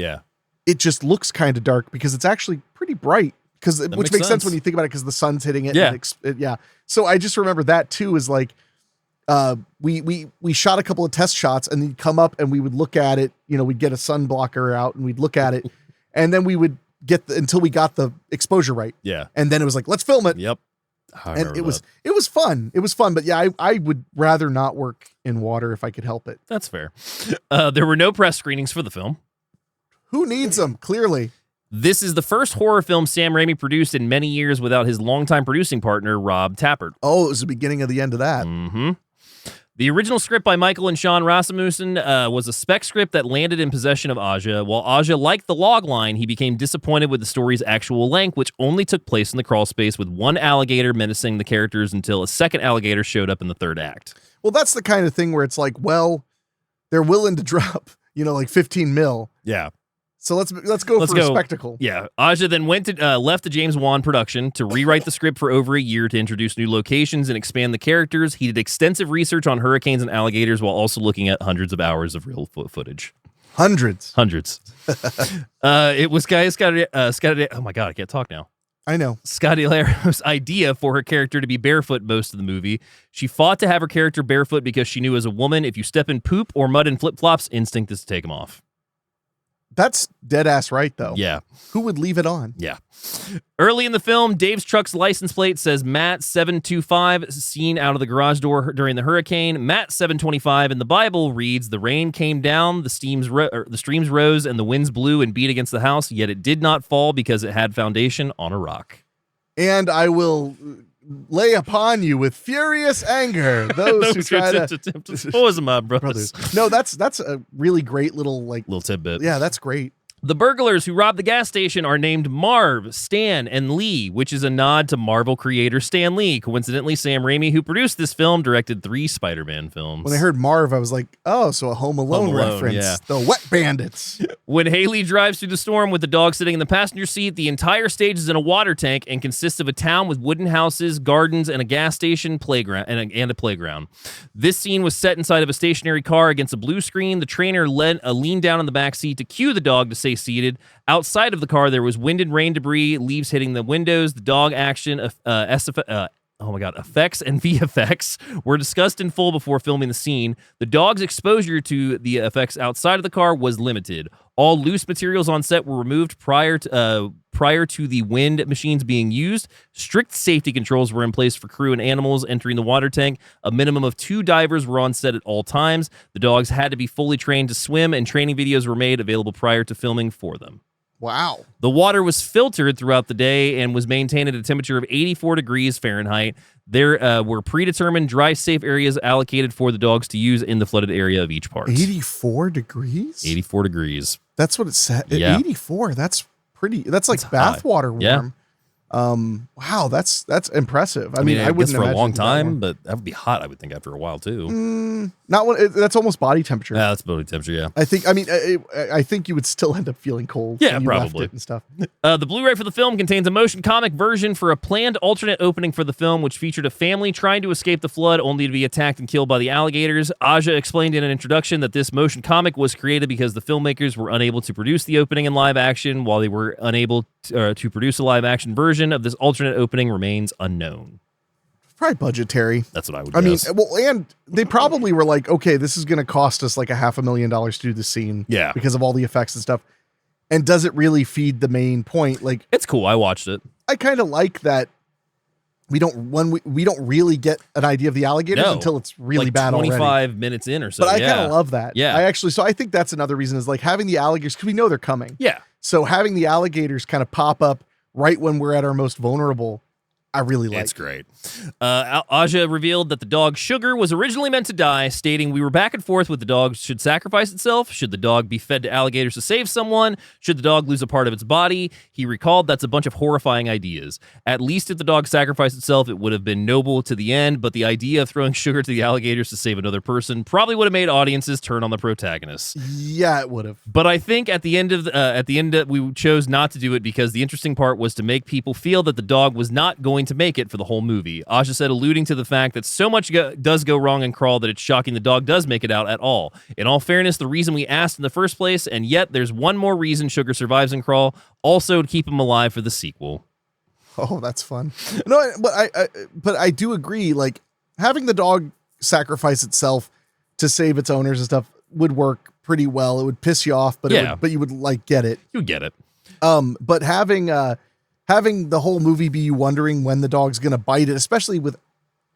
it just looks kind of dark because it's actually pretty bright. Which makes sense when you think about it because the sun's hitting it. Yeah. So I just remember that too is like we shot a couple of test shots and then come up and we would look at it. You know, we'd get a sun blocker out and we'd look at it and then we would until we got the exposure right. Yeah. And then it was like, let's film it. Yep. And it was fun. It was fun. But yeah, I would rather not work in water if I could help it. That's fair. There were no press screenings for the film. Who needs them? Clearly. This is the first horror film Sam Raimi produced in many years without his longtime producing partner, Rob Tappert. Oh, it was the beginning of the end of that. Mm-hmm. The original script by Michael and Sean Rasmussen was a spec script that landed in possession of Aja. While Aja liked the log line, he became disappointed with the story's actual length, which only took place in the crawl space with one alligator menacing the characters until a second alligator showed up in the third act. Well, that's the kind of thing where it's like, well, they're willing to drop, like 15 mil. Yeah. So let's go for a spectacle. Yeah. Aja then left the James Wan production to rewrite the script for over a year to introduce new locations and expand the characters. He did extensive research on hurricanes and alligators while also looking at hundreds of hours of real footage. Hundreds. It was Scott. Oh my God, I can't talk now. I know. Scodelario's idea for her character to be barefoot most of the movie. She fought to have her character barefoot because she knew as a woman, if you step in poop or mud and flip-flops, instinct is to take them off. That's dead ass right, though. Yeah. Who would leave it on? Yeah. Early in the film, Dave's truck's license plate says Matt 725, seen out of the garage door during the hurricane. Matt 725 in the Bible reads, "The rain came down, the streams rose, and the winds blew and beat against the house, yet it did not fall because it had foundation on a rock. And I will lay upon you with furious anger those who try to poison my brothers." No, that's a really great little tidbit. Yeah, that's great. The burglars who robbed the gas station are named Marv, Stan, and Lee, which is a nod to Marvel creator Stan Lee. Coincidentally, Sam Raimi, who produced this film, directed 3 Spider-Man films. When I heard Marv, I was like, oh, so a Home Alone reference. Yeah. The Wet Bandits. When Haley drives through the storm with the dog sitting in the passenger seat, the entire stage is in a water tank and consists of a town with wooden houses, gardens, and a gas station, playground, and a playground. This scene was set inside of a stationary car against a blue screen. The trainer leaned down in the back seat to cue the dog to stay seated. Outside of the car, there was wind and rain debris, leaves hitting the windows. The dog action, effects and VFX were discussed in full before filming the scene. The dog's exposure to the effects outside of the car was limited. All loose materials on set were removed prior to the wind machines being used. Strict safety controls were in place for crew and animals entering the water tank. A minimum of 2 divers were on set at all times. The dogs had to be fully trained to swim, and training videos were made available prior to filming for them. Wow. The water was filtered throughout the day and was maintained at a temperature of 84 degrees Fahrenheit. There were predetermined dry safe areas allocated for the dogs to use in the flooded area of each part. 84 degrees? 84 degrees. That's what it said. Yeah. 84. That's pretty. That's like bathwater warm. Yeah. Wow, that's impressive. I mean, I guess wouldn't for a imagine long it that time, long. but that would be hot, I would think, after a while, too. Not when that's almost body temperature. Yeah, that's body temperature, yeah. I think. I mean, I think you would still end up feeling cold. Yeah, when you left probably. it and stuff. The Blu-ray for the film contains a motion comic version for a planned alternate opening for the film, which featured a family trying to escape the flood only to be attacked and killed by the alligators. Aja explained in an introduction that this motion comic was created because the filmmakers were unable to produce the opening in live action. While they were unable to produce a live action version of this alternate opening remains unknown. Probably budgetary. That's what I would I guess. mean, well, and they probably were like, okay, this is going to cost us like $500,000 to do the scene. Yeah. Because of all the effects and stuff. And does it really feed the main point? Like, it's cool. I watched it. I kind of like that we don't really get an idea of the alligators until it's really like bad 25 already. minutes in or so. But I kind of love that. Yeah. So I think that's another reason is like having the alligators, because we know they're coming. Yeah. So having the alligators kind of pop up right when we're at our most vulnerable, I really like. It's great. Aja revealed that the dog Sugar was originally meant to die, stating, "We were back and forth with the dog should sacrifice itself. Should the dog be fed to alligators to save someone? Should the dog lose a part of its body?" He recalled, "That's a bunch of horrifying ideas. At least if the dog sacrificed itself, it would have been noble to the end, but the idea of throwing Sugar to the alligators to save another person probably would have made audiences turn on the protagonist." Yeah, it would have. But I think at the end we chose not to do it because the interesting part was to make people feel that the dog was not going to make it for the whole movie. Aja said, alluding to the fact that so much does go wrong in Crawl that it's shocking the dog does make it out at all. In all fairness, the reason we asked in the first place, and yet there's one more reason Sugar survives in Crawl, also to keep him alive for the sequel. Oh, that's fun. No, but I do agree. Like having the dog sacrifice itself to save its owners and stuff would work pretty well. It would piss you off, but you would like get it. You get it. But having the whole movie be you wondering when the dog's gonna bite it, especially with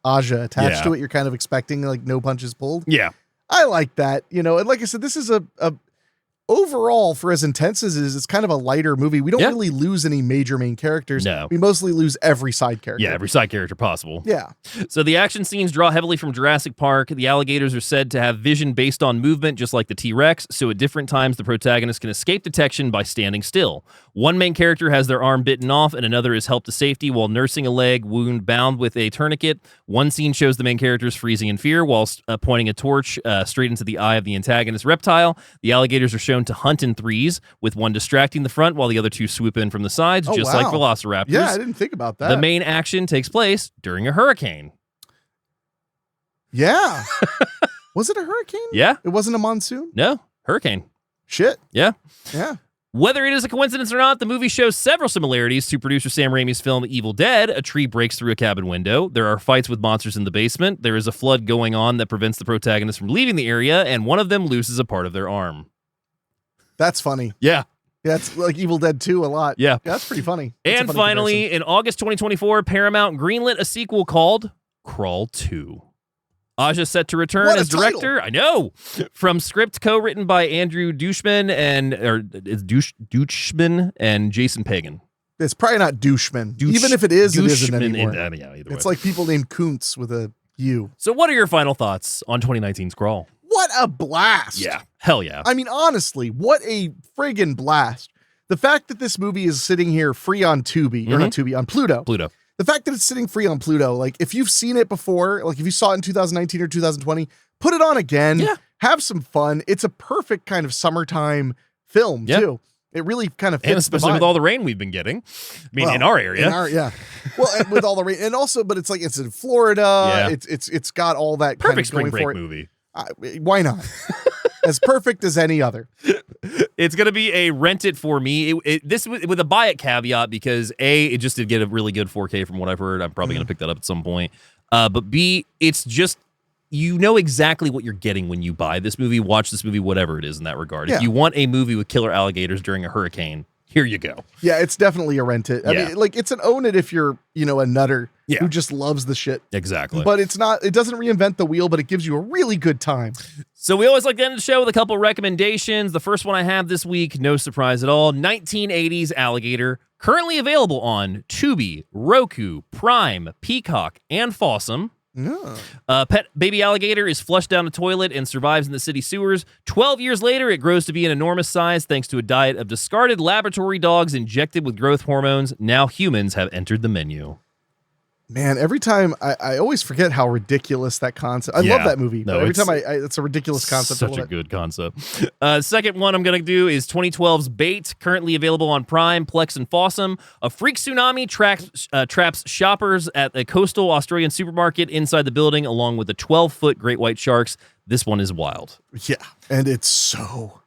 Aja attached to it, you're kind of expecting like no punches pulled. Yeah, I like that. And like I said, this is a overall, for as intense as it is, it's kind of a lighter movie. We don't really lose any major main characters. No. We mostly lose every side character. Yeah, every side character possible. Yeah. So the action scenes draw heavily from Jurassic Park. The alligators are said to have vision based on movement, just like the T-Rex, so at different times the protagonist can escape detection by standing still. One main character has their arm bitten off, and another is helped to safety while nursing a leg wound bound with a tourniquet. One scene shows the main characters freezing in fear whilst pointing a torch straight into the eye of the antagonist reptile. The alligators are shown to hunt in threes, with one distracting the front while the other two swoop in from the sides, like velociraptors. Yeah, I didn't think about that. The main action takes place during a hurricane. Yeah. Was it a hurricane? Yeah. It wasn't a monsoon? No, hurricane. Shit. Yeah. Yeah. Whether it is a coincidence or not, the movie shows several similarities to producer Sam Raimi's film Evil Dead. A tree breaks through a cabin window. There are fights with monsters in the basement. There is a flood going on that prevents the protagonist from leaving the area, and one of them loses a part of their arm. That's funny. Yeah. Yeah, it's like Evil Dead 2 a lot. Yeah. That's pretty funny. That's And a funny finally, comparison. in August 2024, Paramount greenlit a sequel called Crawl 2. Aja set to return What a as director. I know. From script co-written by Andrew Douchman and Jason Pagan. It's probably not Douchman. Even if it is, it isn't anymore. Either It's way. like people named Kuntz with a U. So what are your final thoughts on 2019's Crawl? What a blast. Yeah. Hell yeah. I mean, honestly, what a friggin' blast. The fact that this movie is sitting here free on Tubi, or not Tubi, on Pluto. The fact that it's sitting free on Pluto, like if you've seen it before, like if you saw it in 2019 or 2020, put it on again. Yeah. Have some fun. It's a perfect kind of summertime film too. It really kind of fits, and especially with all the rain we've been getting. I mean, in our area. Well, and with all the rain, and also, but it's like it's in Florida. Yeah. It's got all that perfect kind of spring break for it. movie. Why not? As perfect as any other. It's going to be a rent it for me. This with a buy it caveat because A, it just did get a really good 4K from what I've heard. I'm probably going to pick that up at some point. But B, it's just, you know exactly what you're getting when you buy this movie, watch this movie, whatever it is in that regard. Yeah. If you want a movie with killer alligators during a hurricane, here you go. Yeah, it's definitely a rent it. I mean, like it's an own it if you're, a nutter who just loves the shit. Exactly. But it doesn't reinvent the wheel, but it gives you a really good time. So we always like to end the show with a couple recommendations. The first one I have this week, no surprise at all, 1980s Alligator, currently available on Tubi, Roku, Prime, Peacock, and Fossum. Pet baby alligator is flushed down a toilet and survives in the city sewers. 12 years later, it grows to be an enormous size thanks to a diet of discarded laboratory dogs injected with growth hormones. Now humans have entered the menu. Man, every time I always forget how ridiculous that concept. I love that movie, but every time it's a ridiculous concept. Such a good concept. Second one I'm going to do is 2012's Bait, currently available on Prime, Plex, and Fossum. A freak tsunami traps shoppers at a coastal Australian supermarket inside the building, along with the 12-foot great white sharks. This one is wild. Yeah, and it's so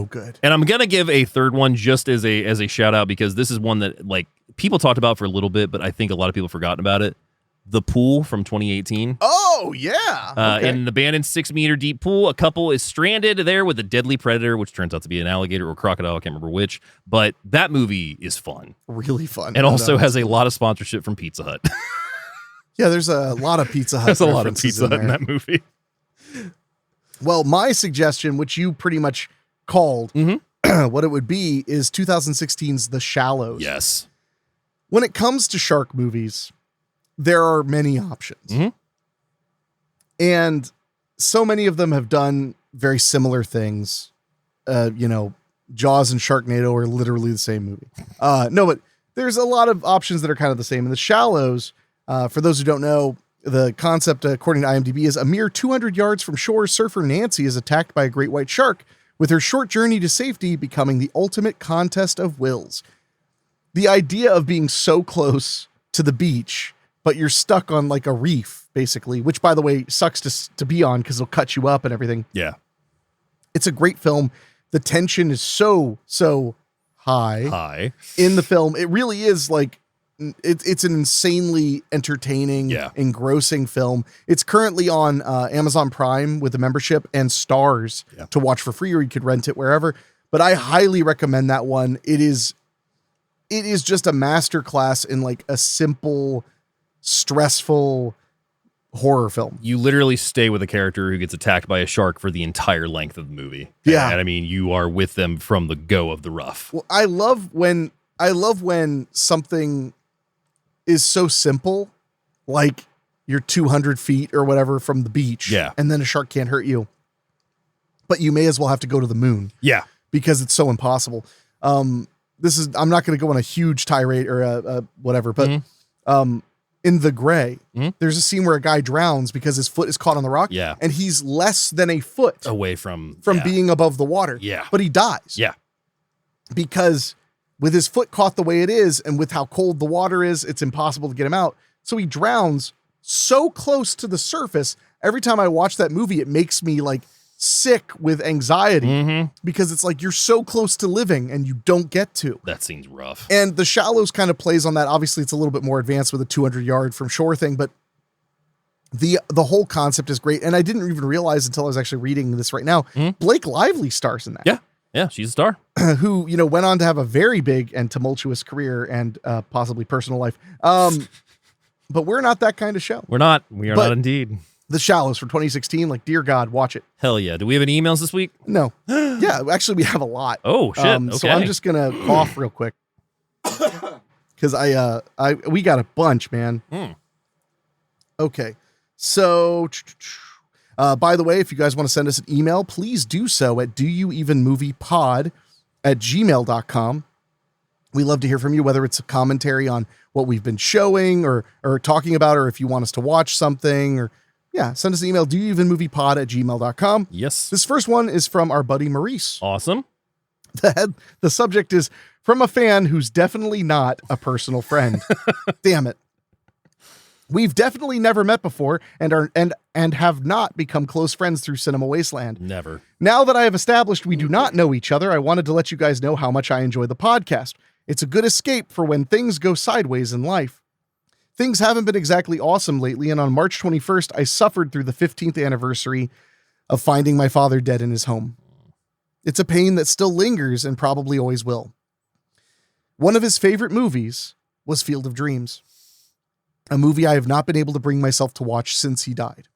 good. And I'm going to give a third one just as a shout out because this is one that like people talked about for a little bit, but I think a lot of people have forgotten about it. The Pool from 2018. Oh, yeah. Okay. In an abandoned 6-meter deep pool, a couple is stranded there with a deadly predator, which turns out to be an alligator or crocodile. I can't remember which, but that movie is fun. Really fun. And also has a lot of sponsorship from Pizza Hut. Yeah, there's a lot of Pizza Hut. There's a lot of Pizza Hut in that movie. Well, my suggestion, which you pretty much called, what it would be is 2016's The Shallows. Yes. When it comes to shark movies, there are many options. And so many of them have done very similar things. Jaws and Sharknado are literally the same movie. No, but there's a lot of options that are kind of the same. In The Shallows, for those who don't know, the concept, according to IMDb, is a mere 200 yards from shore, surfer Nancy is attacked by a great white shark, with her short journey to safety becoming the ultimate contest of wills. The idea of being so close to the beach, but you're stuck on like a reef, basically, which, by the way, sucks to be on because it'll cut you up and everything. Yeah. It's a great film. The tension is so high in the film. It really is like, it's an insanely entertaining, engrossing film. It's currently on Amazon Prime with a membership and Stars to watch for free, or you could rent it wherever. But I highly recommend that one. It is just a masterclass in like a simple, stressful horror film. You literally stay with a character who gets attacked by a shark for the entire length of the movie. Yeah. And I mean, you are with them from the go of the rough. Well, I love when something is so simple, like you're 200 feet or whatever from the beach. Yeah. And then a shark can't hurt you, but you may as well have to go to the moon. Yeah. Because it's so impossible. I'm not going to go on a huge tirade or whatever, but in The Gray, there's a scene where a guy drowns because his foot is caught on the rock. Yeah. And he's less than a foot away from being above the water. Yeah. But he dies. Yeah. Because with his foot caught the way it is and with how cold the water is, it's impossible to get him out. So he drowns so close to the surface. Every time I watch that movie, it makes me like sick with anxiety because it's like you're so close to living and you don't get to. That seems rough. And The Shallows kind of plays on that. Obviously, it's a little bit more advanced with a 200-yard from shore thing, but the whole concept is great. And I didn't even realize until I was actually reading this right now, Blake Lively stars in that. Yeah. Yeah, she's a star. Who, went on to have a very big and tumultuous career and possibly personal life. But we're not that kind of show. We are not indeed. The Shallows from 2016, like, dear God, watch it. Hell yeah. Do we have any emails this week? No. Yeah, actually, we have a lot. Oh, shit. Okay. So I'm just going to cough real quick. Because we got a bunch, man. Okay. So, by the way, if you guys want to send us an email, please do so at doyouevenmoviepod@gmail.com. We love to hear from you, whether it's a commentary on what we've been showing or talking about, or if you want us to watch something, or send us an email, doyouevenmoviepod@gmail.com. Yes. This first one is from our buddy Maurice. Awesome. The subject is from a fan who's definitely not a personal friend. Damn it. We've definitely never met before and have not become close friends through Cinema Wasteland. Never. Now that I have established we do not know each other, I wanted to let you guys know how much I enjoy the podcast. It's a good escape for when things go sideways in life. Things haven't been exactly awesome lately, and on March 21st, I suffered through the 15th anniversary of finding my father dead in his home. It's a pain that still lingers and probably always will. One of his favorite movies was Field of Dreams, a movie I have not been able to bring myself to watch since he died.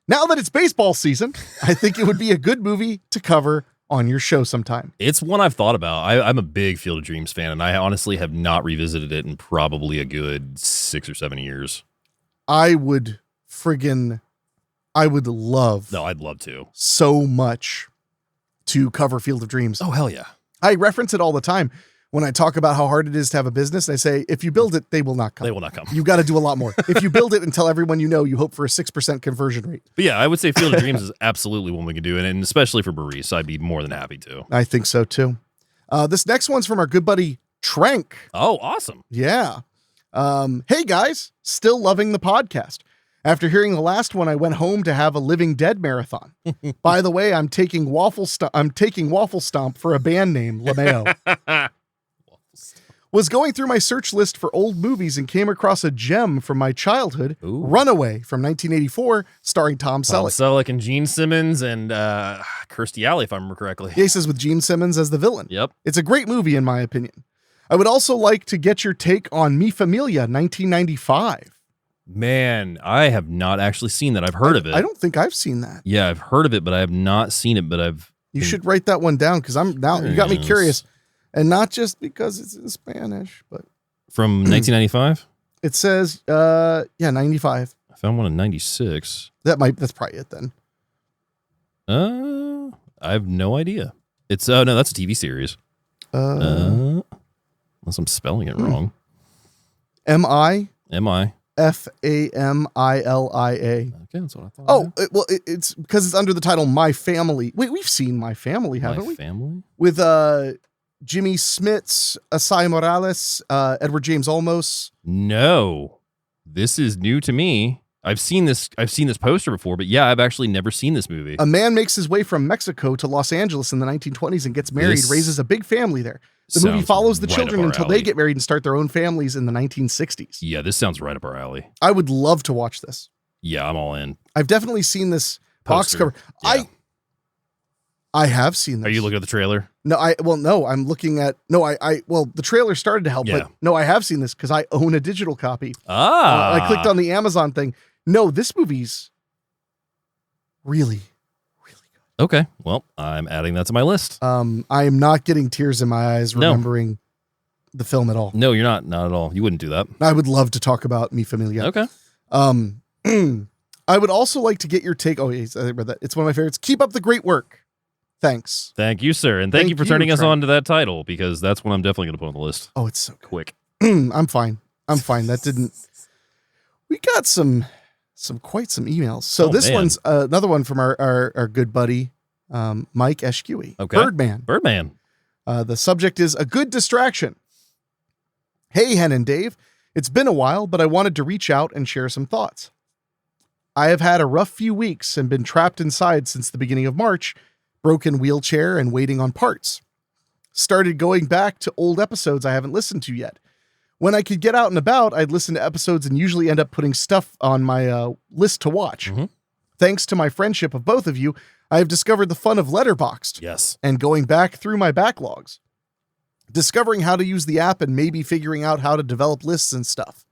Now that it's baseball season, I think it would be a good movie to cover on your show sometime. It's one I've thought about. I'm a big Field of Dreams fan, and I honestly have not revisited it in probably a good 6 or 7 years. I would I would love No, I'd love to. so much to cover Field of Dreams. Oh, hell yeah. I reference it all the time when I talk about how hard it is to have a business. I say, if you build it, they will not come. They will not come. You got to do a lot more. If you build it and tell everyone you know, you hope for a 6% conversion rate. But yeah, I would say Field of Dreams is absolutely one we can do. And especially for Maurice, I'd be more than happy to. I think so too. This next one's from our good buddy Trank. Oh, awesome. Yeah. Hey guys, still loving the podcast. After hearing the last one, I went home to have a Living Dead marathon. By the way, I'm taking Waffle Stomp for a band name, LeMayo. Was going through my search list for old movies and came across a gem from my childhood, Ooh. Runaway from 1984, starring Tom Selleck. Selleck and Gene Simmons and Kirstie Alley, if I remember correctly. Aces with Gene Simmons as the villain. Yep. It's a great movie in my opinion. I would also like to get your take on Mi Familia 1995. Man, I have not actually seen that. I've heard of it. I don't think I've seen that. Yeah, I've heard of it, but I have not seen it. But You should write that one down because you got me curious, and not just because it's in Spanish, but from 1995. It says 95. I found one in 96. That's probably it then. I have no idea. It's no, that's a TV series. Unless I'm spelling it wrong. M-I F-A-M-I-L-I-A. Okay, that's what I thought. It's because it's under the title My Family. Wait, we've seen My Family, haven't we? My Family? With Jimmy Smits, Asai Morales, Edward James Olmos. No, this is new to me. I've seen this poster before, but yeah, I've actually never seen this movie. A man makes his way from Mexico to Los Angeles in the 1920s and gets married, raises a big family there. The movie follows the children until they get married and start their own families in the 1960s. Yeah, this sounds right up our alley. I would love to watch this. Yeah, I'm all in. I've definitely seen this box cover. Yeah. I have seen this. Are you looking at the trailer? No, I'm looking at the trailer started to help, but no, I have seen this because I own a digital copy. I clicked on the Amazon thing. No, this movie's really good. Okay, well, I'm adding that to my list. I am not getting tears in my eyes remembering the film at all. No, you're not at all. You wouldn't do that. I would love to talk about Mi Familia. Okay. I would also like to get your take. Oh, yes, I read that. It's one of my favorites. Keep up the great work. Thanks. Thank you, sir. And thank you for turning us on to that title because that's what I'm definitely going to put on the list. Oh, it's so good. Quick. I'm fine. That didn't. We got quite some emails. So this one's another one from our good buddy, Mike Eshkui. Okay. Birdman. The subject is a good distraction. Hey, Hen and Dave. It's been a while, but I wanted to reach out and share some thoughts. I have had a rough few weeks and been trapped inside since the beginning of March, broken wheelchair and waiting on parts. Started going back to old episodes I haven't listened to yet. When I could get out and about, I'd listen to episodes and usually end up putting stuff on my list to watch. Mm-hmm. Thanks to my friendship of both of you, I have discovered the fun of Letterboxd. Yes. And going back through my backlogs. Discovering how to use the app and maybe figuring out how to develop lists and stuff.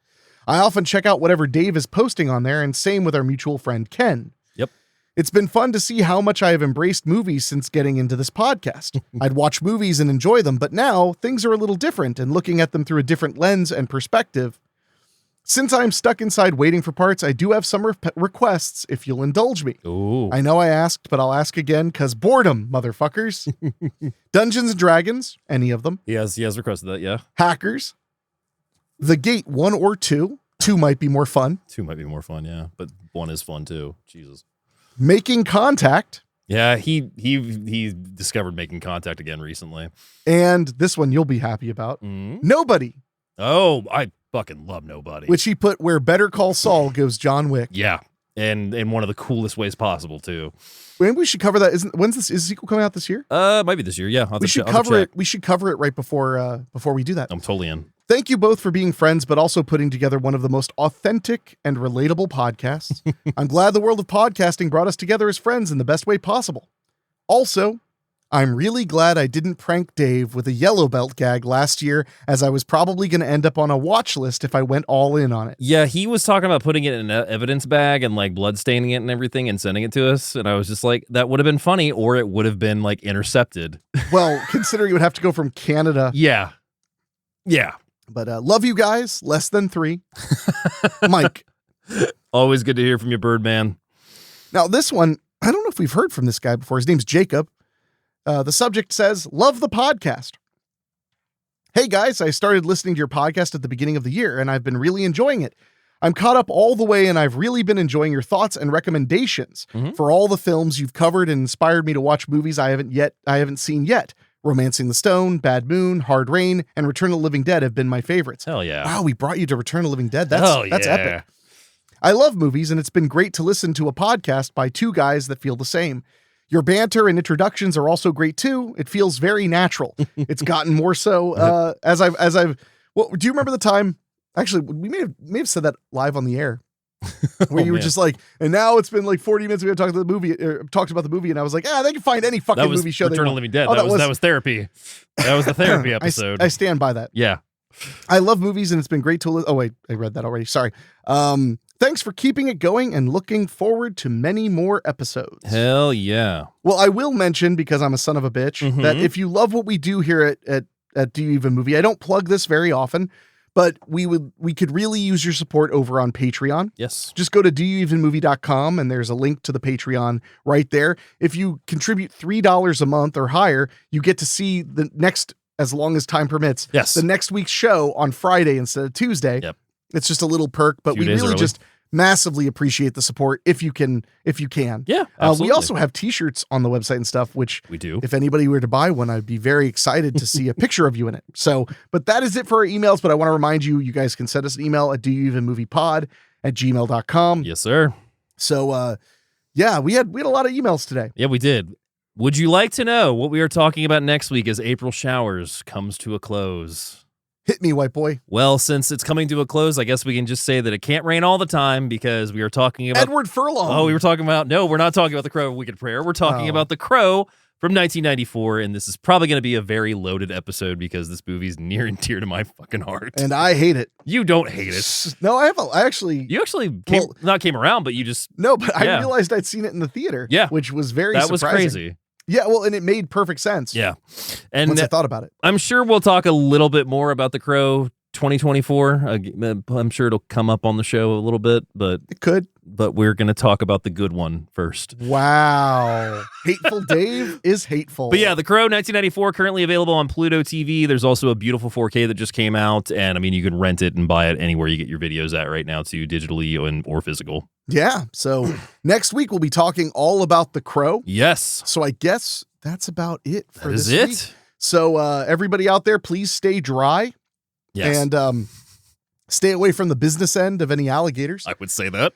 I often check out whatever Dave is posting on there, and same with our mutual friend Ken. Yep. It's been fun to see how much I have embraced movies since getting into this podcast. I'd watch movies and enjoy them, but now things are a little different and looking at them through a different lens and perspective. Since I'm stuck inside waiting for parts, I do have some requests if you'll indulge me. Ooh. I know I asked, but I'll ask again because boredom, motherfuckers. Dungeons and Dragons, any of them. He has requested that, yeah. Hackers. The Gate 1 or 2. 2 might be more fun. 2 might be more fun, yeah. But 1 is fun too. Jesus. Making Contact. Yeah, he discovered Making Contact again recently. And this one you'll be happy about. Mm-hmm. Nobody. Oh, I fucking love Nobody. Which he put where Better Call Saul goes John Wick. Yeah. And in one of the coolest ways possible too. Maybe we should cover that. Is the sequel coming out this year? Might be this year. Yeah. We should cover it. We should cover it right before we do that. I'm totally in. Thank you both for being friends, but also putting together one of the most authentic and relatable podcasts. I'm glad the world of podcasting brought us together as friends in the best way possible. Also, I'm really glad I didn't prank Dave with a yellow belt gag last year, as I was probably going to end up on a watch list if I went all in on it. Yeah, he was talking about putting it in an evidence bag and like blood staining it and everything and sending it to us. And I was just like, that would have been funny, or it would have been like intercepted. Well, considering it would have to go from Canada. Yeah. Yeah. But love you guys. Less than 3. Mike. Always good to hear from you, Birdman. Now, this one, I don't know if we've heard from this guy before. His name's Jacob. The subject says, love the podcast. Hey guys, I started listening to your podcast at the beginning of the year and I've been really enjoying it. I'm caught up all the way and I've really been enjoying your thoughts and recommendations for all the films you've covered and inspired me to watch movies I haven't seen yet. Romancing the Stone, Bad Moon, Hard Rain, and Return of the Living Dead have been my favorites. Hell yeah. Wow, we brought you to Return of the Living Dead. That's epic. I love movies and it's been great to listen to a podcast by two guys that feel the same. Your banter and introductions are also great too. It feels very natural. It's gotten more so as I've. Well, do you remember the time? Actually, we may have said that live on the air, where you were just like, and now it's been like 40 minutes. We have talked about the movie, and I was like, they can find any fucking movie show. Return of the Living Dead. That was therapy. That was the therapy episode. I stand by that. Yeah, I love movies, and it's been great to. Oh wait, I read that already. Sorry. Thanks for keeping it going and looking forward to many more episodes. Hell yeah. Well, I will mention, because I'm a son of a bitch, that if you love what we do here at Do You Even Movie, I don't plug this very often, but we could really use your support over on Patreon. Yes. Just go to doyouevenmovie.com and there's a link to the Patreon right there. If you contribute $3 a month or higher, you get to see the next, as long as time permits, the next week's show on Friday instead of Tuesday. Yep. It's just a little perk, but we really just massively appreciate the support if you can. Yeah, absolutely. We also have t-shirts on the website and stuff, which we do. If anybody were to buy one, I'd be very excited to see a picture of you in it. So, but that is it for our emails. But I want to remind you, you guys can send us an email at doyouevenmoviepod@gmail.com. Yes, sir. So, yeah, we had a lot of emails today. Yeah, we did. Would you like to know what we are talking about next week as April showers comes to a close? Hit me, white boy. Well, since it's coming to a close, I guess we can just say that it can't rain all the time because we are talking about Edward Furlong. Oh, we were talking about we're not talking about the Crow of Wicked Prayer. We're talking about The Crow from 1994, and this is probably going to be a very loaded episode because this movie's near and dear to my fucking heart. And I hate it. You don't hate it. No, I actually. You actually came around, but you just no. But I realized I'd seen it in the theater. Yeah, which was very that surprising. was crazy. Yeah, well, and it made perfect sense. Yeah, and once I thought about it, I'm sure we'll talk a little bit more about The Crow 2024. I'm sure it'll come up on the show a little bit, but it could. But we're going to talk about the good one first. Wow. Hateful Dave is hateful. But yeah, The Crow 1994, currently available on Pluto TV. There's also a beautiful 4K that just came out. And I mean, you can rent it and buy it anywhere you get your videos at right now too, digitally or physical. Yeah. So next week, we'll be talking all about The Crow. Yes. So I guess that's about it for this week. It. So everybody out there, please stay dry. Yes. And stay away from the business end of any alligators. I would say that.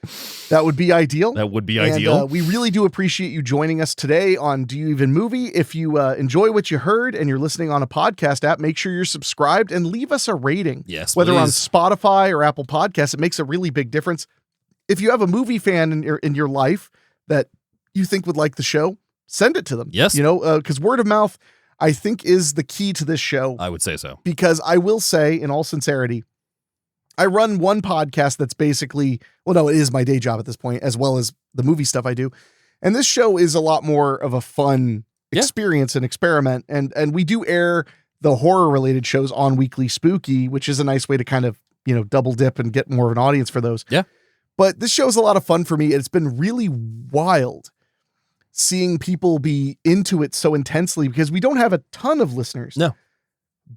That would be ideal. That would be ideal. We really do appreciate you joining us today on Do You Even Movie. If you enjoy what you heard and you're listening on a podcast app, make sure you're subscribed and leave us a rating. Yes, whether on please. Spotify or Apple Podcasts, it makes a really big difference. If you have a movie fan in your life that you think would like the show, send it to them. Yes. Because word of mouth, I think, is the key to this show. I would say so. Because I will say, in all sincerity, I run one podcast that's basically, well, no, it is my day job at this point, as well as the movie stuff I do. And this show is a lot more of a fun experience and experiment. And we do air the horror related shows on Weekly Spooky, which is a nice way to kind of, double dip and get more of an audience for those. Yeah. But this show is a lot of fun for me. It's been really wild seeing people be into it so intensely because we don't have a ton of listeners. No.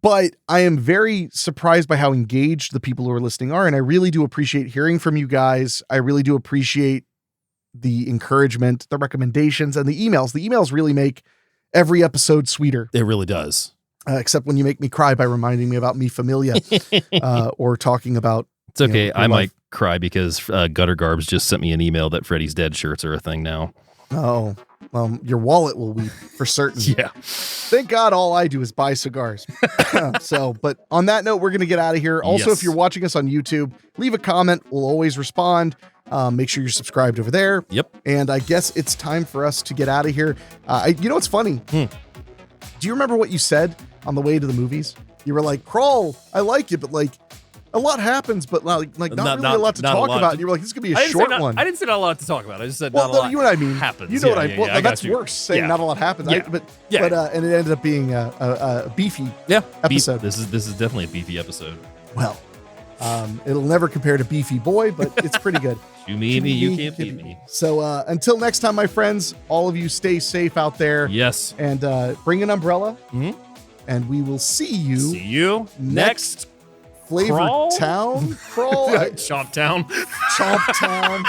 But I am very surprised by how engaged the people who are listening are. And I really do appreciate hearing from you guys. I really do appreciate the encouragement, the recommendations, and the emails. The emails really make every episode sweeter. It really does. Except when you make me cry by reminding me about Mi Familia or talking about... It's okay. I might cry because Gutter Garbs just sent me an email that Freddy's Dead shirts are a thing now. Oh, well, your wallet will weep for certain. Yeah. Thank God all I do is buy cigars. But on that note, we're going to get out of here. Also, if you're watching us on YouTube, leave a comment. We'll always respond. Make sure you're subscribed over there. Yep. And I guess it's time for us to get out of here. You know what's funny? Do you remember what you said on the way to the movies? You were like, Crawl, I like you, but a lot happens, but not really a lot to talk about. And you were like, this is going to be a short one. I didn't say not a lot to talk about. I just said not a lot you know what I mean. Happens. You know what I mean. Well, that's worse, saying not a lot happens. Yeah. But and it ended up being a beefy episode. This is definitely a beefy episode. Well, It'll never compare to Beefy Boy, but it's pretty good. You meet me, you can't beat me. So until next time, my friends, all of you stay safe out there. Yes. And bring an umbrella. Mhm. And we will see you next Flavor Crawl? Town. Crawl. Chomp Town. Chomp Town.